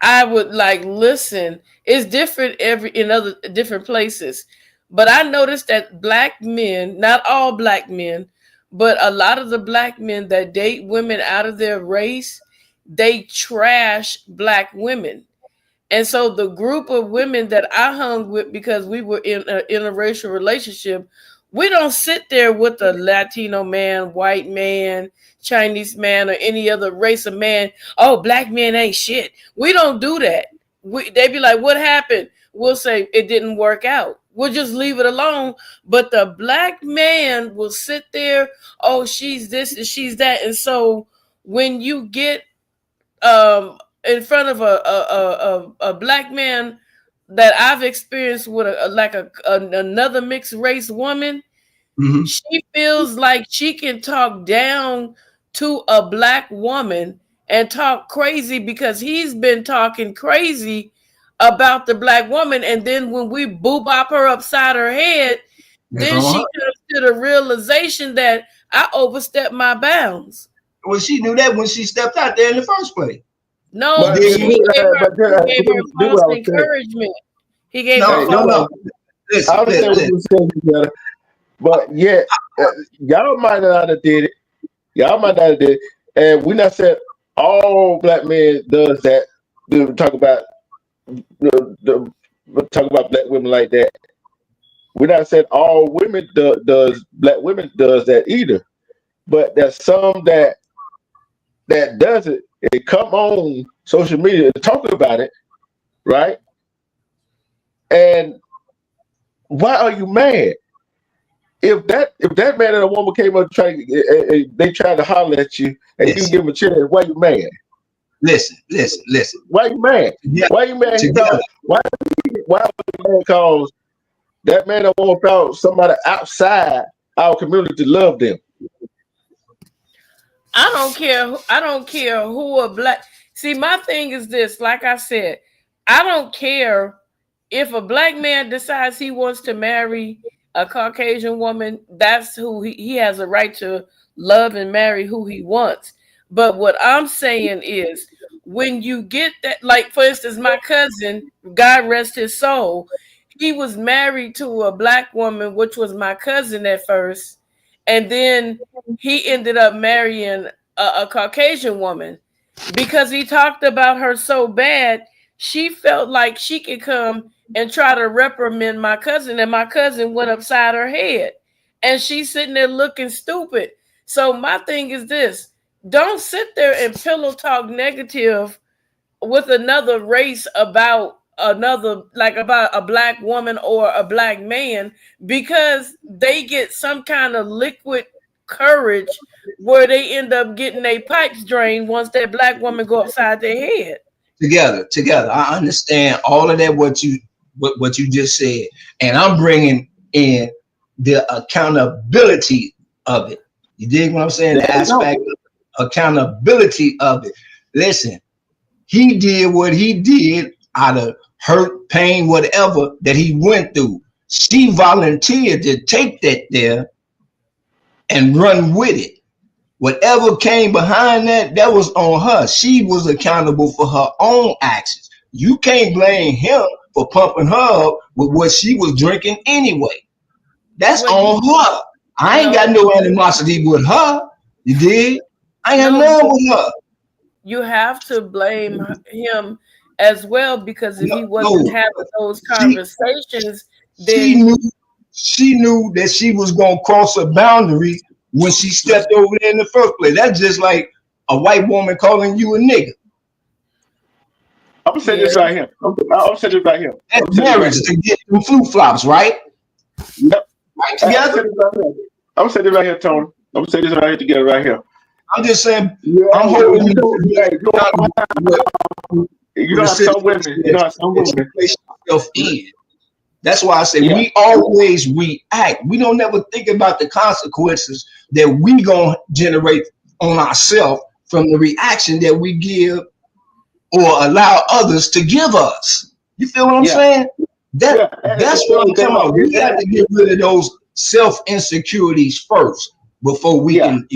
I would like listen. It's different in other different places, but I noticed that black men, not all black men, but a lot of the black men that date women out of their race, they trash black women. And so the group of women that I hung with, because we were in an interracial relationship, we don't sit there with a Latino man, white man, Chinese man, or any other race of man. Oh, black men ain't shit. We don't do that. They be like, what happened? We'll say it didn't work out. We'll just leave it alone. But the black man will sit there. Oh, she's this and she's that. And so when you get in front of a black man that I've experienced with another mixed race woman, she feels like she can talk down to a black woman and talk crazy because he's been talking crazy about the black woman, and then when we boop her upside her head, then she comes to the realization that I overstepped my bounds. Well, she knew that when she stepped out there in the first place. No, but he gave her false encouragement. He gave her false. Listen. But yet, y'all might not have did it. Y'all might not have did it. And we not said all black men does that. Talk about black women like that. We not said all women does black women does that either. But there's some that does it. It come on social media and talk about it, right? And why are you mad? If that man and a woman came up they tried to holler at you and you give them a chance, why you mad? Listen. Why you mad? Yeah. Why you mad? Why you mad? Because that man and woman felt somebody outside our community love them. I don't care who a black. See, my thing is this. Like I said, I don't care if a black man decides he wants to marry a Caucasian woman. That's who he has a right to love and marry who he wants. But what I'm saying is, when you get that, like for instance, my cousin, God rest his soul, he was married to a black woman, which was my cousin at first. And then he ended up marrying a Caucasian woman because he talked about her so bad. She felt like she could come and try to reprimand my cousin, and my cousin went upside her head, and she's sitting there looking stupid. So my thing is this: don't sit there and pillow talk negative with another race about about a black woman or a black man, because they get some kind of liquid courage where they end up getting their pipes drained once that black woman go upside their head. Together. I understand all of that, what you just said, and I'm bringing in the accountability of it. You dig what I'm saying? The aspect of accountability of it. Listen, he did what he did out of hurt, pain, whatever that he went through. She volunteered to take that there and run with it. Whatever came behind that, that was on her. She was accountable for her own actions. You can't blame him for pumping her up with what she was drinking anyway. That's on her. I ain't got no animosity with her. You did? I ain't got none with her. You have to blame him as well, because if he wasn't having those conversations, then she knew that she was gonna cross a boundary when she stepped over there in the first place. That's just like a white woman calling you a nigga. I'm gonna say this right here. I'll say this right here. That's marriage to get them flip flops, right? Yep. Right together. I'm gonna say this right here, Tony. I'm gonna say this right here together, right here. I'm just saying. Yeah, I'm hoping you know some women. You know some women. That's why I say we always react. We don't never think about the consequences that we gonna generate on ourselves from the reaction that we give or allow others to give us. You feel what I'm saying? That's what I'm talking about. We have to get rid of those self-insecurities first before we can,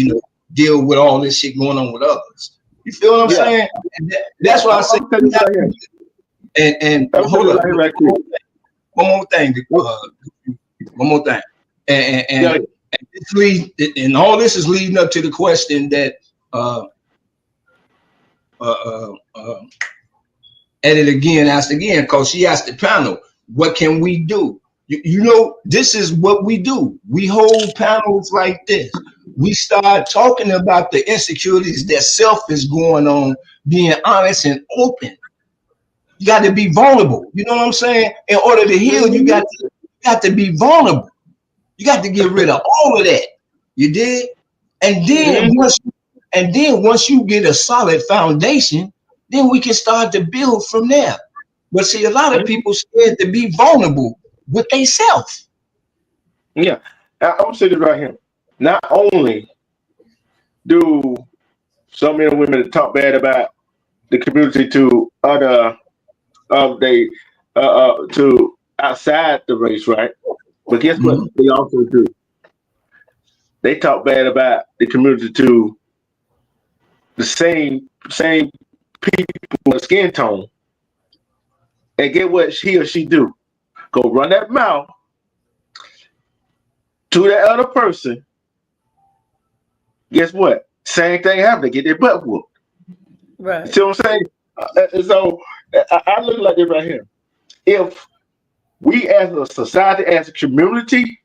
deal with all this shit going on with others. You feel what I'm saying? And that's why I say and hold up. One more thing. And this leads, and all this is leading up to the question that Edit again asked again, because she asked the panel, what can we do? This is what we do. We hold panels like this. We start talking about the insecurities that self is going on, being honest and open. You got to be vulnerable. You know what I'm saying? In order to heal, you got to be vulnerable. You got to get rid of all of that. You did? And then once you get a solid foundation, then we can start to build from there. But see, a lot of people scared to be vulnerable with themselves. Yeah, I'm gonna say this right here. Not only do some men and women talk bad about the community to other to outside the race, right? But guess what? They also do. They talk bad about the community to the same people with skin tone. And get what he or she do? Go run that mouth to that other person. Guess what? Same thing happened. They get their butt whooped. Right. See what I'm saying? So I look like this right here. If we as a society, as a community,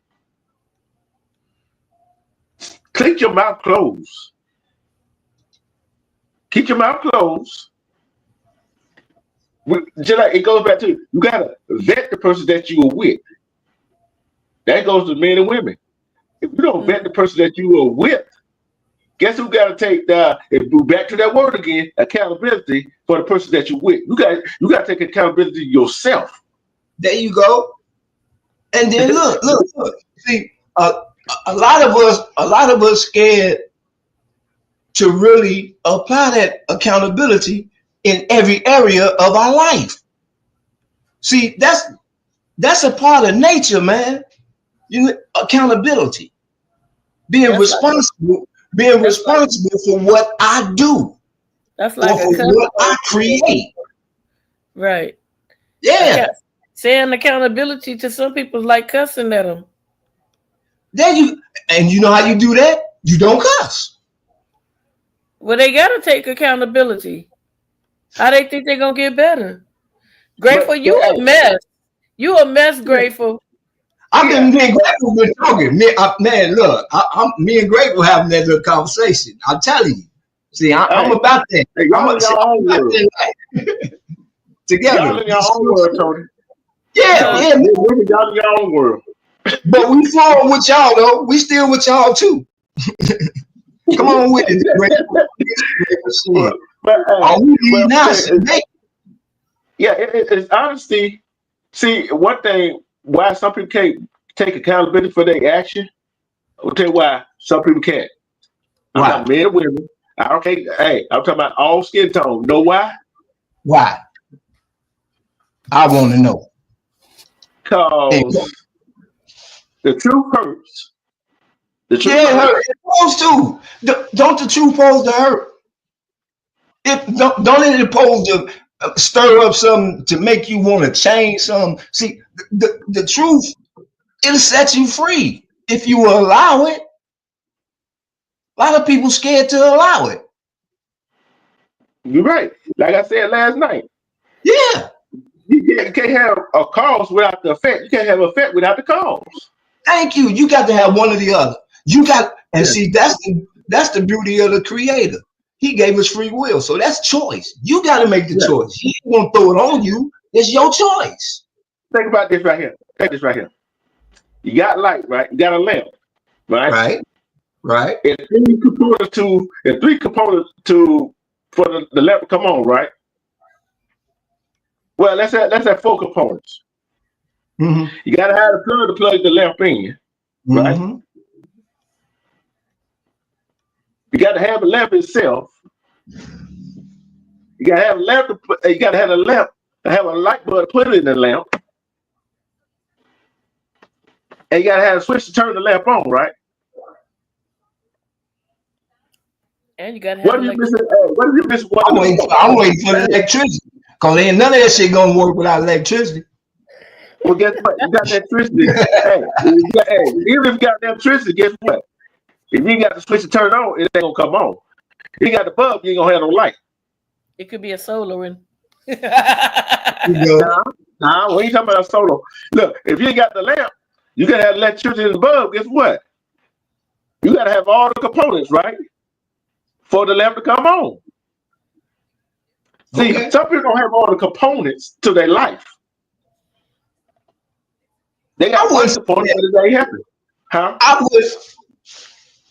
keep your mouth closed. Keep your mouth closed. Just like it goes back to, you gotta vet the person that you are with. That goes to men and women. If you don't vet the person that you are with, guess who got to take back to that word again? Accountability for the person that you're with. You got to take accountability yourself. There you go. And then look. See, a lot of us scared to really apply that accountability in every area of our life. See, that's a part of nature, man. Accountability, being responsible for what I do. That's like or for what I create. Right. Yeah. Saying accountability to some people is like cussing at them. And you know how you do that? You don't cuss. Well, they gotta take accountability. How they think they're gonna get better? Grateful, you a mess. You a mess, Grateful. I've been me and Grateful been talking. Man, look, me and Grateful having that little conversation. I'm telling you. See, I'm about that. Y'all in your own world. Together. Y'all in your own world, Tony. Yeah. Y'all in your own world. But we flowing with y'all though. We still with y'all too. Come on with it, Grateful. It's honesty. See, one thing why some people can't take accountability for their action. I'll tell you why some people can't. I'm not men and women. I don't care. Hey, I'm talking about all skin tone. Know why? Why? I want to know. Because the truth hurts, The truth Yeah, it's supposed to. Don't the truth supposed to hurt? Don't it supposed to stir up something to make you want to change something? See, the truth, it'll set you free if you will allow it. A lot of people scared to allow it. You're right. Like I said last night. Yeah. You can't have a cause without the effect. You can't have an effect without the cause. Thank you. You got to have one or the other. You got, and see, that's the beauty of the Creator. He gave us free will, so that's choice. You got to make the choice. He ain't gonna throw it on you. It's your choice. Think about this right here. Take this right here. You got light, right? You got a lamp, right? Right. And three components for the lamp to come on, right? Well, let's have 4 components. Mm-hmm. You got to have the plug to plug the lamp in, right? Mm-hmm. You got to have the lamp itself. You got to have a lamp. You got to have a lamp to have a light bulb to put it in the lamp, and you got to have a switch to turn the lamp on, right? And you gotta have What are you missing? What are you missing? I'm waiting for the electricity, because ain't none of that shit gonna work without electricity. Well, guess what? You got electricity. Even if you got electricity, guess what? If you ain't got the switch to turn it on, it ain't gonna come on. If you got the bulb, you ain't gonna have no light. It could be a solar one. When you talking about a solar, look, if you ain't got the lamp, you gotta have electricity in the bulb. Guess what? You gotta have all the components, right, for the lamp to come on. See, some people don't have all the components to their life. They got one component, but it ain't happen. Huh? I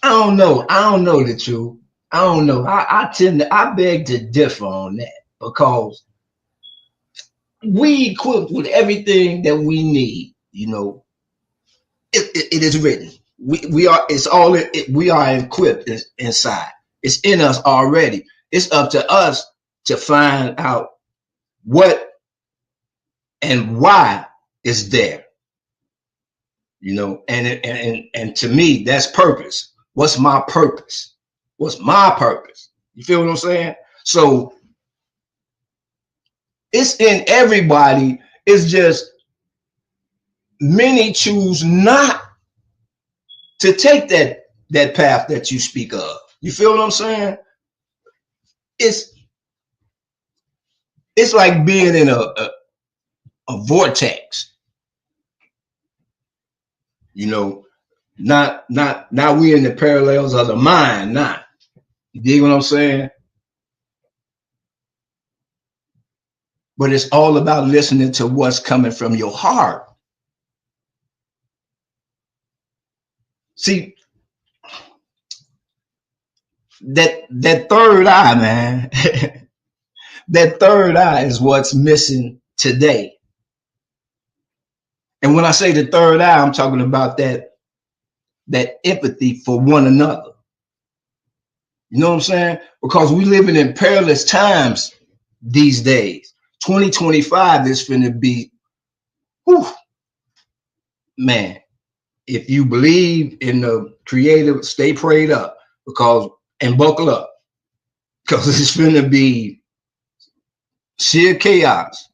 don't know the truth. I don't know. I beg to differ on that, because we equipped with everything that we need. You know, it is written. We are. It's all. We are equipped inside. It's in us already. It's up to us to find out what and why it's there. You know, and to me, that's purpose. What's my purpose? What's my purpose? You feel what I'm saying? So it's in everybody. It's just many choose not to take that path that you speak of. You feel what I'm saying? It's like being in a vortex. You know, not now we in the parallels of the mind, not. You dig what I'm saying? But it's all about listening to what's coming from your heart. See, that third eye, man, that third eye is what's missing today. And when I say the third eye, I'm talking about that empathy for one another. You know what I'm saying? Because we living in perilous times these days. 2025 is finna be, whew, man. If you believe in the Creator, stay prayed up, and buckle up, because it's finna be sheer chaos.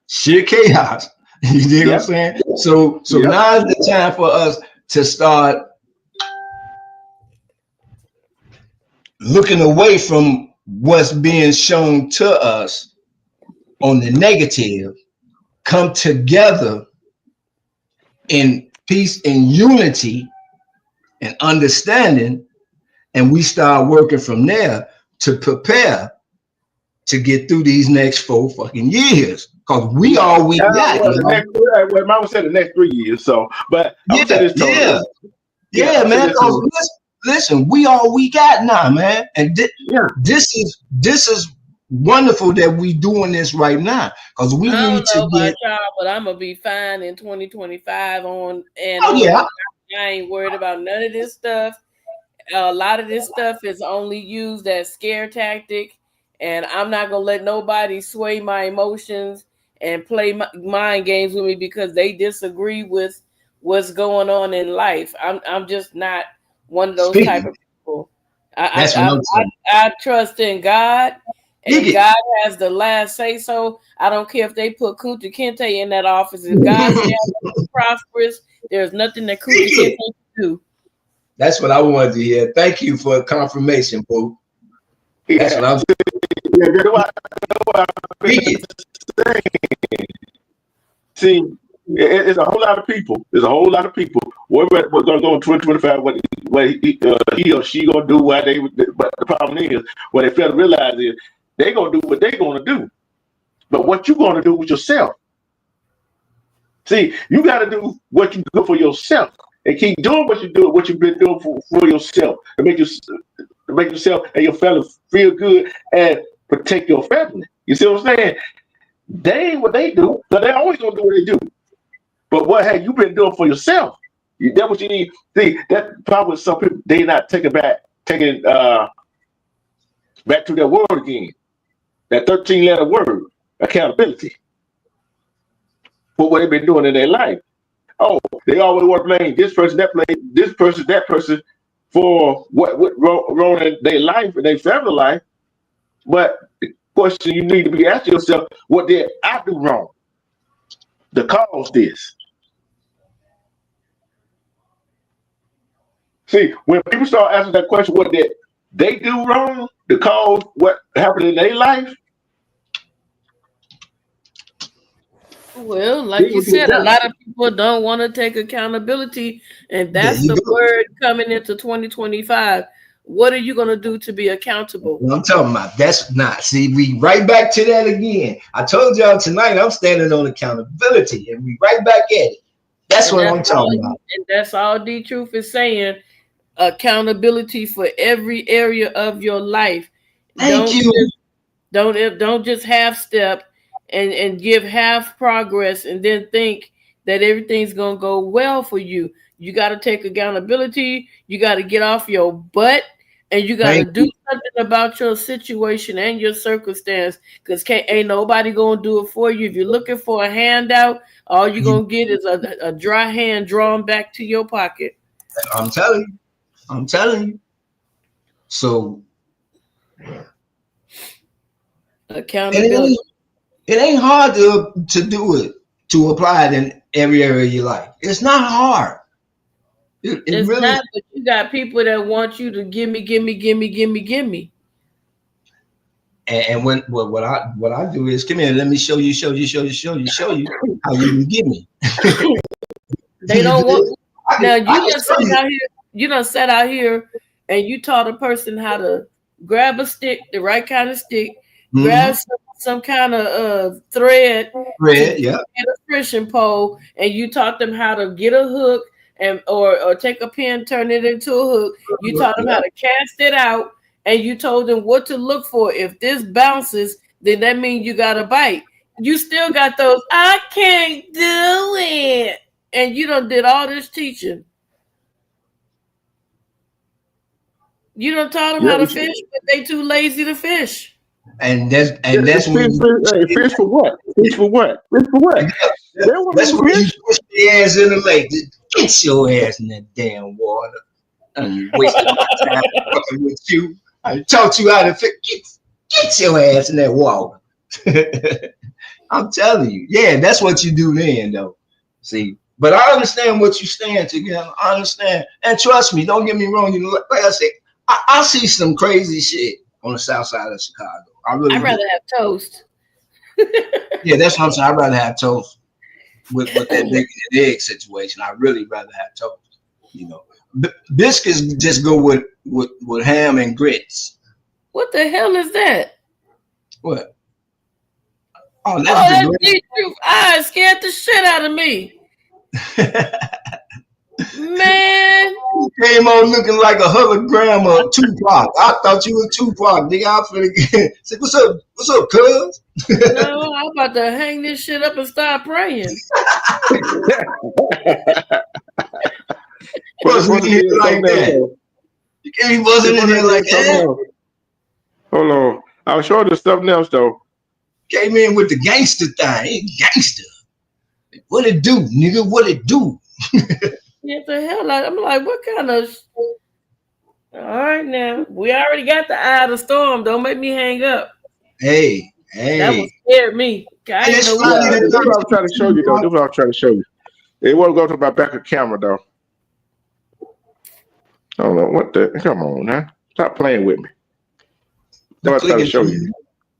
Sheer chaos. You know what I'm saying? So now is the time for us to start looking away from what's being shown to us on the negative, come together in peace and unity and understanding, and we start working from there to prepare to get through these next 4 fucking years. Because we all we got. Well, Mama said the next 3 years. So, but I'm saying this totally. Yeah, man. Listen, we all we got now, man. And this is wonderful that we doing this right now, because we need to get. Y'all, but I'm gonna be fine in 2025 on. Yeah. I ain't worried about none of this stuff. A lot of this stuff is only used as scare tactic, and I'm not gonna let nobody sway my emotions and play mind games with me because they disagree with what's going on in life. I'm just not one of those type of people. I trust in God, and God has the last say so. I don't care if they put Kunta Kinte in that office. If God says prosperous, there's nothing that Kunta Kinte can do. That's what I wanted to hear. Thank you for confirmation, Boo. That's what I'm saying. See, it's a whole lot of people. There's a whole lot of people. What's going to go in 2025? What he or she going to do? But the problem is, what they fail to realize is they're going to do what they're going to do. But what you going to do with yourself? See, you got to do what you do for yourself, and keep doing what you do, what you've been doing for yourself, to make yourself and your family feel good and protect your family. You see what I'm saying? They ain't what they do, so they're always gonna do what they do. But what have you been doing for yourself? That's what you need. See, that problem with some people, they not taking back to their word again. That 13-letter word, accountability, for what they've been doing in their life. Oh, they always want to blame this person, that person for what wrong in their life and their family life. But the question you need to be asking yourself, what did I do wrong to cause this? See, when people start asking that question, what did they do wrong to cause what happened in their life? Well, like you said, a lot of people don't want to take accountability, and that's the word coming into 2025. What are you going to do to be accountable? What I'm talking about. That's not. See, we right back to that again. I told y'all tonight I'm standing on accountability, and we right back at it. That's what I'm talking about. And that's all D Truth is saying. Accountability for every area of your life. Thank you. Don't just half step and give half progress and then think that everything's gonna go well for you. You got to take accountability. You got to get off your butt, and you got to do something about your situation and your circumstance. Because ain't nobody gonna do it for you. If you're looking for a handout, all you're gonna get is a dry hand drawn back to your pocket. I'm telling you. So accountability. It ain't hard to do it, to apply it in every area of your life. It's not hard. It's really not, but you got people that want you to give me. And when what I do is come here, let me show you how you can give me. They don't want. Now you done sat out here and you taught a person how to grab a stick, the right kind of stick, grab some kind of thread, get a fishing pole, and you taught them how to get a hook and or take a pin, turn it into a hook. You taught them how to cast it out, and you told them what to look for. If this bounces, then that means you got a bite. You still got those, I can't do it. And you done did all this teaching. You done taught them how to fish, but they too lazy to fish. And that's when fish for what? Fish for what? Fish for what? That's when you push your ass in the lake. Get your ass in that damn water. I'm wasting my time fucking with you. I taught you how to fish. Get your ass in that water. I'm telling you. Yeah, that's what you do then, though. See, but I understand what you stand together. I understand. And trust me, don't get me wrong. You know, like I said, I see some crazy shit on the south side of Chicago. I'd rather have toast. Yeah, that's what I'm saying. I'd rather have toast with that bacon and egg situation. I'd really rather have toast. You know, biscuits just go with ham and grits. What the hell is that? What? Oh, that's the truth. I scared the shit out of me. Man, you came on looking like a hologram of Tupac. I thought you were Tupac, nigga. I finna say, what's up, cuz? No, I'm about to hang this shit up and start praying. Wasn't in here like that. He wasn't in here like that. Hold on. I was showing you something else though. Came in with the gangster thing. Gangster. What it do, nigga? What it do? Get the hell out. I'm like, what kind of. All right, now. We already got the eye of the storm. Don't make me hang up. Hey, That one hey. scared me. I And didn't it's know Yeah, what. funny that's that what I'm trying to show you, though. That's what I'm trying to show you. It won't go to my back of camera, though. I don't know what the. Come on, now. Stop playing with me. That's what I'm trying to show you.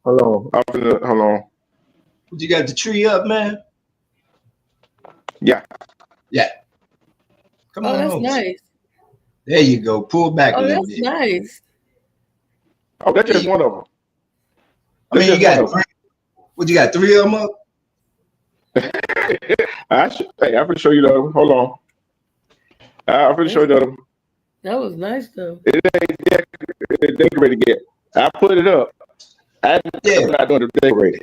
Hold on. Hold on. You got the tree up, man? Yeah. Yeah. Come Oh, on that's over. nice. There you go. Pull back a Oh, little that's bit. nice. Oh, that's just one of them. I mean, That's you just one got of them. what? You got 3 of them up? Hey, I'm gonna show you the other one. Hold on. I'm gonna show you the other one. That was nice, though. It ain't decorated yet. I put it up. I'm not doing the decorated.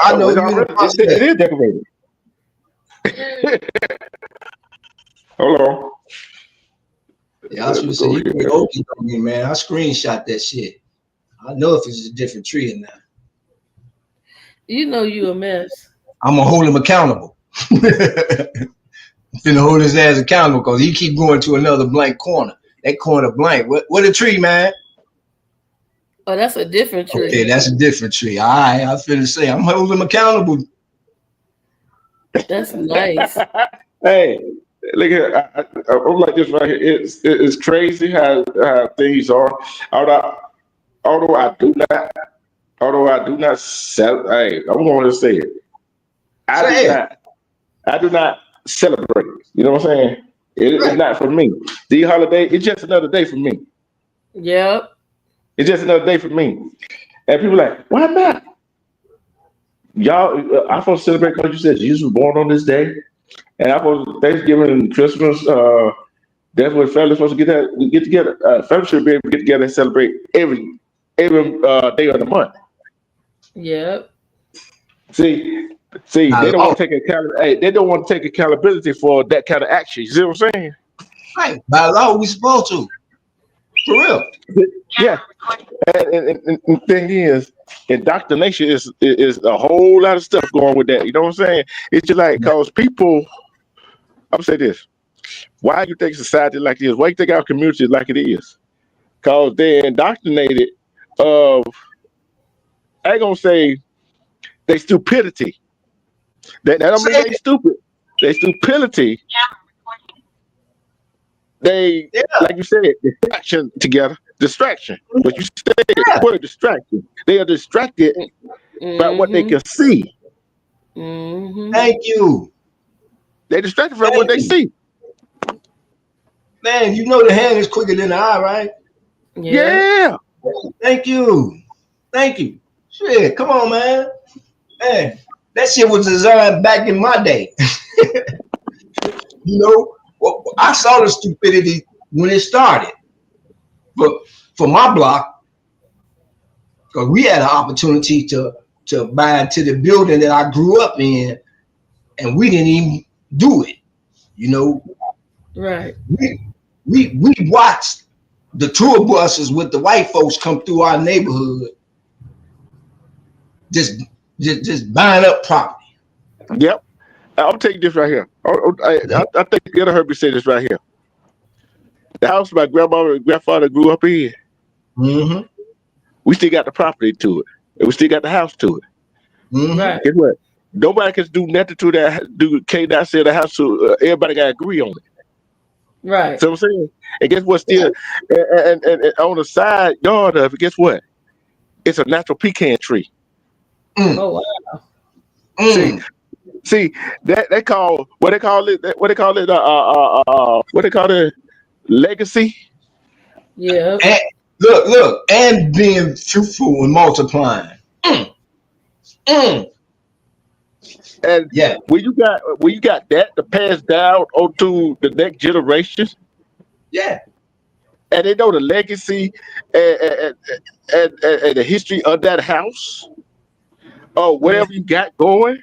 I know you're in the It process. is decorated. Hold on. Yeah, I was gonna say you put Okie on me, man. I screenshot that shit. I know if it's a different tree or not. You know you a mess. I'm gonna hold him accountable. I'm gonna hold his ass accountable because he keep going to another blank corner. That corner blank. What a tree, man. Oh, that's a different tree. Okay, that's a different tree. All right, I finna say I'm holding him accountable. That's nice. Hey, look here. I'm like this right here. It's crazy how things are. Although I do not sell. Hey, I'm going to say it. I do not celebrate. You know what I'm saying? It's not for me. The holiday, it's just another day for me. Yep. It's just another day for me. And people are like, why not? Y'all, I'm supposed to celebrate because you said Jesus was born on this day. And I'm supposed Thanksgiving and Christmas, that's what families supposed to get together. Families should be able to get together and celebrate every day of the month. Yep. See, they don't want to take they don't want to take accountability for that kind of action. You see what I'm saying? Right. By law, we supposed to. For real. Yeah. And the thing is, indoctrination is a whole lot of stuff going with that. You know what I'm saying? It's just like because people. I'm gonna say this. Why do you think society like this? Why do you think our community is like it is? Because they're indoctrinated of. I ain't gonna say they stupidity. That don't mean they stupid. They stupidity. They like you said, distraction together. Distraction. What you said, what a distraction. They are distracted by what they can see. Thank you. They're distracted from what they see. Man, you know the hand is quicker than the eye, right? Yeah. Thank you. Thank you. Shit, come on, man. Man, that shit was designed back in my day. You know, well, I saw the stupidity when it started. But for my block, because we had an opportunity to buy into the building that I grew up in, and we didn't even do it. You know, right? We watched the tour buses with the white folks come through our neighborhood, just buying up property. Yep. I'll take this right here. I think you ever heard me say this right here. The house my grandmother and grandfather grew up in. Mm-hmm. We still got the property to it, and we still got the house to it. Mm-hmm. Right. Guess what? Nobody can do nothing to that. Can't not sell the house to everybody. Got to agree on it. Right. So I'm saying, and guess what? Still, and on the side yard of it, guess what? It's a natural pecan tree. Oh wow. See that they call what they call it what they call it legacy. Yeah. And look, and being fruitful and multiplying. And yeah, when you got that to pass down onto the next generation, yeah, and they know the legacy and the history of that house or whatever you got going,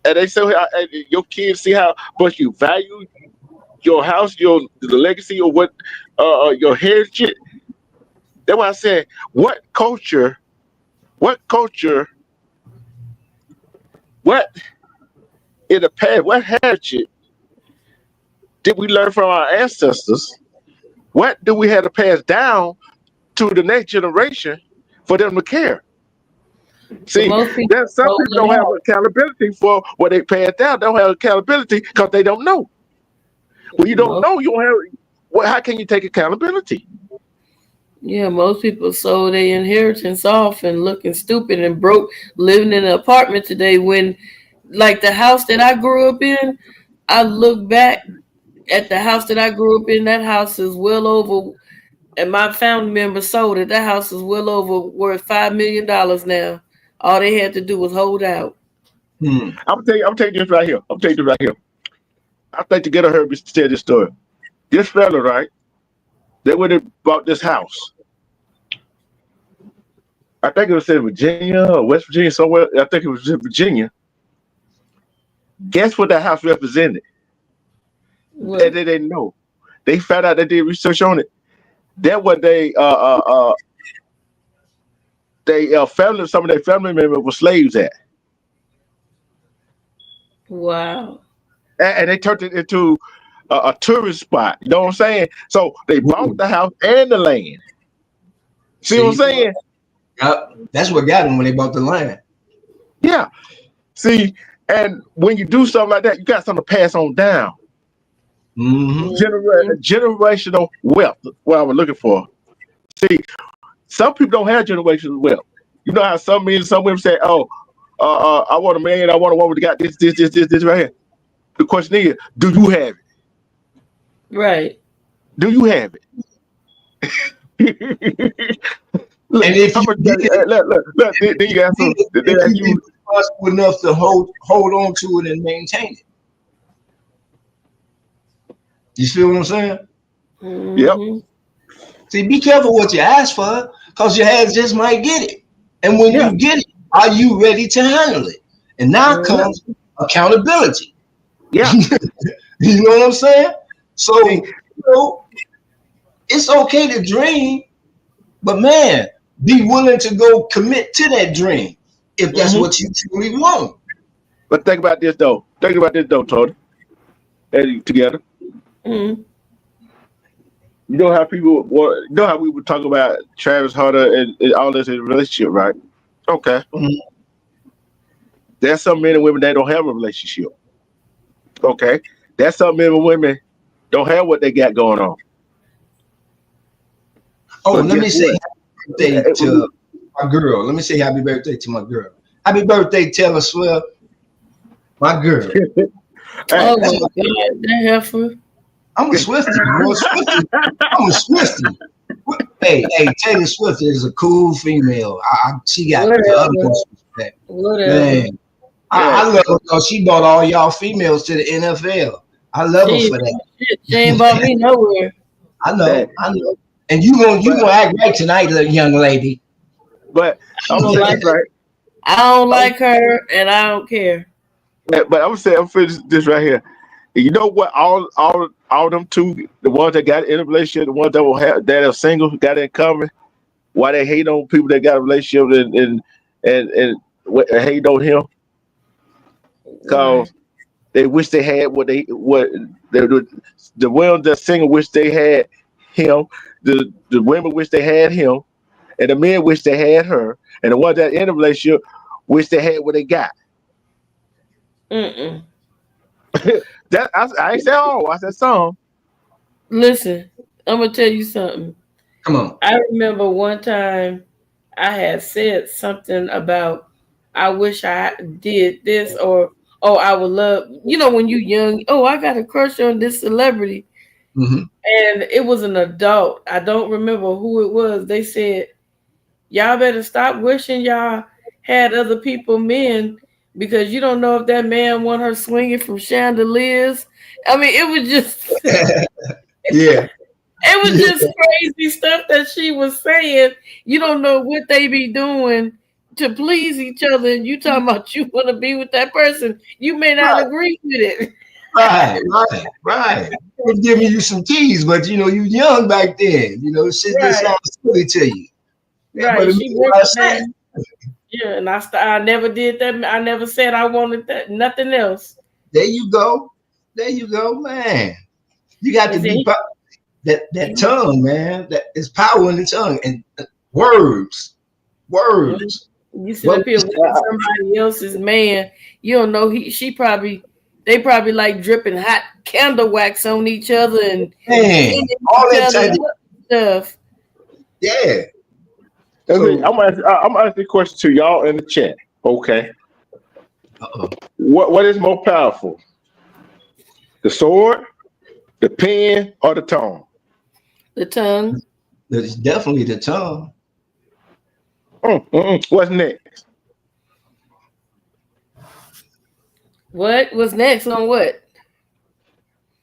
and they say and your kids see how much you value your house, the legacy, or what your heritage. That's why I said, what culture, what in the past, what heritage did we learn from our ancestors? What do we have to pass down to the next generation for them to care? See, there's some people don't have accountability for what they pass down. They don't have accountability because they don't know. When you don't know, you don't have. Well, how can you take accountability? Yeah, most people sold their inheritance off and looking stupid and broke, living in an apartment today. When, like the house that I grew up in, I look back at the house that I grew up in. That house is well over, and my family members sold it. That house is well over worth $5 million now. All they had to do was hold out. I'm taking this right here. I think to get a her to tell this story. This fella, right? They would have bought this house. I think it was in Virginia or West Virginia, somewhere. I think it was in Virginia. Guess what that house represented? What? They didn't know. They found out, they did research on it. That what family, some of their family members were slaves at. Wow. And they turned it into a tourist spot. You know what I'm saying? So they bought the house and the land. See what I'm saying? That's what got them when they bought the land. Yeah. See, and when you do something like that, you got something to pass on down. Generational wealth. What I was looking for. See, some people don't have generational wealth. You know how some women say, "Oh, I want a man. I want a woman that got this right here." The question is, do you have it? Right. Do you have it? Look, and if you then you got some. You responsible enough to hold on to it and maintain it. You feel what I'm saying? Mm-hmm. Yep. See, be careful what you ask for, because your hands just might get it. And when you get it, are you ready to handle it? And now comes accountability. Yeah. You know what I'm saying? So, it's okay to dream, but man, be willing to go commit to that dream if that's what you truly want. But think about this though, Tony. And together. Mm-hmm. You know how people how we would talk about Travis Hunter and all this in a relationship, right? Okay. There's some men and women that don't have a relationship. Okay. There's some men and women don't have what they got going on. Oh, let me say happy birthday to my girl. Let me say happy birthday to my girl. Happy birthday, Taylor Swift. My girl. Oh my God, that heifer. I'm a Swiftie. I'm a Swiftie. Hey, Taylor Swift is a cool female. She got the utmost respect. Man, I love her because she brought all y'all females to the NFL. I love her for that. She ain't brought me nowhere. I know. And you gonna act right tonight, little young lady. But I'm saying right. I don't like her, and I don't care. But I'm saying, I'm finished this right here. You know what? All them two, the ones that got in a relationship, the ones that are single, got it in common. Why they hate on people that got a relationship and hate on him? Because they wish they had what the ones that single wish they had him. The women wish they had him, and the men wish they had her, and the ones that in a relationship wish they had what they got. Mm-mm. That I ain't said all. I said some. Listen, I'm gonna tell you something. Come on. I remember one time I had said something about I wish I did this, or I would love. You know, when you young, I got a crush on this celebrity, and it was an adult. I don't remember who it was. They said, "Y'all better stop wishing y'all had other people men." Because you don't know if that man want her swinging from chandeliers. I mean, it was just it was just crazy stuff that she was saying. You don't know what they be doing to please each other, and you talking about you want to be with that person. You may not agree with it. Right. It's giving you some tease, but you young back then. Shit just sounds silly to you. Right. She yeah, and I never did that. I never said I wanted that. Nothing else. There you go. There you go, man. You got to be that tongue, man. That is power in the tongue and words. You sit up here with somebody else's man. You don't know they probably like dripping hot candle wax on each other and all that type of stuff. Yeah. So, I'm gonna ask the question to y'all in the chat. Okay. What is more powerful? The sword, the pen, or the tongue? The tongue. It's definitely the tongue. What's next? What was next on what?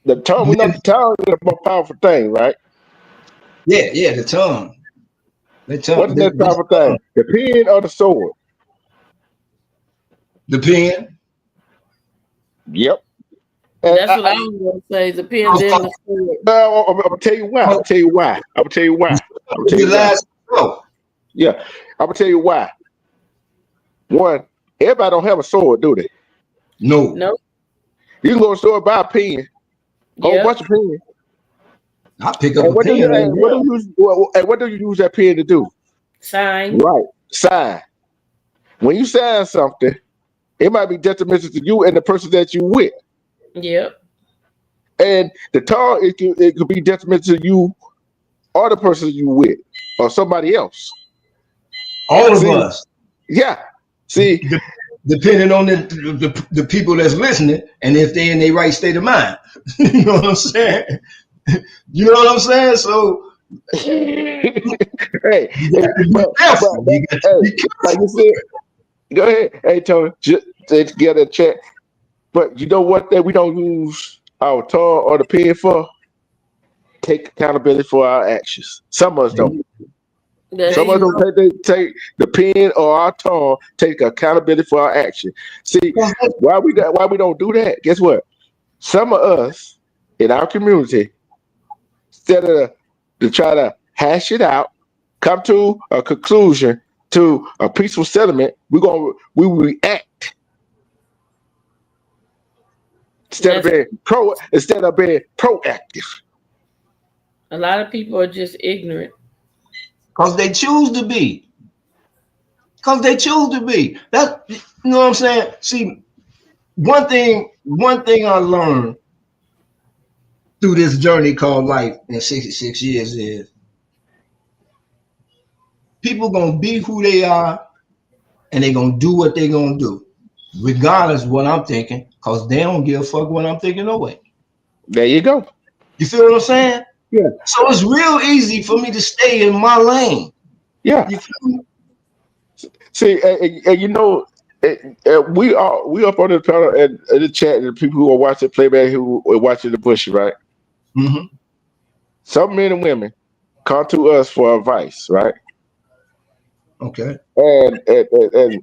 The tongue. We know the tongue is the more powerful thing, right? Yeah, the tongue. What's the next powerful thing? The pen or the sword? The pen. Yep. That's what I was going to say. The pen and the sword. I'm gonna tell you why. Yeah, I'm gonna tell you why. One, everybody don't have a sword, do they? No. You can go to the store and buy a pen, whole bunch of pens. I pick up a pen. What do you use that pen to do? Sign. Right, sign. When you sign something, it might be detrimental to you and the person that you with. Yep. And the tongue, it could be detrimental to you or the person you with or somebody else. All of us. Yeah. See, depending on the people that's listening and if they're in their right state of mind. You know what I'm saying? You know what I'm saying? So hey, like you said, go ahead. Hey, Tony, just get a check. But you know what that we don't use our tongue or the pen for? Take accountability for our actions. Some of us don't. Some of us don't take the pen or our tongue, take accountability for our action. See, why we don't do that? Guess what? Some of us in our community, instead of to try to hash it out, come to a conclusion, to a peaceful settlement, we react instead of being proactive. A lot of people are just ignorant. Because they choose to be. That, you know what I'm saying? See, one thing I learned through this journey called life in 66 years is people gonna be who they are and they gonna do what they gonna do, regardless of what I'm thinking, because they don't give a fuck what I'm thinking no way. There you go. You feel what I'm saying? Yeah. So it's real easy for me to stay in my lane. Yeah. You feel me? See, you know, we up on the panel and the chat, and the people who are watching playback, who are watching the Bush, right? Mm-hmm. Some men and women come to us for advice, right? Okay. And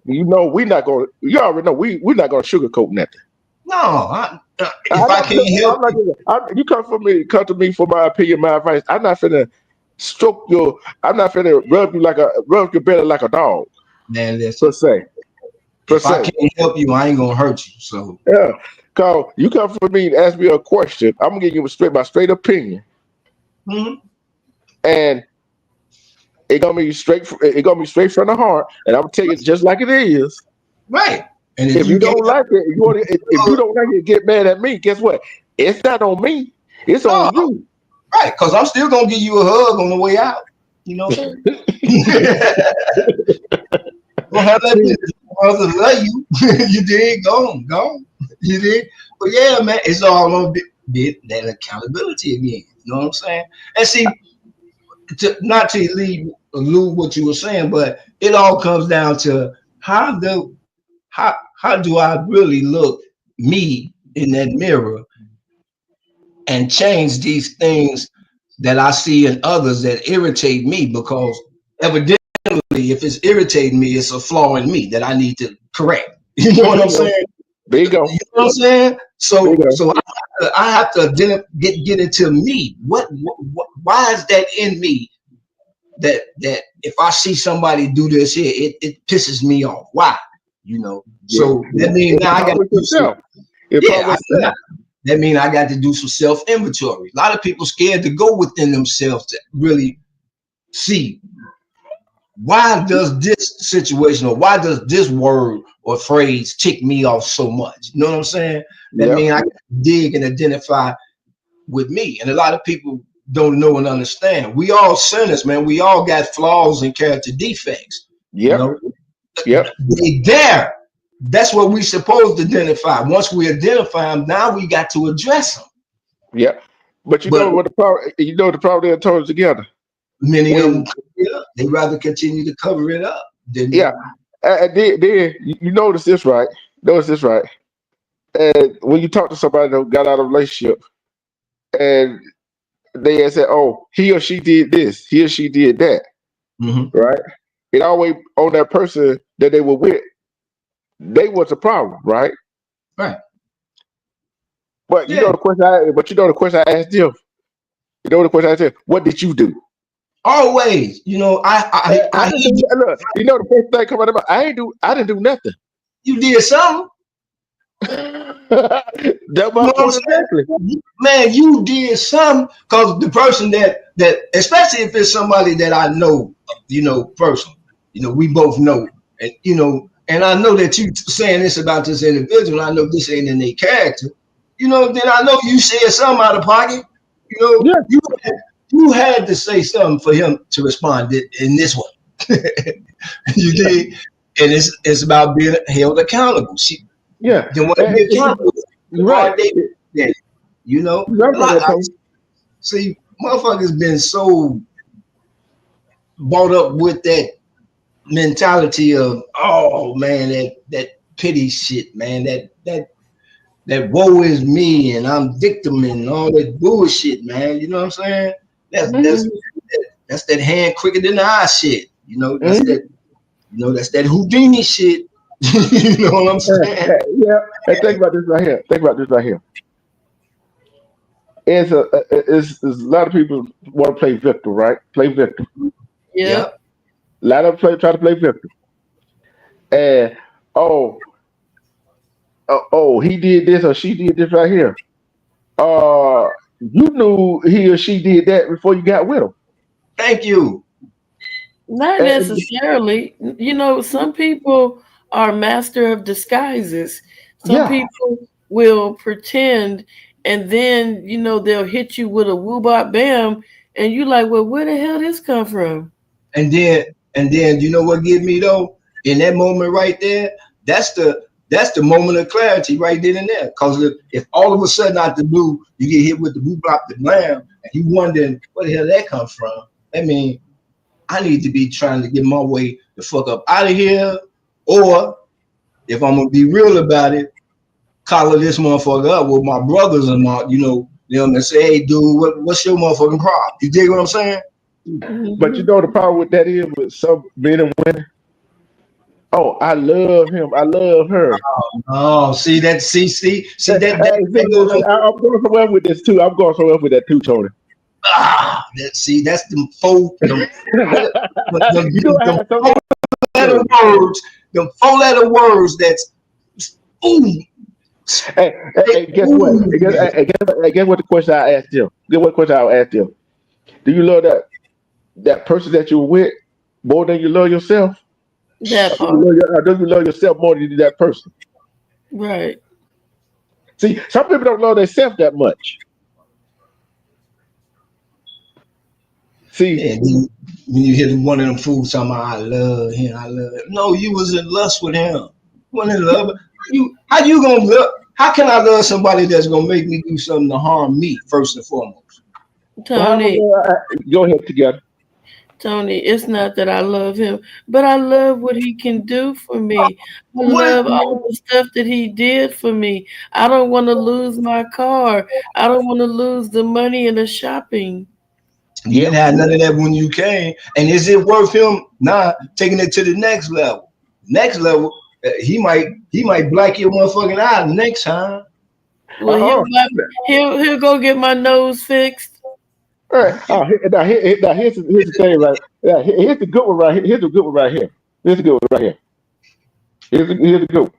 you know, we're not going. You already know we're not going to sugarcoat nothing. No, you come to me for my opinion, my advice. I'm not finna I'm not finna rub your belly like a dog. Man, listen. Per se. If I can't help you, I ain't gonna hurt you. So yeah, cause you come for me and ask me a question, I'm gonna give you my straight opinion, and it's gonna be straight from the heart, and I'm gonna tell you just like it is. Right. And if you don't like it, if you don't like it, get mad at me. Guess what? It's not on me. It's on you. Right, because I'm still gonna give you a hug on the way out. You know. Don't have that brother love you. You did go. You did. But yeah, man, it's all on that accountability again. You know what I'm saying? And see, not to elude what you were saying, but it all comes down to how do I really look me in that mirror and change these things that I see in others that irritate me, because evidently if it's irritating me, it's a flaw in me that I need to correct. You know what I'm saying? There you go. You know what I'm saying? So I have to get into me. Why is that in me? That if I see somebody do this here, it pisses me off. Why? You know. So that means now I got to do something. That means I got to do some self-inventory. A lot of people scared to go within themselves to really see why does this situation or why does this word or phrase tick me off so much? You know what I'm saying? That means I can dig and identify with me. And a lot of people don't know and understand. We all sinners, man. We all got flaws and character defects. You know? They there. That's what we supposed to identify. Once we identify them, now we got to address them. Yeah. But you know what the problem? You know the problem they're told together. Many of them, they rather continue to cover it up. And then you notice this, right? And when you talk to somebody that got out of a relationship, and they said, "Oh, he or she did this, he or she did that," right? It always on that person that they were with. They was the problem, right? Right. But you know the question I asked them. You know the question I said, what did you do? Always, you know, I look, you know the first thing coming about, I didn't do nothing. You did something. That's my point exactly. Man, you did something because the person that especially if it's somebody that I know, you know, personally, you know, we both know, and you know. And I know that you saying this about this individual. I know this ain't in their character. You know, then I know you said something out of pocket. You know, you had to say something for him to respond in this way. You did, and it's about being held accountable. Then when you get accountable, you know, see, motherfuckers been so bought up with that mentality of, oh man, that pity shit, man, that woe is me and I'm victim and all that bullshit, man. You know what I'm saying? That's that hand quicker than the eye shit. You know, that's that Houdini shit. You know what I'm saying? Yeah. And think about this right here. It's a lot of people want to play victim, right? Play victim. Yeah. A lot of them try to play victim. And he did this or she did this right here. You knew he or she did that before you got with him. Thank you. Not necessarily. You know, some people are master of disguises. Some people will pretend, and then you know they'll hit you with a woo bop bam, and you like, well, where the hell this come from? And then you know what get me though? In that moment right there, that's the moment of clarity right then and there. Because if all of a sudden out the blue you get hit with the woo bop the blam, and you wondering where the hell that come from, I mean, I need to be trying to get my way the fuck up out of here. Or if I'm gonna be real about it, collar this motherfucker up with my brothers and my, you know, and say, hey dude, what's your motherfucking problem? You dig what I'm saying? But you know the problem with that is with some men and women. Oh, I love him. I love her. Oh, see that? See that? I'm going somewhere with this too. I'm going somewhere with that too, Tony. That's them four. Them 4-letter words. That's ooh. Hey, guess what? Guess what the question I asked him? Guess what question I asked him? Do you love that person that you're with more than you love yourself? That part. Do you love yourself more than you do that person? Right. See, some people don't love themselves that much. See, when you hear one of them fools talking about, I love him. No, you was in lust with him. You wasn't in love. How you gonna love? How can I love somebody that's gonna make me do something to harm me first and foremost? Tony, go ahead together. Tony, it's not that I love him, but I love what he can do for me. I love all the stuff that he did for me. I don't want to lose my car. I don't want to lose the money and the shopping. You didn't have none of that when you came. And is it worth him taking it to the next level? Next level, he might black your motherfucking eye the next time. Well, he'll go get my nose fixed. All right. Now here's the thing, right? Yeah, here's the good one right here. Here's the good one right here. Here's the good one right here. Here's the good one.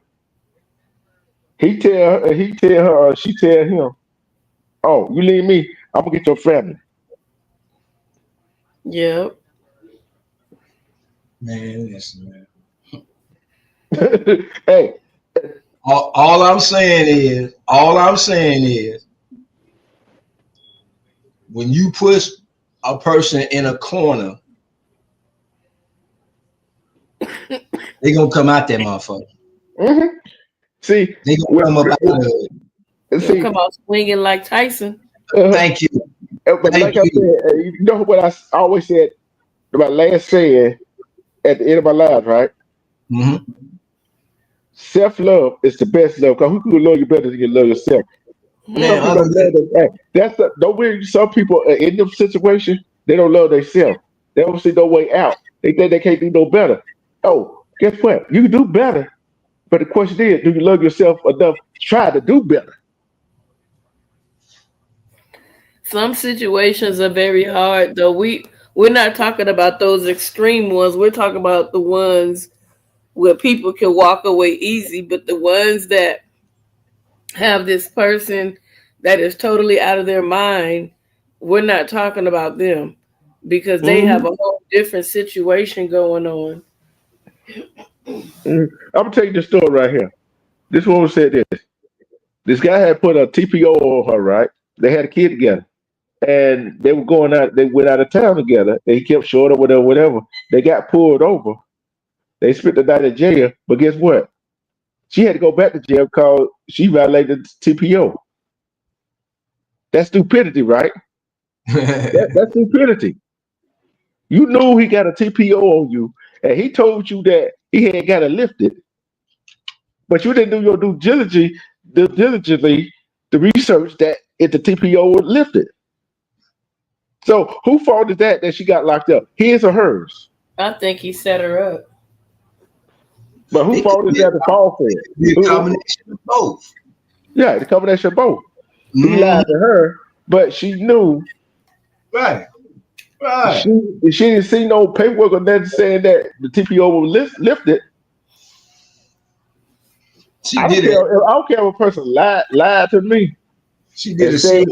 He tell her, she tell him, "Oh, you leave me, I'm gonna get your family." Yep. Man, listen, man. Hey, All I'm saying is, when you push a person in a corner, they gonna come out that motherfucker. mm-hmm. See, They gonna come up out of it. He'll see, come out swinging like Tyson. Thank you. but Thank like I you. said, you know what I always said, my last saying at the end of my life, right? Mm-hmm. Self-love is the best love. Because who can love you better than you love yourself? Man, Some people don't love them. Hey, don't worry. Some people are in this situation, they don't love themselves. They don't see no way out. They think they can't do no better. Oh, guess what? You can do better. But the question is, do you love yourself enough to try to do better? Some situations are very hard, though. We're not talking about those extreme ones. We're talking about the ones where people can walk away easy, but the ones that have this person that is totally out of their mind, we're not talking about them because they have Mm-hmm. a whole different situation going on. Mm-hmm. I'm gonna tell you this story right here. This woman said this. This guy had put a TPO on her, right? They had a kid together. And they were going out, they went out of town together. They kept short or whatever, whatever. They got pulled over. They spent the night in jail. But guess what? She had to go back to jail because she violated TPO. That's stupidity, right? That's stupidity. You knew he got a TPO on you, and he told you that he had got it lifted, but you didn't do your diligently the research that if the TPO was lifted. So who fault is that she got locked up? His or hers? I think he set her up. But who it could fault is be that to fall for it? a combination of both. Yeah, the combination of both. He Mm-hmm. lied to her, but she knew Right. Right. she didn't see no paperwork or nothing saying that the TPO was lifted. She I don't did it. care. I don't care if a person lied to me She did and a said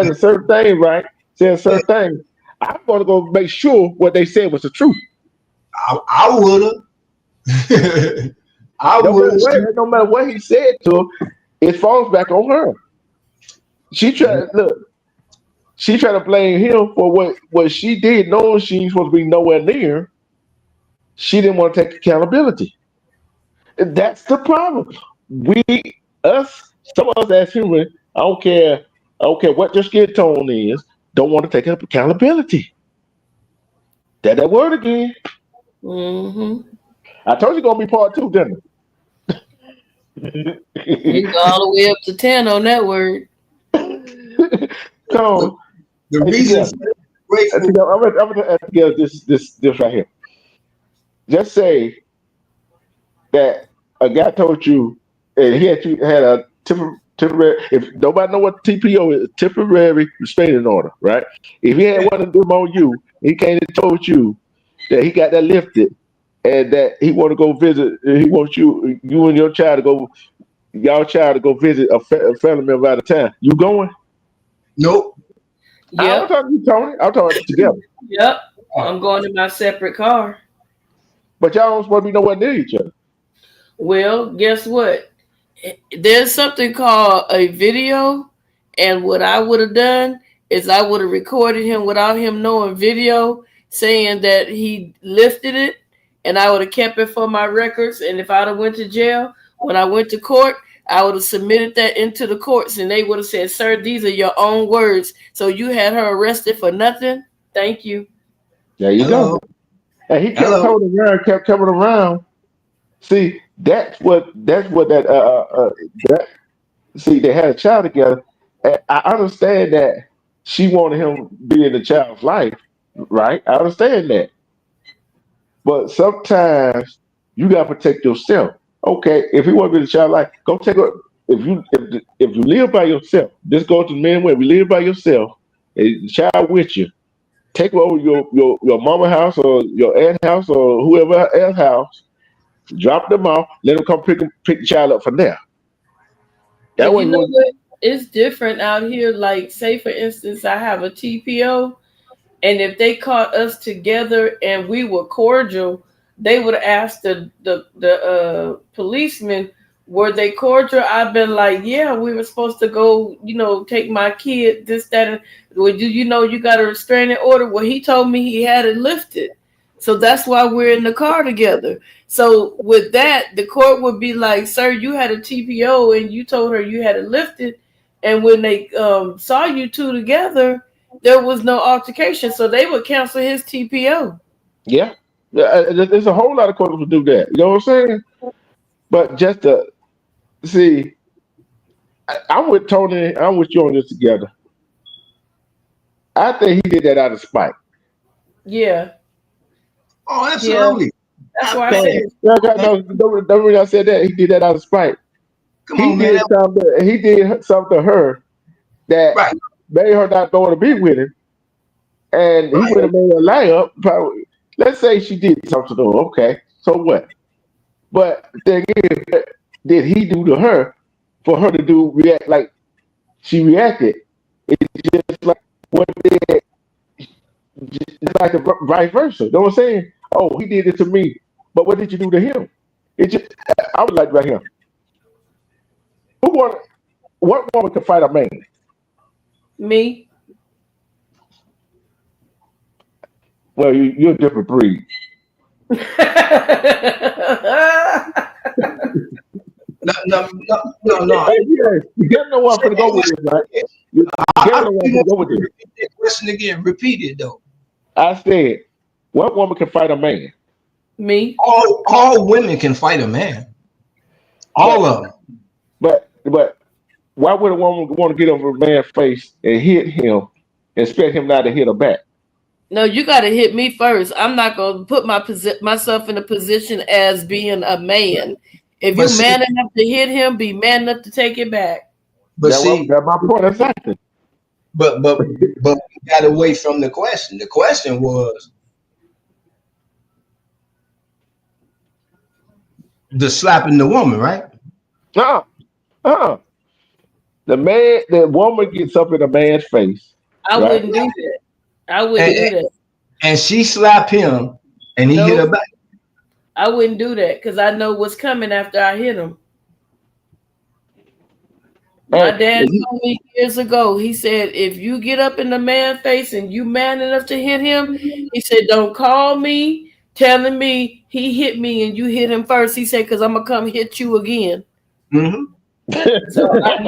a certain thing, right? Said a certain thing. I'm gonna go make sure what they said was the truth. I would have. I No would matter have. what he said to her, it falls back on her. She tried look. She tried to blame him for what she did, knowing she ain't supposed to be nowhere near. She didn't want to take accountability. That's the problem. We, some of us as humans, I don't care what your skin tone is, don't want to take up accountability. That word again. Mm-hmm. I told you gonna be part two, didn't He go all the way up to 10 on that word. I? So The reason grateful. I'm gonna ask you this right here. Just say that a guy told you, and had a temporary. If nobody know what TPO is, temporary restraining order, right? If he had one of them on you, he came and told you that he got that lifted, and that he want to go visit. He wants you and your child to go, y'all child to go visit a family member out of town. You going? Nope. I'm Yep. talking to you, Tony. I'm talking together. Yep. I'm going in my separate car. But y'all don't supposed to be nowhere near each other. Well, guess what? There's something called a video, and what I would have done is I would have recorded him without him knowing video, saying that he lifted it, and I would have kept it for my records. And if I'd have went to jail, when I went to court, I would have submitted that into the courts, and they would have said, "Sir, these are your own words. So you had her arrested for nothing? Thank you." There you Hello. go. And he kept Hello. coming around, kept coming around. See, that. See, they had a child together. And I understand that she wanted him to be in the child's life, right? I understand that. But sometimes you gotta protect yourself. Okay, if you want to be in the child's life, go take a. If you live by yourself, just go to the men where we live by yourself, and the child with you. Take over your mama house or your aunt house or whoever else house. Drop them off. Let them come pick the child up from there. That way, you know what? It's different out here. Like, say for instance, I have a TPO, and if they caught us together and we were cordial, they would ask the policeman, were they cordial? I've been like, yeah, we were supposed to go, take my kid, this, that, and would you got a restraining order? Well, he told me he had it lifted. So that's why we're in the car together. So with that, the court would be like, sir, you had a TPO and you told her you had it lifted. And when they saw you two together, there was no altercation. So they would cancel his TPO. Yeah. There's a whole lot of courts who do that. You know what I'm saying? But just to see, I'm with Tony. I'm with you on this together. I think he did that out of spite. Yeah. Oh, absolutely. Yeah. That's why I said. The reason I said that, he did that out of spite. He did something to her that made her not going to be with him, and he would have made a layup. Probably. Let's say she did something to him. Okay, so what? But the thing is, what did he do to her for her to react like she reacted? It's just like what did, just like the vice versa. You know what I'm saying? Oh, he did it to me, but what did you do to him? It just, I would like right here. What woman can fight a man? Me. Well, you're a different breed. No. You gotta know where I'm gonna go with this, right? You gotta know where I'm gonna go with this. Repeat that question again. Repeat it though. I said, what woman can fight a man? Me. All women can fight a man. All of them. But why would a woman want to get over a man's face and hit him and expect him not to hit her back? No, you got to hit me first. I'm not going to put myself in a position as being a man. If you're man enough to hit him, be man enough to take it back. But that's my point exactly. But we got away from the question. The question was the slapping the woman, right? The woman gets up in a man's face. I wouldn't do that. I wouldn't do that. And she slapped him, and he hit her back. I wouldn't do that because I know what's coming after I hit him. My dad told me years ago, he said, if you get up in the man's face and you man enough to hit him, he said, don't call me telling me he hit me and you hit him first. He said, because I'm going to come hit you again. Mm-hmm. So I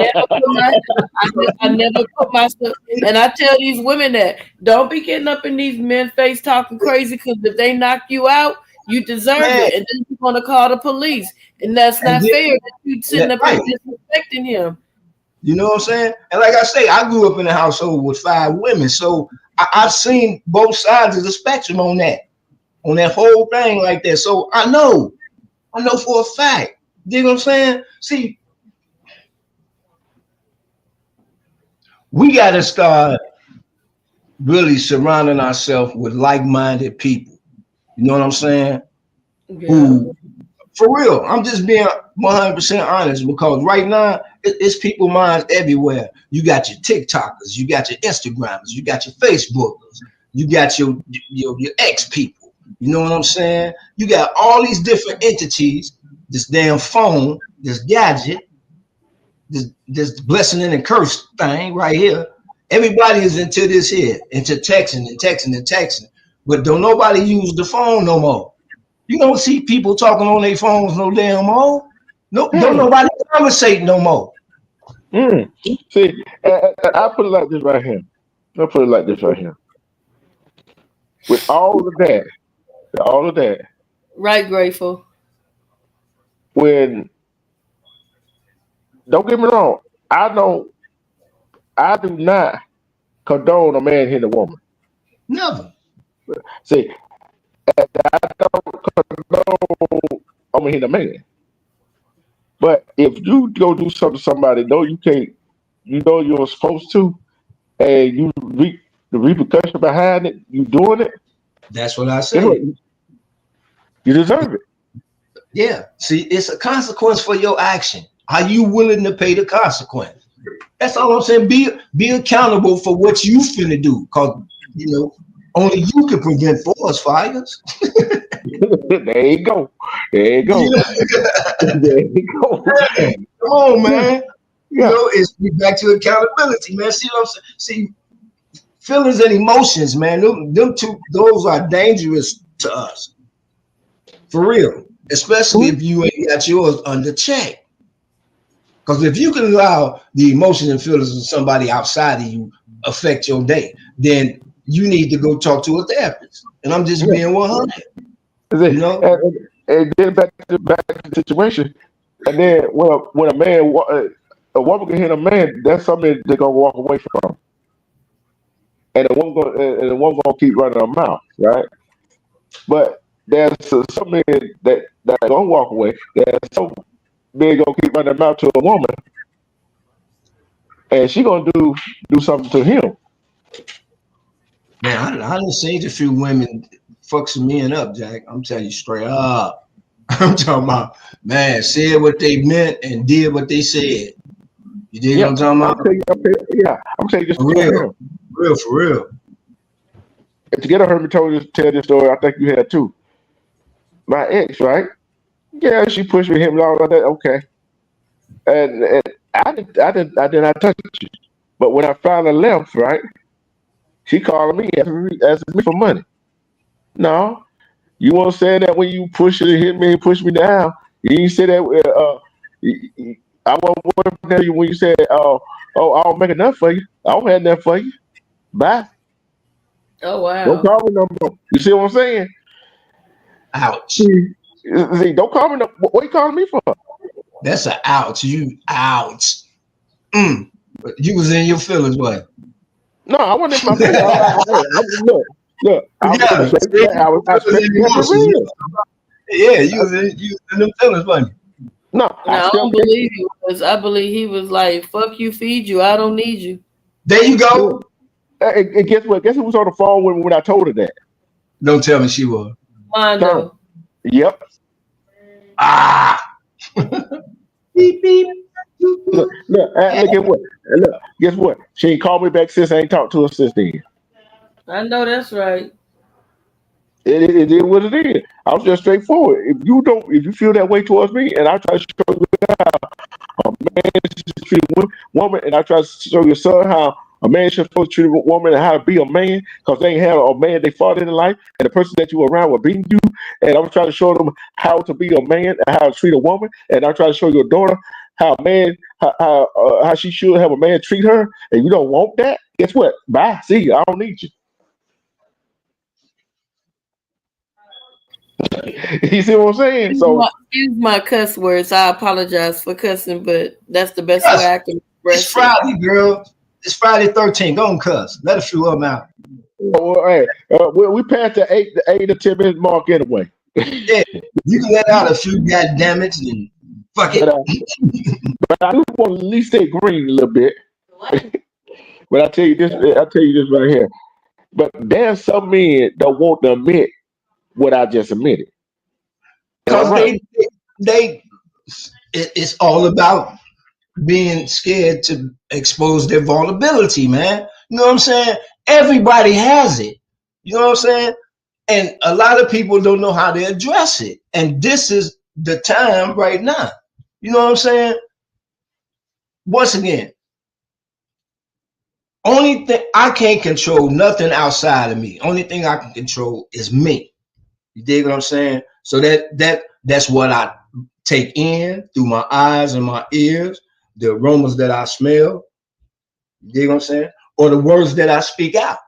never put myself, and I tell these women that don't be getting up in these men's face talking crazy, because if they knock you out, you deserve it, and then you're gonna call the police, and that's not fair that you sitting up and disrespecting him. You know what I'm saying? And like I say, I grew up in a household with 5 women, so I've seen both sides of the spectrum on that whole thing like that. So I know for a fact. You know what I'm saying? See. We got to start really surrounding ourselves with like-minded people. You know what I'm saying? Yeah. Who, for real, I'm just being 100% honest, because right now it's people minds everywhere. You got your TikTokers, you got your Instagrammers, you got your Facebookers, you got your ex people. You know what I'm saying? You got all these different entities, this damn phone, this gadget, this blessing and a curse thing right here. Everybody is into this here, into texting and texting and texting, but don't nobody use the phone no more. You don't see people talking on their phones no damn more. No, don't nobody conversate no more. See, I put it like this right here. With all of that, right, Grateful. When, don't get me wrong, I do not condone a man hitting a woman. Never. See, I don't condone a woman hitting a man. But if you go do something to somebody, you can't, you're supposed to, and you reap the repercussion behind it, you doing it. That's what I said. You deserve it. Yeah. See, it's a consequence for your action. Are you willing to pay the consequence? That's all I'm saying. Be accountable for what you finna do, cause only you can prevent forest fires. There you go. There you go. There you go. Man, come on, man. Yeah. It's back to accountability, man. See what I'm saying? See, feelings and emotions, man. Them two, those are dangerous to us. For real. Especially if you ain't got yours under check. Because if you can allow the emotions and feelings of somebody outside of you affect your day, then you need to go talk to a therapist. And I'm just being 100. And then back to the situation. And then when a woman can hit a man, that's something they're gonna walk away from. And the woman gonna keep running her mouth, right? But there's some men that gonna walk away. There's some men gonna keep running their mouth to a woman, and she gonna do something to him. Man, I done seen a few women fuck some men up, Jack. I'm telling you straight up. I'm talking about, man, said what they meant and did what they said. You dig what I'm talking about? I'm saying just for real. If Together heard me tell this story, I think you had too. My ex, right? Yeah, she pushed me, him, and all of that. Okay, and I did not touch you. But when I finally left, right, she called me asking me for money. No, you won't say that when you push it and hit me and push me down. You didn't say that. I won't tell you when you said, "Oh, I'll make enough for you." I don't have enough for you. Bye. Oh wow. Don't call me no more. You see what I'm saying? Ouch. See, don't call me no. What are you calling me for? That's an ouch. You ouch. You was in your feelings, what? No, I wasn't in my feelings. Look. I was real. Yeah, you was in them feelings, wasn't you? No, I don't believe he was. I believe he was like, "Fuck you, feed you. I don't need you." There you go. And guess what? Guess who was on the phone when I told her that? Don't tell me she was. Mondo. Yep. Beep beep. Look at what? Look, guess what? She ain't called me back since. I ain't talked to her since then. I know that's right. It is what it is. I was just straightforward. If you feel that way towards me, and I try to show you how a man should treat a woman, and I try to show your son how a man should supposed to treat a woman and how to be a man, because they ain't had a man they fought in life, and the person that you were around were beating you, and I was trying to show them how to be a man and how to treat a woman, and I try to show your daughter how a man how she should have a man treat her, and you don't want that. Guess what? Bye. See you. I don't need you. You see what I'm saying? So excuse my cuss words. I apologize for cussing, but that's the best way I can express. It's Friday, girl. It's Friday 13th. Go and cuss. Let a few of them out. We passed the 8 to 10 minute mark anyway. Yeah, you can let out a few, goddammit, and fuck it. But I do want to at least stay green a little bit. But I tell you this right here. But there's some men that won't admit what I just admitted. Because it's all about being scared to expose their vulnerability, man. You know what I'm saying? Everybody has it. You know what I'm saying? And a lot of people don't know how to address it. And this is the time right now. You know what I'm saying? Once again, only thing I can't control nothing outside of me. Only thing I can control is me. You dig what I'm saying? So that's what I take in through my eyes and my ears, the aromas that I smell. You dig what I'm saying? Or the words that I speak out.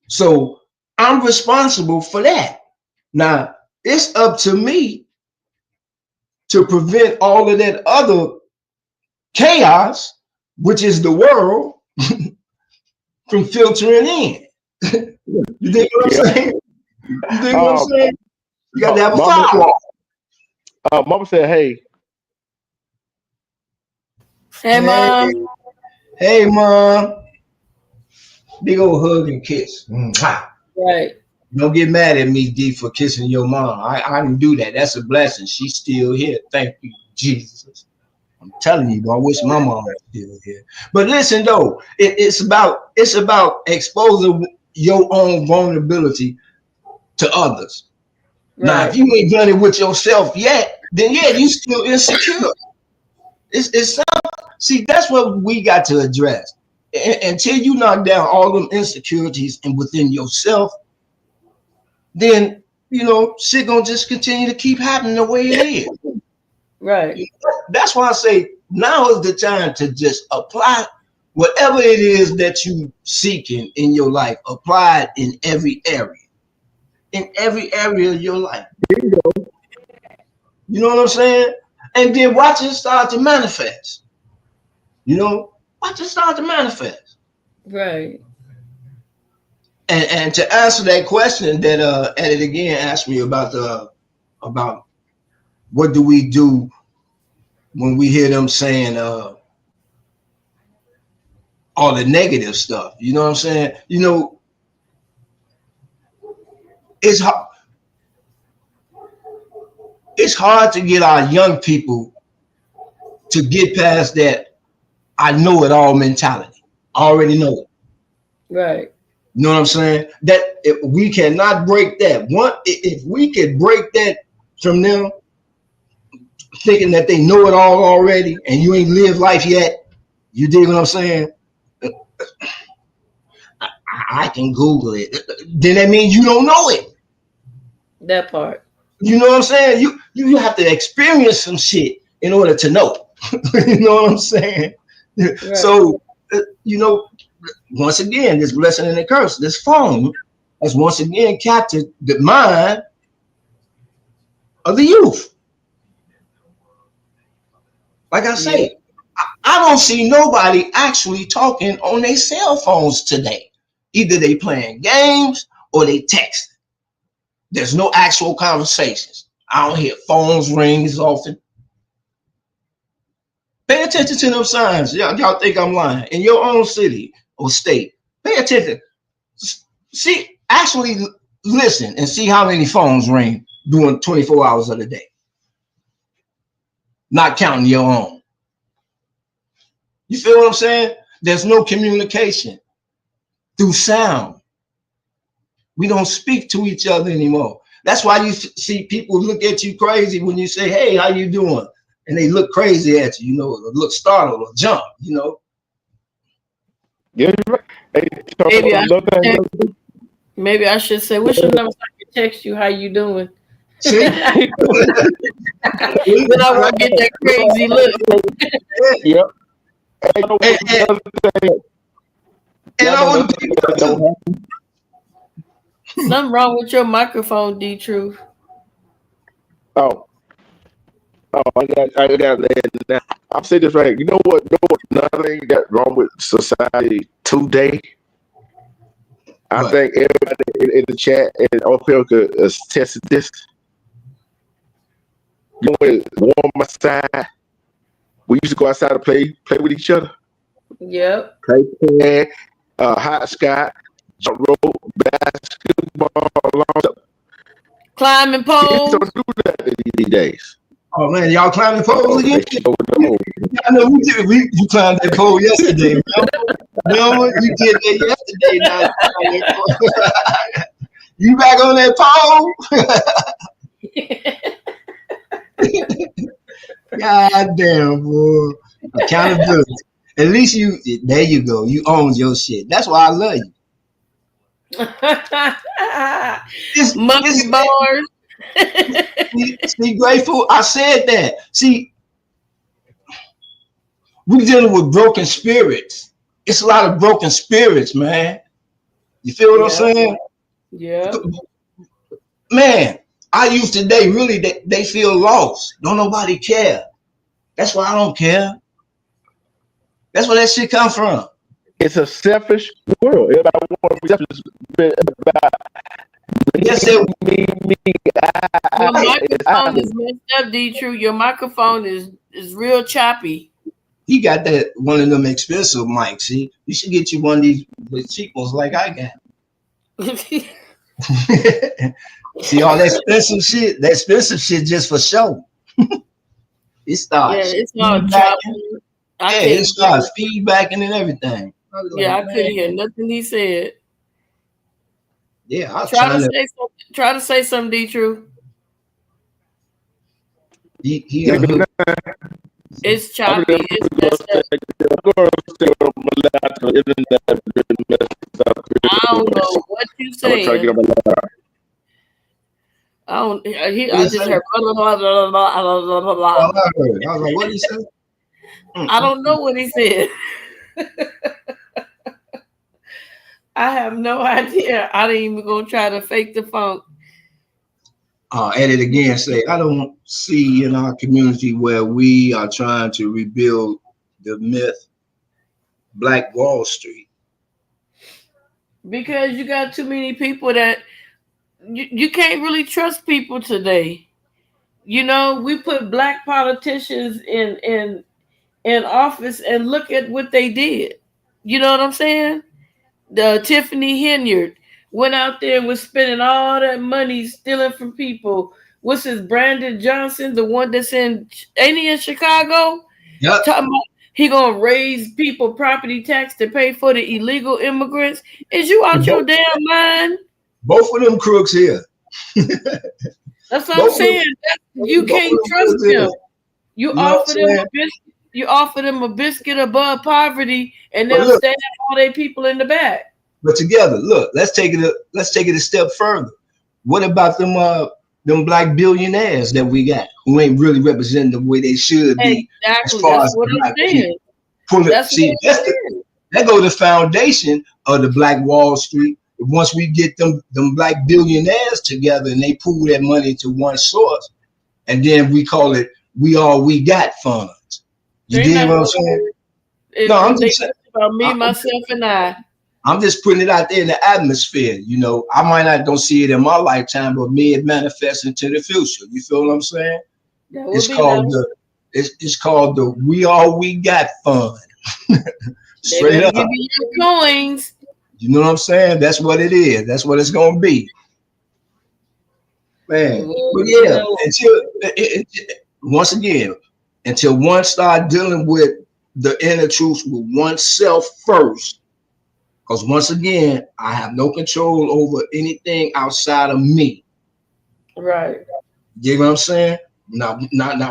So I'm responsible for that. Now, it's up to me to prevent all of that other chaos, which is the world, from filtering in. You dig what I'm saying? You dig what I'm saying? You got to have a firewall. Mama said, "Hey." Hey, Mom. Hey, Mom. Big old hug and kiss. Right. Don't get mad at me, D, for kissing your mom. I didn't do that. That's a blessing. She's still here. Thank you. Jesus. I'm telling you, I wish my mom was still here. But listen though, it's about exposing your own vulnerability to others. Right. Now, if you ain't done it with yourself yet, then yeah, you still insecure. It's see, that's what we got to address. Until you knock down all them insecurities and within yourself, then shit gonna just continue to keep happening the way it is. Right. That's why I say now is the time to just apply whatever it is that you seeking in your life. Apply it in every area. In every area of your life. You know what I'm saying? And then watch it start to manifest. Watch it start to manifest. Right. And to answer that question that Edit again asked me about what do we do when we hear them saying all the negative stuff. You know what I'm saying? It's hard. It's hard to get our young people to get past that I know it all mentality. I already know it. Right. You know what I'm saying? That if we cannot break that. If we could break that from them, thinking that they know it all already and you ain't lived life yet, you dig what I'm saying? I can Google it. Then that means you don't know it. That part. You know what I'm saying? You have to experience some shit in order to know. You know what I'm saying? Right. So, once again, this blessing and the curse, this phone has once again captured the mind of the youth. Like I say, I don't see nobody actually talking on their cell phones today. Either they playing games or they texting. There's no actual conversations. I don't hear phones ring as often. Pay attention to them signs. Y'all think I'm lying. In your own city or state, pay attention. See, actually listen and see how many phones ring during 24 hours of the day. Not counting your own. You feel what I'm saying? There's no communication through sound. We don't speak to each other anymore. That's why you see people look at you crazy when you say, "Hey, how you doing?" And they look crazy at you, look startled or jump, Yeah, you're right. Hey, maybe I should say, what's your number so I can text you how you doing? See? Then I won't get that crazy look. Yep. Something wrong with your microphone, D Truth. Oh, I got that. I'll say this right. You know what? Another thing that's wrong with society today. I think everybody in the chat and Okie could attest to this. You know, when it's warm outside, we used to go outside to play with each other. Yep. Play hopscotch, jump rope, basketball, long jump. Climbing poles. Don't do that these days. Oh man, y'all climbing poles again? I know we did. You climbed that pole yesterday, no, you did that yesterday. Now you back on that pole? God damn, boy. Accountability. At least there you go. You own your shit. That's why I love you. Monkey bars. See, Grateful, I said that. See, we're dealing with broken spirits. It's a lot of broken spirits, man. You feel what I'm saying? Yeah. Man, our youth today, really, they feel lost. Don't nobody care. That's why I don't care. That's where that shit come from. It's a selfish world. Everybody wants to be selfish. Your microphone is messed up, D True. Your microphone is real choppy. He got that one of them expensive mics. See, you should get you one of these cheap ones like I got. See all that expensive shit. That expensive shit just for show. it starts it's all feedbacking. chopping. I Yeah, can't it starts feedbacking and everything. I was yeah, like, I couldn't hear man, nothing he said. yeah, I'm Try to trying to. say something. Try to say something, D. True. He unhooked. It's choppy. It's messed up. I don't know what you I'm gonna try to get saying. on my laptop. I don't. What I he just say? heard. Blah, blah, blah, blah, blah, blah, blah, All blah. I heard. I was like, what he say? I don't know what he said. I have no idea. I didn't even gonna try to fake the funk. Edit again. Say, I don't see in our community where we are trying to rebuild the myth, Black Wall Street. Because you got too many people that you can't really trust people today. You know, we put black politicians in office and look at what they did. You know what I'm saying? The Tiffany Henyard went out there and was spending all that money stealing from people. What's his Brandon Johnson, the one that's in ain't he in Chicago? Yep. Talking about he gonna raise people property tax to pay for the illegal immigrants. Is you out your damn mind? Both of them crooks here. That's what I'm Both of them, saying. You both of can't them trust crooks here. them. You You know what offer I'm them saying? a biscuit. You offer them a biscuit above poverty, and But they'll look, stab all their people in the back. but together, look, let's take it a step further. What about them black billionaires that we got who ain't really representing the way they should be as Exactly. far That's as what I'm black saying. people? Pull it. That's what See, I'm saying. that go the foundation of the Black Wall Street. Once we get them black billionaires together and they pool that money to one source, and then we call it "We All We Got" funds. You They're dig not what I'm gonna saying? do it. No, I'm They just saying. talk about me, myself, and I. I'm just putting it out there in the atmosphere. You know, I might not don't see it in my lifetime, but may it manifest into the future. You feel what I'm saying? That would It's be nice. called it's called the "We All We Got" fund. They Straight better up. give me your coins. You know what I'm saying? That's what it is. That's what it's gonna be, man. Well, But you yeah, know, once again, until one start dealing with the inner truth with oneself first, because once again, I have no control over anything outside of me. right. You know what I'm saying? Now,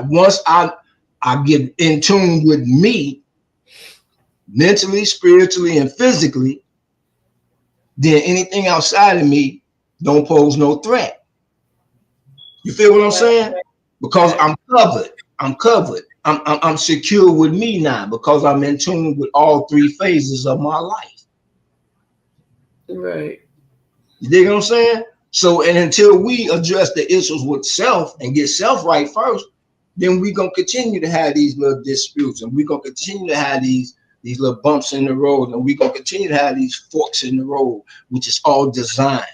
once I get in tune with me, mentally, spiritually, and physically, then anything outside of me don't pose no threat. You feel what I'm saying? Because Right. I'm covered. I'm covered. I'm secure with me now because I'm in tune with all three phases of my life. Right. You dig what I'm saying? So, and until we address the issues with self and get self right first, then we're gonna continue to have these little disputes, and we're gonna continue to have these little bumps in the road, and we're gonna continue to have these forks in the road, which is all designed.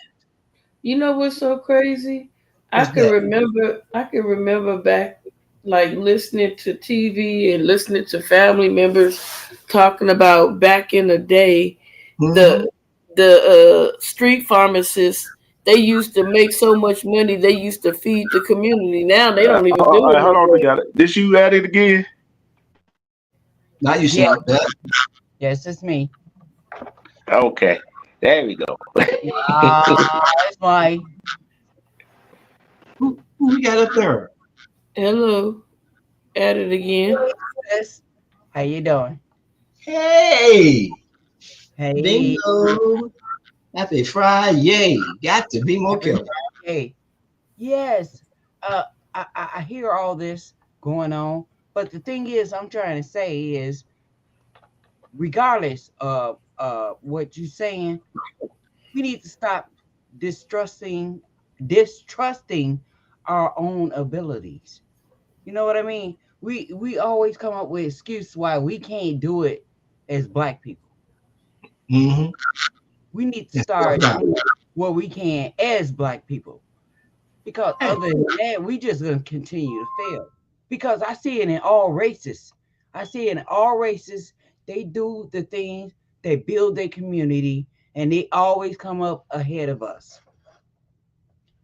You know what's so crazy? I What's can that? remember. I can remember back, like listening to TV and listening to family members talking about back in the day, Mm-hmm. the street pharmacists. They used to make so much money. They used to feed the community. Now they don't even do All it right, no hold on, more. together. Did you add it again? Now you Yeah, sound better. yes, it's me. Okay, there we go. It's my Who we got up there? Hello, at it again. sis. How you doing? Hey, Hey, bingo. Happy Friday. Got to be more happy careful. Friday. Yes. Uh, I hear all this going on, but the thing is, I'm trying to say is, regardless of what you're saying, we need to stop distrusting distrusting our own abilities. You know what I mean? We always come up with excuse why we can't do it as black people. Mm-hmm. We need to That's start right. doing what we can as black people. Because Hey, other than that, we just gonna continue to fail. Because I see it in all races. I see it in all races. They do the things, they build their community, and they always come up ahead of us.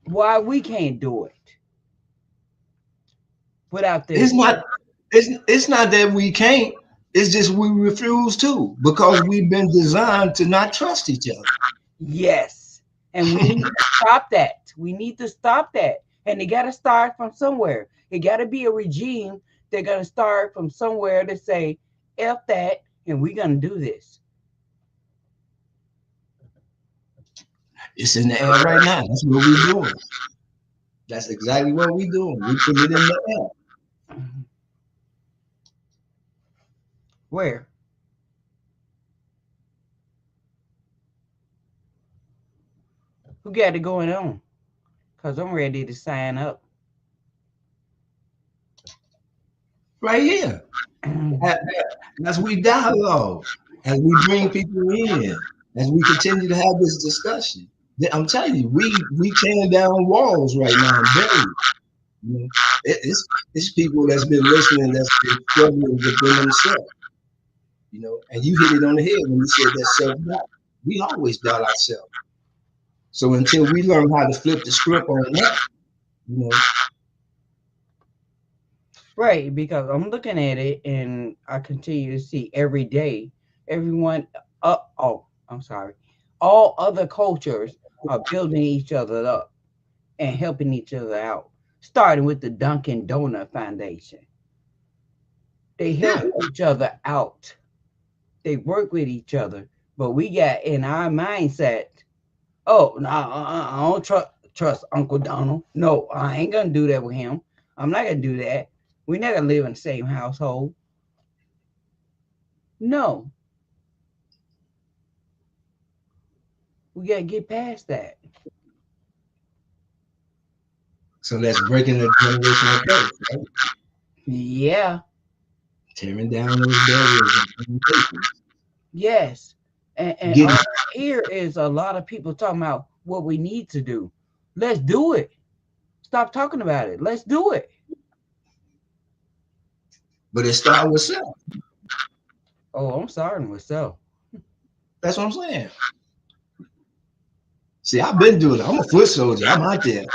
Why we can't do it without it's this? not. It's not that we can't. It's just we refuse to because we've been designed to not trust each other. Yes. And we need to stop that. We need to stop that. And they got to start from somewhere. It got to be a regime. They're going to start from somewhere to say, F that, and we're going to do this. It's in the air right now. That's what we're doing. That's exactly what we're doing. We put it in the air. Where? Who got it going on? Because I'm ready to sign up. Right here. As we dialogue, as we bring people in, as we continue to have this discussion. I'm telling you, we tearing down walls right now. You know, it's people that's been listening, that's been struggling within themselves. You know, and you hit it on the head when you said that self-doubt. We always doubt ourselves. So until we learn how to flip the script on that, you know. Right, because I'm looking at it and I continue to see every day, everyone, I'm sorry, all other cultures are building each other up and helping each other out, starting with the Dunkin' Donut Foundation. They help each other out. They work with each other, but we got in our mindset, oh, no, I don't trust Uncle Donald. No, I ain't going to do that with him. I'm not going to do that. We're not going to live in the same household. No. We got to get past that. So that's breaking the generational curse, right? Yeah. Tearing down those barriers and yes. And all here is a lot of people talking about what we need to do. Let's do it. Stop talking about it. Let's do it. But it starts with self. Oh, I'm starting with self. That's what I'm saying. See, I've been doing it. I'm a foot soldier. I'm out there.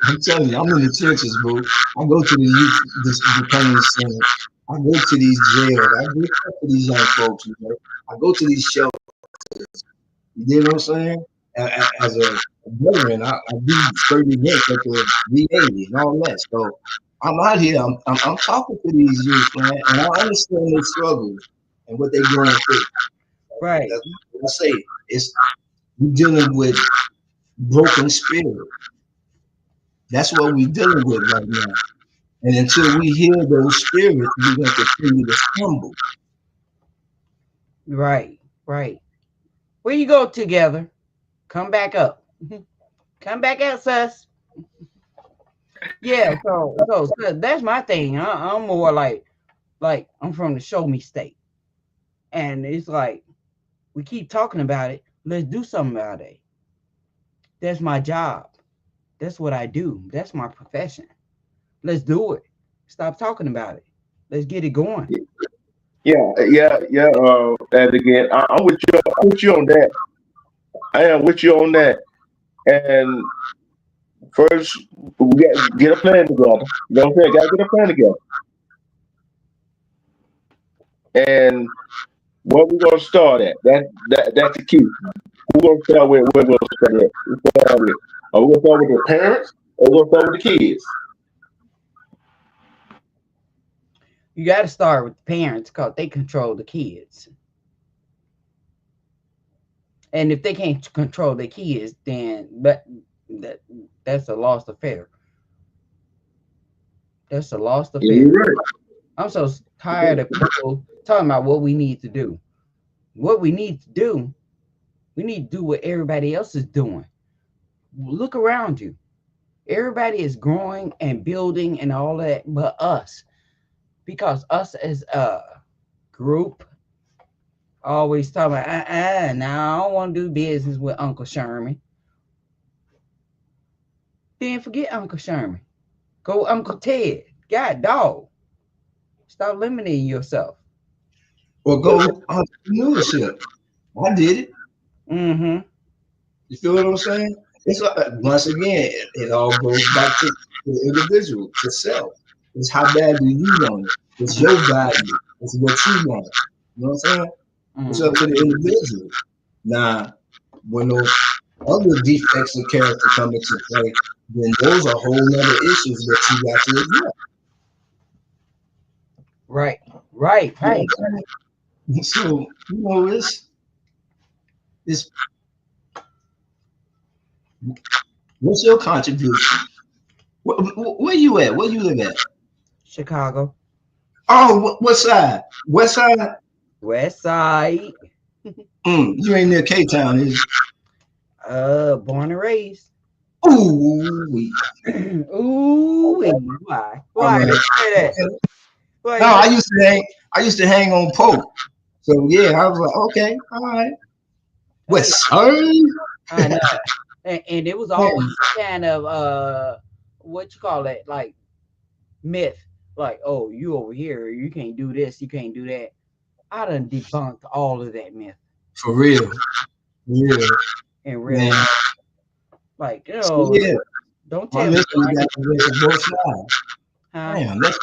I'm telling you, I'm in the churches, bro. I go to the youth, the pain center. I go to these jails. I go to these young folks. You know? I go to these shelters. You know what I'm saying? As a veteran, I do certain events at the VA and all that. So I'm out here. I'm talking to these youth, man, and I understand their struggles and what they're going through. Right. That's what I say. It's we're dealing with broken spirit. That's what we're dealing with right now. And until we heal those spirits, we're going to continue to stumble. Right, right. Where you go together? Come back up. Come back out, sus. Yeah, so that's my thing. I'm more like I'm from the show me state. And it's like we keep talking about it. Let's do something about it. That's my job. That's what I do. That's my profession. Let's do it. Stop talking about it. Let's get it going. Yeah. And again, I'm with you. I'm with you on that. I am with you on that. And first, we got to get a plan together. You know what I'm saying? Got to get a plan together. And where we gonna start at? That's the key. We're gonna start with where we're gonna start at. Are we gonna start with the parents or we're gonna start with the kids? You got to start with the parents because they control the kids. And if they can't control the kids, then that's a lost affair. That's a lost affair. Yeah, right. I'm so tired of people talking about what we need to do. What we need to do, we need to do what everybody else is doing. Look around you. Everybody is growing and building and all that but us. Because us as a group always talking about, now I don't want to do business with Uncle Sherman. Then forget Uncle Sherman. Go Uncle Ted. God dog. Stop limiting yourself. Or go entrepreneurship. I did it. Mm-hmm. You feel what I'm saying? It's like, once again, it all goes back to the individual, to self. It's how bad do you want it? It's your value. It's what you want. You know what I'm saying? It's up to the individual. Now, when those other defects of character come into play, then those are whole other issues that you got to address. Right. So, it's what's your contribution? Where you at? Where you live at? Chicago. Oh, what side? West side? West side. You ain't near K-Town, is you? Born and raised. Ooh, Ooh, why? Why right. did you say that? Okay. No, I used to hang on Pope. So yeah, I was like, okay, all right. West Side. I know. And it was always kind of what you call it, like myth. Like, oh, you over here, you can't do this, you can't do that. I done debunked all of that myth. For real. Yeah. In real life. Like, yeah. Don't tell me. You got to listen both sides. Damn, that's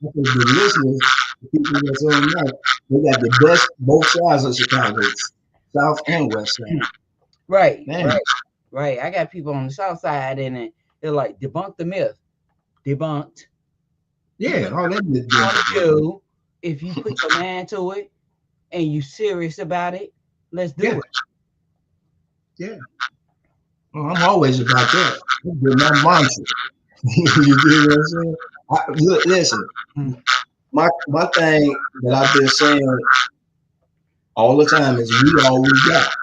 the listeners, the people that's on that, they got the best both sides of Chicago, South and West side. Right. I got people on the South side and they're like, debunk the myth. Debunked. Yeah, all that is do. If you put your mind to it and you serious about it, let's do it. Yeah. Well, I'm always about that. That's my mantra. You get what I'm saying? Look, listen. My thing that I've been saying all the time is we all we got.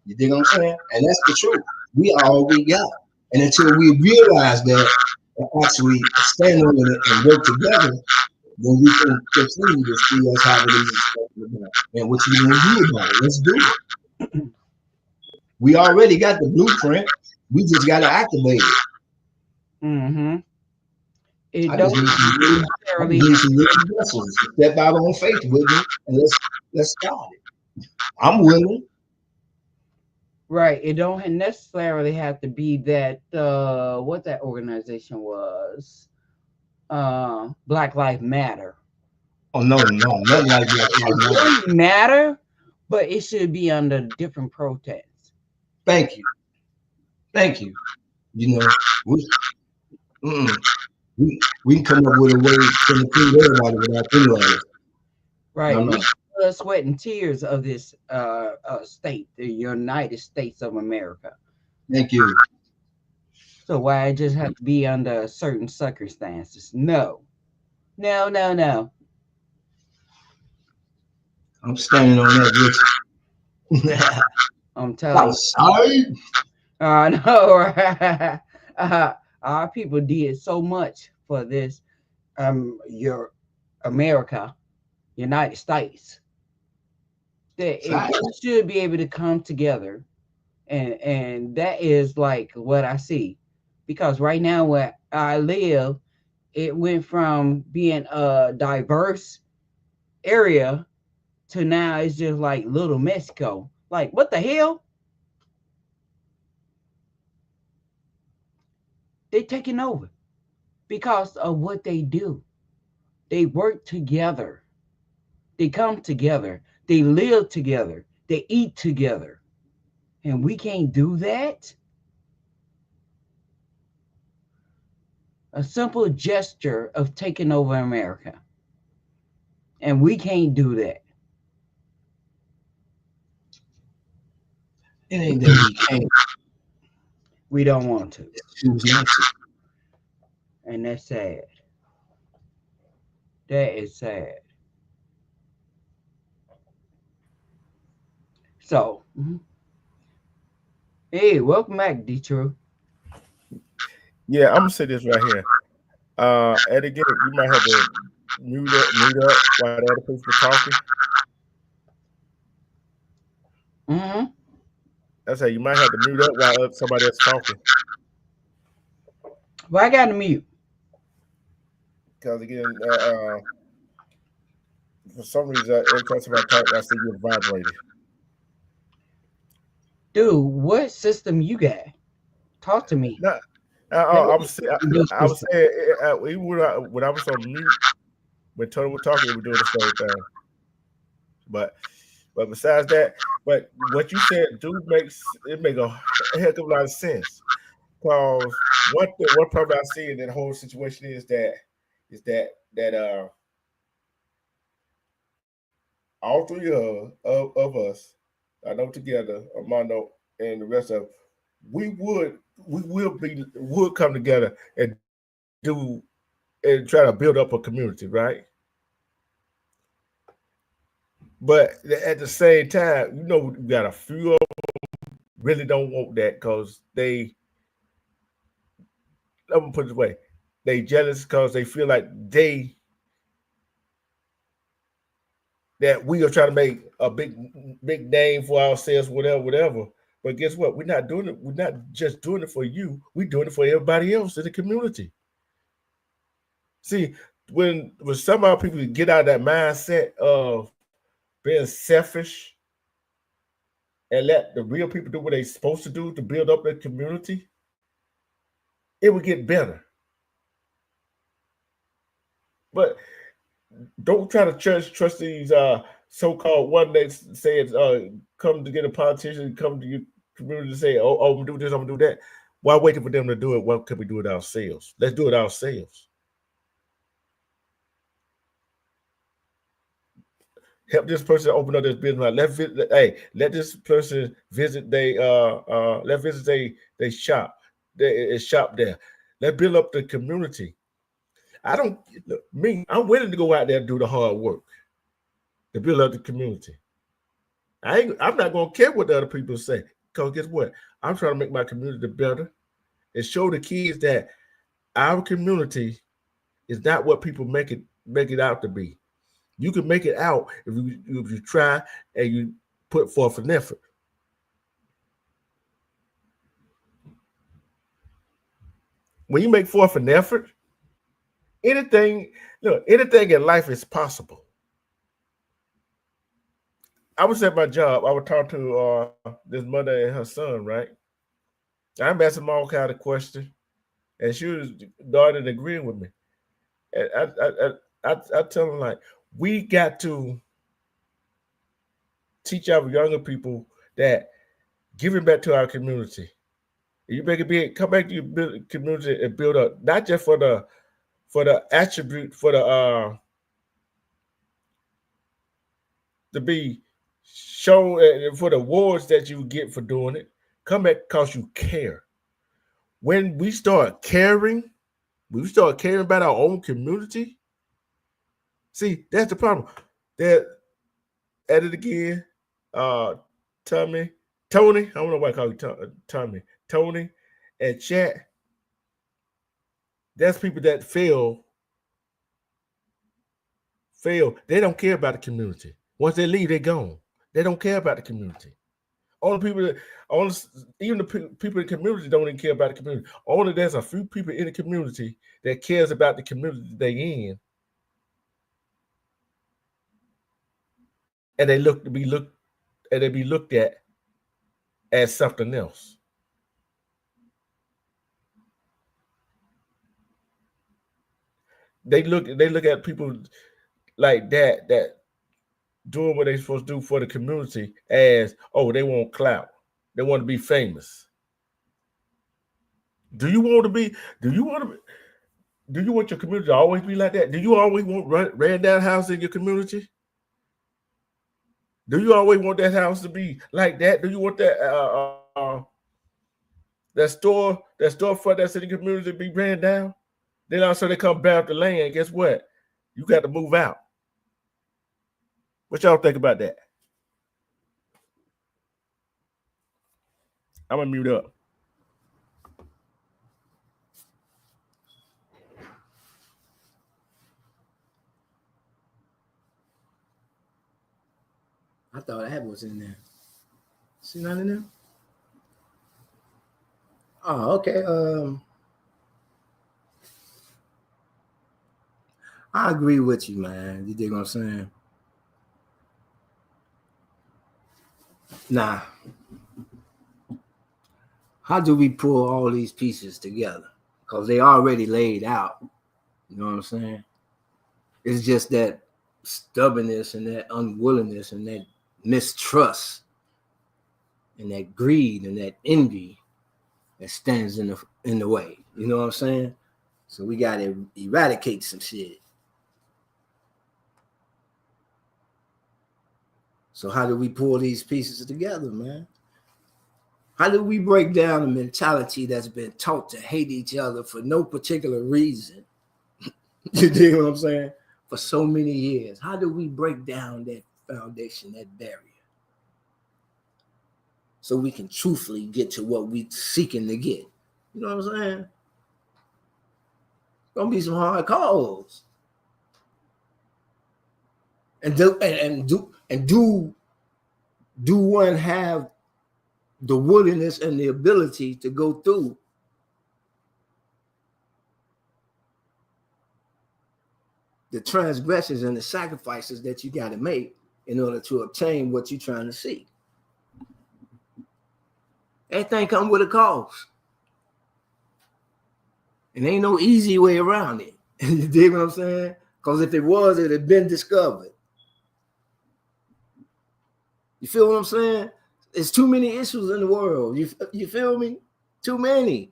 You dig what I'm saying? And that's the truth. We are all we got. And until we realize that and actually stand on it and work together, then we can continue to see us how it is about. And what you want to do about it. Let's do it. We already got the blueprint. We just got to activate it. It I just need some little vessels to step out on faith with me and let's start it. I'm willing. Right. It don't necessarily have to be that what that organization was. Black Lives Matter. Oh no, nothing like Black Lives Matter. It doesn't matter, but it should be under different protests. Thank you. You know, we can come up with a way to include everybody without penalizing. Right. Blood, sweat, and tears of this state, the United States of America. Thank you. So why it just have to be under certain circumstances? No. I'm standing on that with you. I'm telling you. I know, right? Our people did so much for this, your America, United States, that it should be able to come together, and that is like what I see, because right now where I live, it went from being a diverse area to now it's just like little Mexico. Like, what the hell? They're taking over because of what they do. They work together. They come together. They live together. They eat together. And we can't do that. A simple gesture of taking over America. And we can't do that. It ain't that we can't. We don't want to. Choose not to. And that's sad. That is sad. So, hey, welcome back, Detroit. Yeah, I'm gonna say this right here. And again, you might have to mute up while the other people are talking. That's how you might have to mute up while somebody else talking. Well, I got to mute. Because again, for some reason, every time somebody talks, I see you vibrating. Dude, what system you got? Talk to me. I was saying, even when I was on mute, When Tony was talking, we were doing the same thing. But besides that, but what you said do make a heck of a lot of sense. Because one problem I see in that whole situation is that all three of us, I know together, Armando and the rest of, we would come together and do and try to build up a community, right? But at the same time, we got a few of them really don't want that because let me put it this way, they jealous because they feel like that we are trying to make a big name for ourselves, whatever. But guess what? We're not doing it. We're not just doing it for you. We're doing it for everybody else in the community. See, when some of our people get out of that mindset of being selfish and let the real people do what they're supposed to do to build up their community, it would get better. But don't try to trust these so-called one that says come to get a politician, come to your community to say, oh, I'm gonna do this, I'm gonna do that. Why waiting for them to do it? Why can't we do it ourselves? Let's do it ourselves. Help this person open up this business. Let this person visit let's visit they shop. They shop there. Let's build up the community. I'm willing to go out there and do the hard work to build up the community. I'm not gonna care what the other people say, because guess what? I'm trying to make my community better and show the kids that our community is not what people make it out to be. You can make it out if you try and you put forth an effort. When you make forth an effort, anything in life is possible. I was at my job. I would talk to this mother and her son, right? I'm asking them all kind of questions, and she was nodding and agreeing with me. And I tell them, like, we got to teach our younger people that giving back to our community. You make it come back to your community and build up, not just for the attribute, for the to be shown, for the awards that you get for doing it. Come back because you care. When we start caring about our own community. See, that's the problem. That at it again, Tony. I don't know why I call you Tommy. Tony and Chat. That's people that fail. They don't care about the community. Once they leave, they're gone. They don't care about the community. Even the people in the community don't even care about the community. Only there's a few people in the community that cares about the community they in, and they be looked at as something else. They look at people like that doing what they're supposed to do for the community as, oh, they want clout. They want to be famous. Do you want your community to always be like that? Do you always want ran down house in your community? Do you always want that house to be like that? Do you want that storefront that's in the community to be ran down? Then also they come back the land. Guess what? You got to move out. What y'all think about that? I'm gonna mute up. I thought I had was in there. See nothing in there? Oh, okay. I agree with you, man. You dig what I'm saying? Nah. How do we pull all these pieces together? Because they already laid out. You know what I'm saying? It's just that stubbornness and that unwillingness and that mistrust and that greed and that envy that stands in the way. You know what I'm saying? So we got to eradicate some shit. So how do we pull these pieces together, man? How do we break down a mentality that's been taught to hate each other for no particular reason? You dig what I'm saying? For so many years. How do we break down that foundation, that barrier? So we can truthfully get to what we're seeking to get. You know what I'm saying? Gonna be some hard calls. And do one have the willingness and the ability to go through the transgressions and the sacrifices that you got to make in order to obtain what you're trying to seek? Everything comes with a cost. And ain't no easy way around it. You dig what I'm saying? Because if it was, it'd have been discovered. You feel what I'm saying? There's too many issues in the world. You feel me? Too many.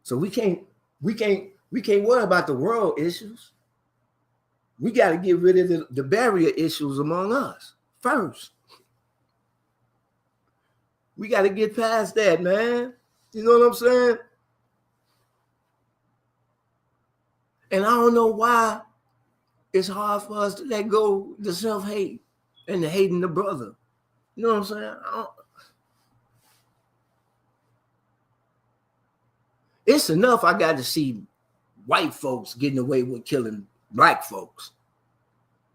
So we can't worry about the world issues. We got to get rid of the barrier issues among us first. We got to get past that, man. You know what I'm saying? And I don't know why it's hard for us to let go the self-hate and the hating the brother. You know what I'm saying? It's enough I got to see white folks getting away with killing black folks.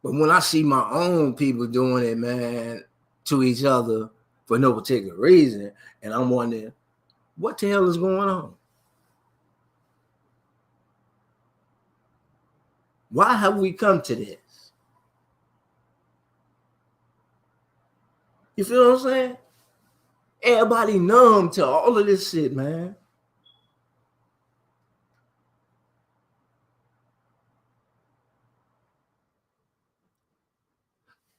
But when I see my own people doing it, man, to each other for no particular reason, and I'm wondering, what the hell is going on? Why have we come to this? You feel what I'm saying? Everybody numb to all of this shit, man.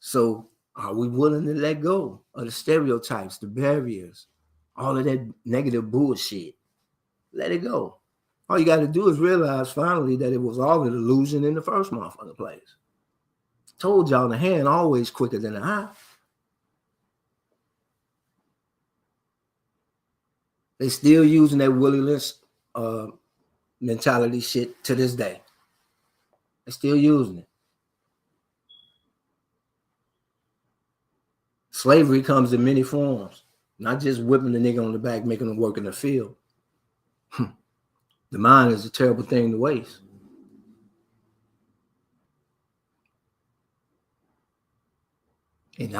So are we willing to let go of the stereotypes, the barriers, all of that negative bullshit? Let it go. All you got to do is realize finally that it was all an illusion in the first motherfucking place. Told y'all the hand always quicker than the eye. They still using that Willie Lynch mentality shit to this day. They're still using it. Slavery comes in many forms, not just whipping the nigga on the back, making him work in the field. The mind is a terrible thing to waste. And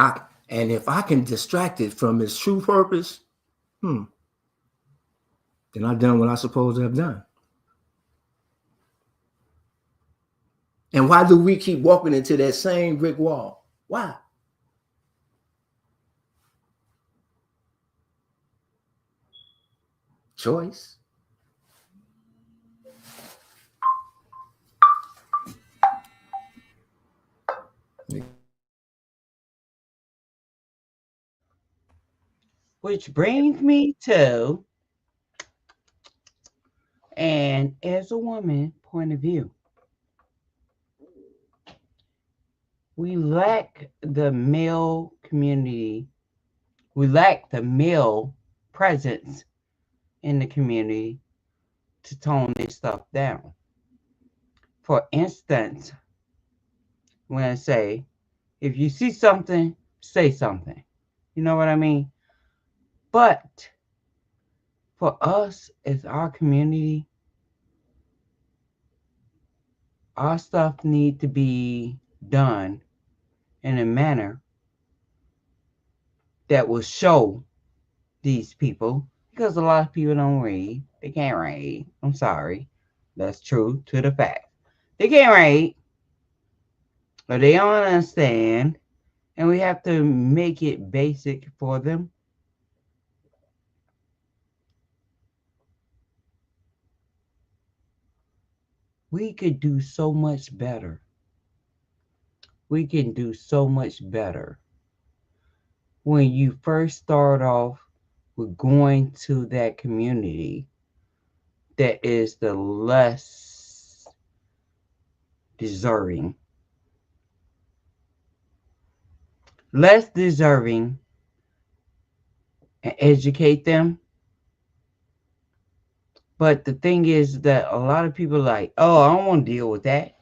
if I can distract it from its true purpose, then I've done what I supposed to have done. And why do we keep walking into that same brick wall? Why? Choice. Which brings me to, and as a woman point of view, we lack the male community. We lack the male presence in the community to tone this stuff down. For instance, when I say, if you see something, say something. You know what I mean? But for us as our community, our stuff need to be done in a manner that will show these people, because a lot of people don't read. They can't read. I'm sorry. That's true to the fact. They can't read, or they don't understand, and we have to make it basic for them. We could do so much better. We can do so much better. When you first start off with going to that community that is the less deserving, and educate them. But the thing is that a lot of people are like, oh, I don't want to deal with that.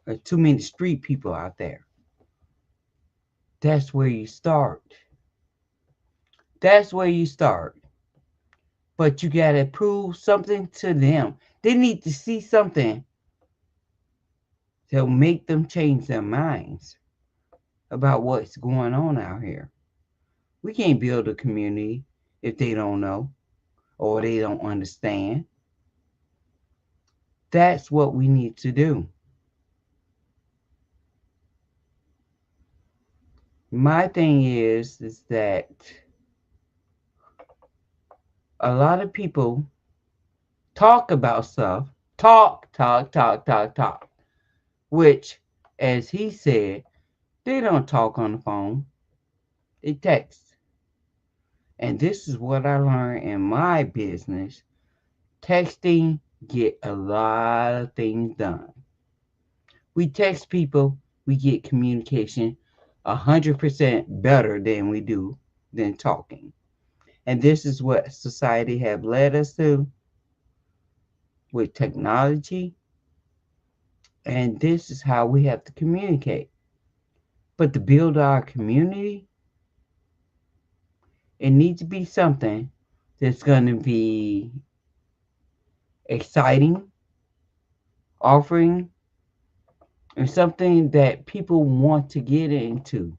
There's too many street people out there. That's where you start. That's where you start. But you got to prove something to them. They need to see something that'll make them change their minds about what's going on out here. We can't build a community if they don't know or they don't understand. That's what we need to do. My thing is that a lot of people talk about stuff, talk, which, as he said, they don't talk on the phone, they text. And this is what I learned in my business. Texting get a lot of things done. We text people, we get communication 100% better than talking. And this is what society have led us to with technology. And this is how we have to communicate. But to build our community, it needs to be something that's going to be exciting, offering, and something that people want to get into.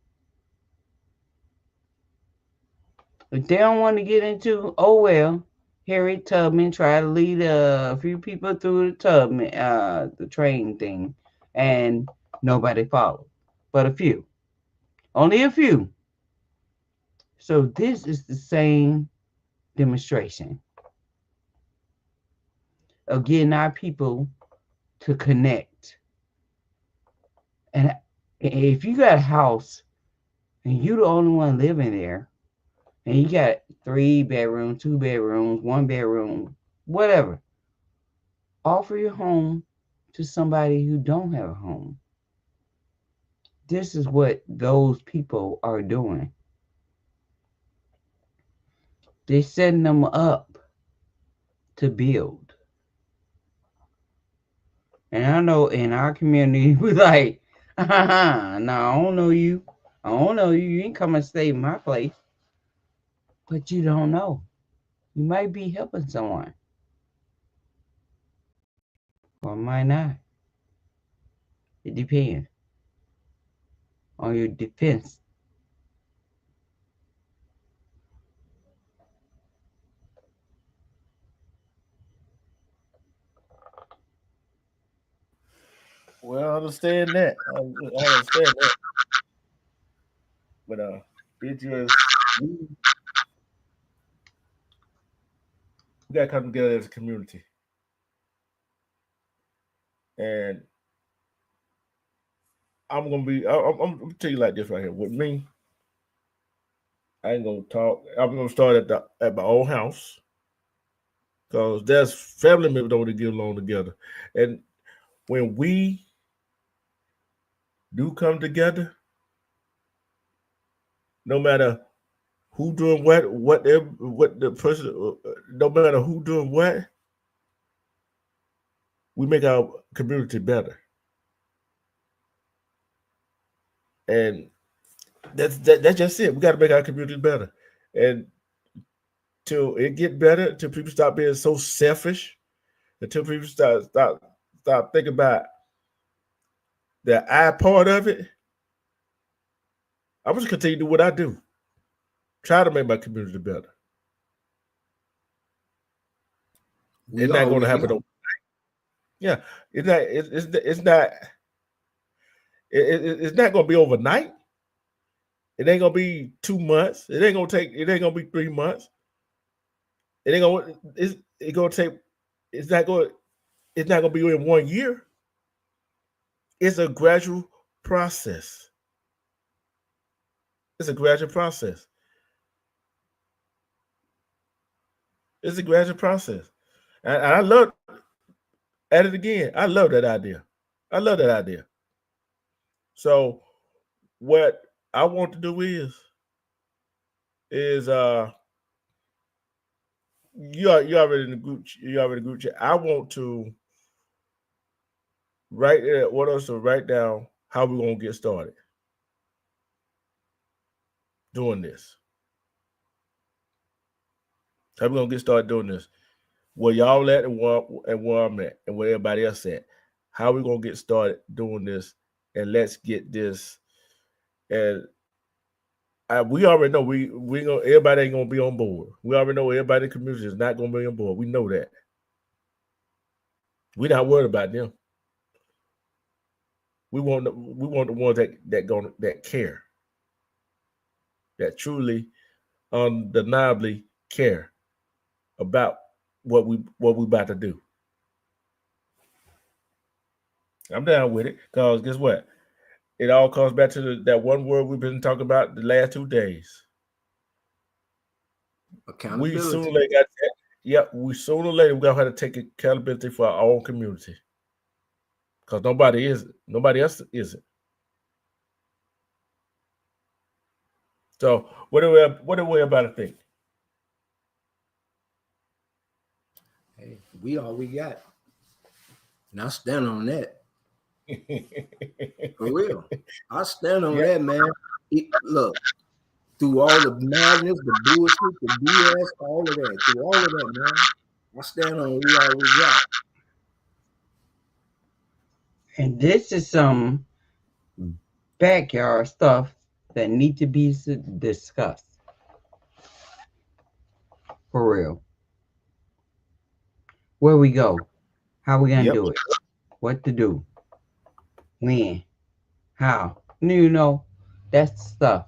If they don't want to get into, oh well, Harriet Tubman tried to lead a few people through the train thing, and nobody followed, but a few, only a few. So this is the same demonstration of getting our people to connect. And if you got a house and you the only one living there, and you got 3 bedrooms, 2 bedrooms, 1 bedroom, whatever, offer your home to somebody who don't have a home. This is what those people are doing. They're setting them up to build. And I know in our community, we like, no, I don't know you. I don't know you. You ain't come and stay in my place. But you don't know. You might be helping someone. Or might not. It depends on your defense. Well, I understand that. I understand that. But it just we gotta come together as a community. And I'm gonna tell you like this right here. With me, I ain't gonna talk. I'm gonna start at my own house. Because there's family members don't want to get along together. And when we do come together, no matter who doing what the person, no matter who doing what, we make our community better. And that's just it. We got to make our community better. And till it get better, till people stop being so selfish, until people stop thinking about the I part of it, I'm just continue to do what I do. Try to make my community better. It's not going to happen overnight. Yeah, it's not going to be overnight. It ain't going to be 2 months. It ain't going to be 3 months. It's not going it's not going to be in 1 year. It's a gradual process. It's a gradual process. It's a gradual process. And I love, at it again, I love that idea. I love that idea. So what I want to do is you already in the group, you already group chat. I want to want us to write down how we're gonna get started doing this. How we gonna get started doing this? Where y'all at and where I'm at and where everybody else at. How we gonna get started doing this? And let's get this. And we already know we gonna everybody ain't gonna be on board. We already know everybody in the community is not gonna be on board. We know that. We're not worried about them. We want the ones that care, that truly, undeniably care about what we about to do. I'm down with it because guess what? It all comes back to that one word we've been talking about the last 2 days. Accountability. We sooner or later got that. Yep, we sooner or later we're gonna have to take accountability for our own community. Because nobody else isn't. So what do we about to think? Hey, we all we got. And I stand on that. For real. I stand on that, man. Look, through all the madness, the bullshit, the BS, all of that, through all of that, man, I stand on we all we got. And this is some backyard stuff that need to be discussed. For real. Where we go? How we gonna do it? What to do? When? How? You know, that's the stuff.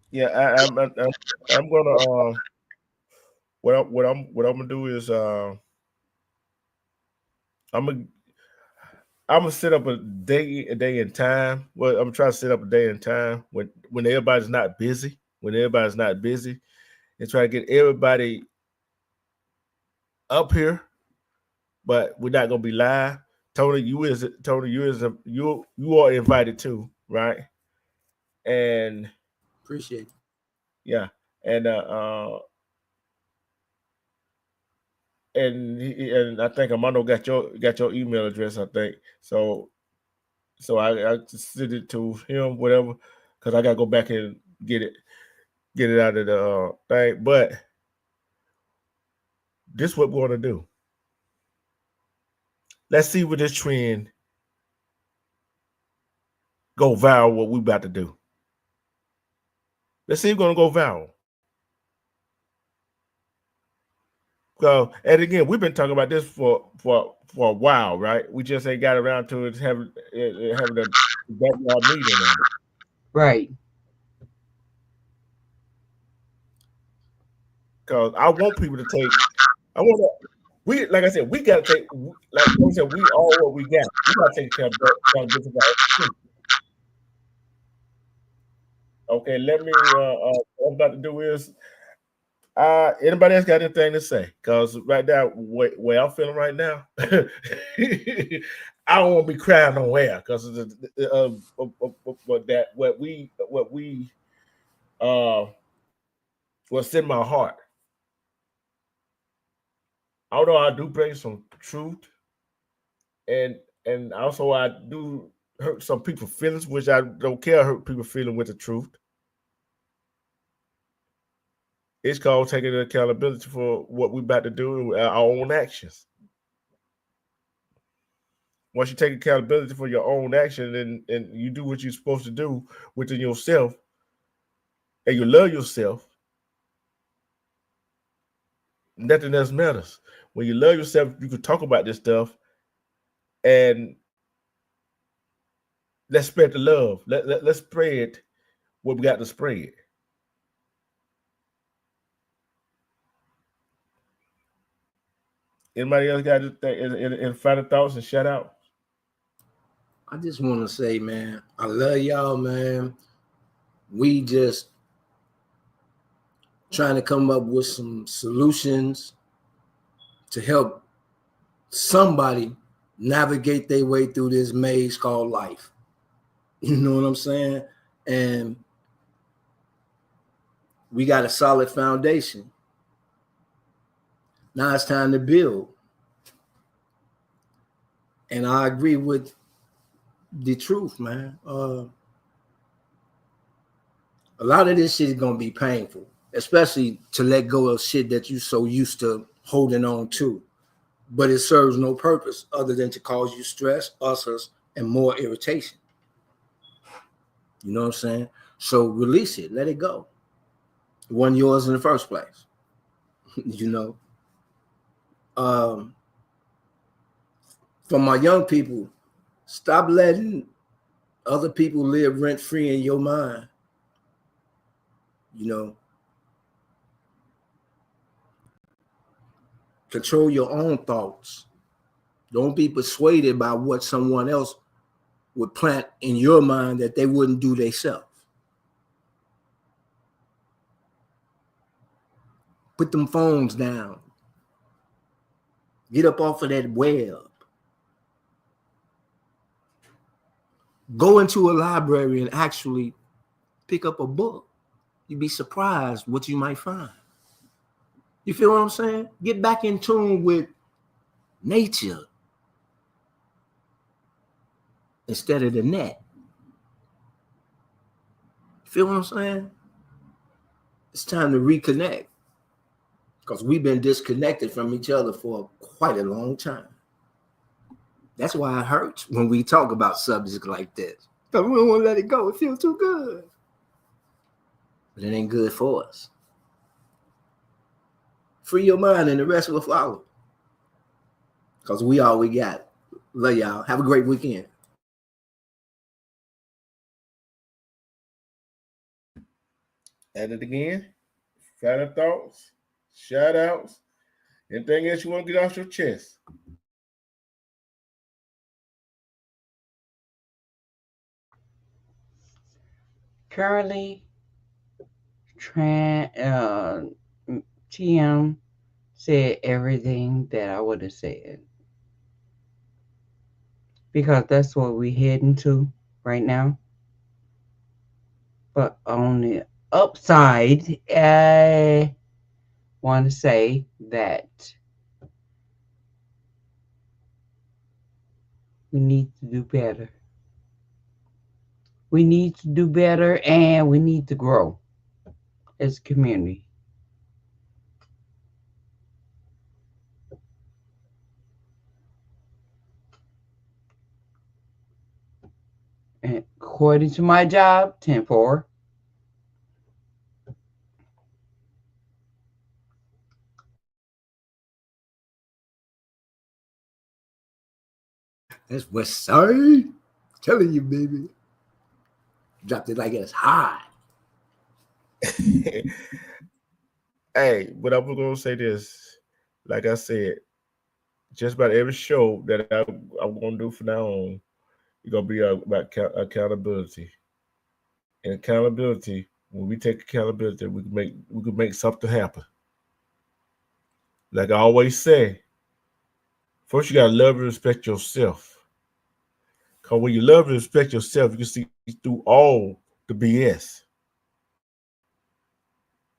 Yeah, I'm gonna what I'm gonna do is I'm gonna set up a day and time. Well, I'm gonna try to set up a day and time when everybody's not busy. When everybody's not busy, and try to get everybody up here, but we're not gonna be live. Tony, you are invited too, right? And appreciate it. Yeah, and and I think Armando got your email address. I think so. So I sent it to him, whatever, because I gotta go back and get it out of the thing. But this is what we're gonna do. Let's see what this trend go viral. What we about to do. Let's see if we're gonna go viral. So, and again, we've been talking about this for a while, right? We just ain't got around to it having a backyard meeting on it. Right. Because I want people to take. Like I said, we gotta take. Like I said, we all what we got. We gotta take care of that. Okay, let me. What I'm about to do is. Anybody else got anything to say? Because right now, where I'm feeling right now, I don't want to be crying on air because what's in my heart. Although I do bring some truth, and also I do hurt some people's feelings, which I don't care hurt people's feelings with the truth. It's called taking accountability for what we're about to do in our own actions. Once you take accountability for your own action and you do what you're supposed to do within yourself, and you love yourself, nothing else matters. When you love yourself, you can talk about this stuff, and let's spread the love. Let's spread what we got to spread. Anybody else got in final thoughts and shout out? I just want to say, man, I love y'all, man. We just trying to come up with some solutions to help somebody navigate their way through this maze called life. You know what I'm saying? And we got a solid foundation. Now it's time to build. And I agree with the truth, man. A lot of this shit is gonna be painful, especially to let go of shit that you so used to holding on to. But it serves no purpose other than to cause you stress, ulcers, and more irritation. You know what I'm saying? So release it, let it go. It wasn't yours in the first place. You know. For my young people, stop letting other people live rent-free in your mind. You know, control your own thoughts. Don't be persuaded by what someone else would plant in your mind that they wouldn't do themselves. Put them phones down. Get up off of that web. Go into a library and actually pick up a book. You'd be surprised what you might find. You feel what I'm saying? Get back in tune with nature instead of the net. Feel what I'm saying? It's time to reconnect because we've been disconnected from each other for quite a long time. That's why it hurts when we talk about subjects like this. Because we don't want to let it go. It feels too good. But it ain't good for us. Free your mind and the rest will follow. Because we all we got. Love y'all. Have a great weekend. At it again. Final thoughts, shout outs, anything else you want to get off your chest? Currently, TM said everything that I would have said. Because that's what we're heading to right now. But on the upside, I want to say that we need to do better. We need to do better and we need to grow as a community. And according to my job, 10-4. That's West Side. Telling you, baby. Dropped it like it's hot. Hey, but I'm going to say this. Like I said, just about every show that I'm going to do from now on, it's going to be about accountability. And accountability, when we take accountability, we can make something happen. Like I always say, first you got to love and respect yourself. Because when you love and respect yourself, you can see through all the BS.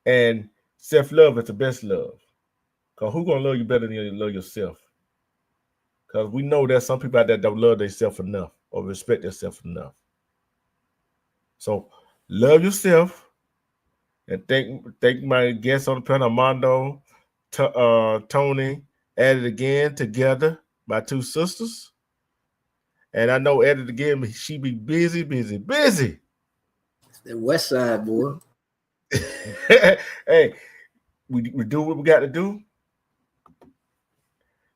And self-love is the best love. Because who's going to love you better than you love yourself? Because we know there's some people out there that don't love themselves enough or respect themselves enough. So love yourself. And thank my guests on the panel, Armando, Tony, At It Again, together, my two sisters. And I know At It Again, she be busy. That West Side, boy. Hey, we do what we got to do.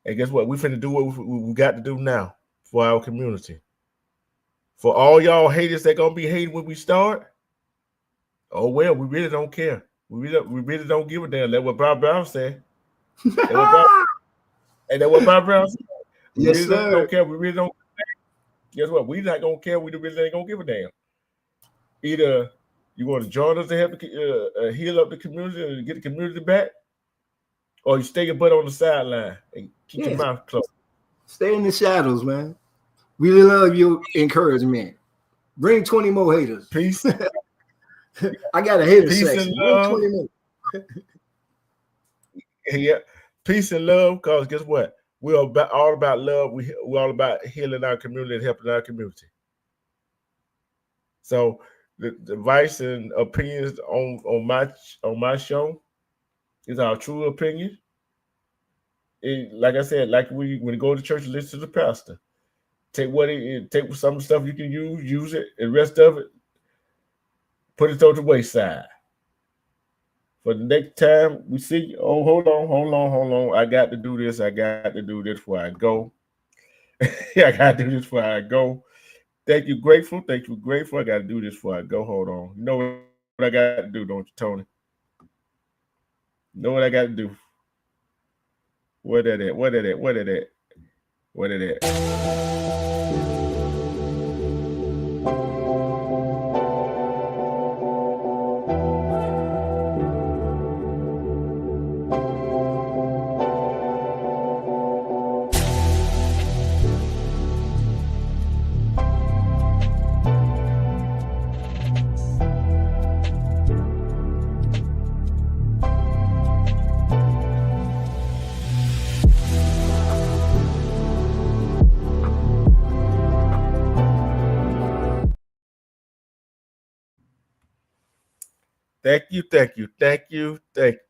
And guess what? We finna do what we got to do now for our community. For all y'all haters that gonna be hating when we start, oh well, we really don't care. We really don't give a damn. That's what Bob Brown said. And then what Bob Brown said, we Yes, really sir. don't care. We really don't. Guess what? We not gonna care. We really ain't gonna give a damn. Either you want to join us to help heal up the community and get the community back, or you stay your butt on the sideline and keep your mouth closed. Stay in the shadows, man. We love your encouragement. Bring 20 more haters. Peace. I got a hater Peace section. and love. 20 more. Yeah, peace and love. Because guess what? We're all about love. We're all about healing our community and helping our community. So the advice and opinions on my show is our true opinion. Like I said, like when you go to church, listen to the pastor. Take some of the stuff you can use it, and the rest of it, put it on the wayside. For the next time we see you, hold on. I got to do this. I got to do this before I go. I got to do this before I go. Thank you, grateful. Thank you, grateful. I got to do this before I go. Hold on. You know what I got to do, don't you, Tony? You know what I got to do? What at it?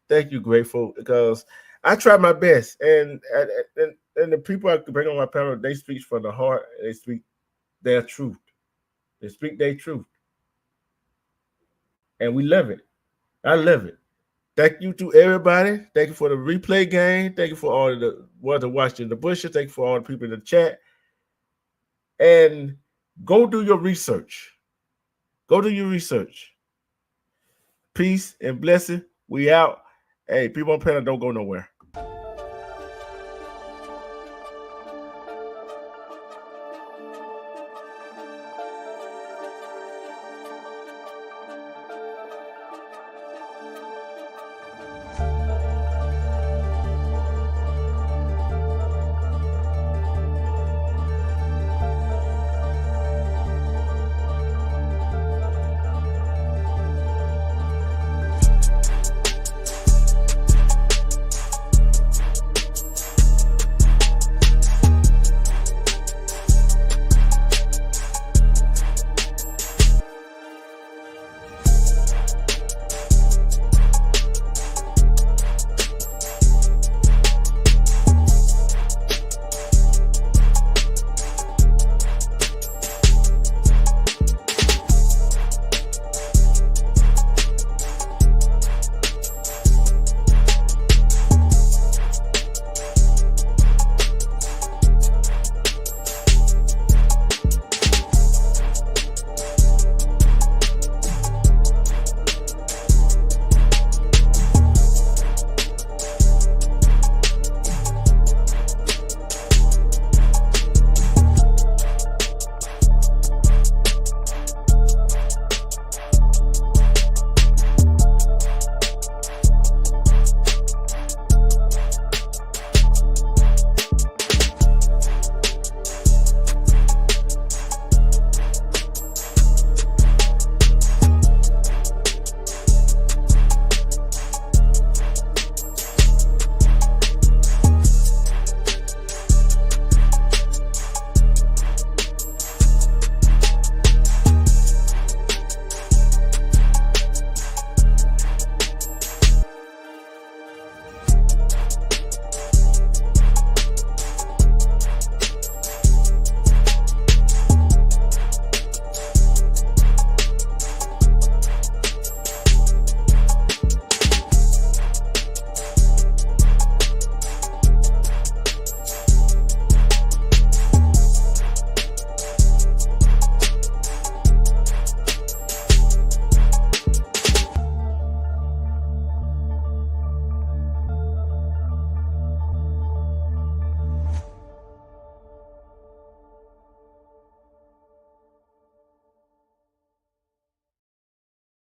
Thank you, grateful, because I try my best, and the people I bring on my panel, they speak from the heart. They speak their truth. They speak their truth, and we love it. I love it. Thank you to everybody. Thank you for the replay game. Thank you for all of the ones watching the bushes. Thank you for all the people in the chat. And go do your research. Go do your research. Peace and blessing. We out. Hey, people on panel, don't go nowhere.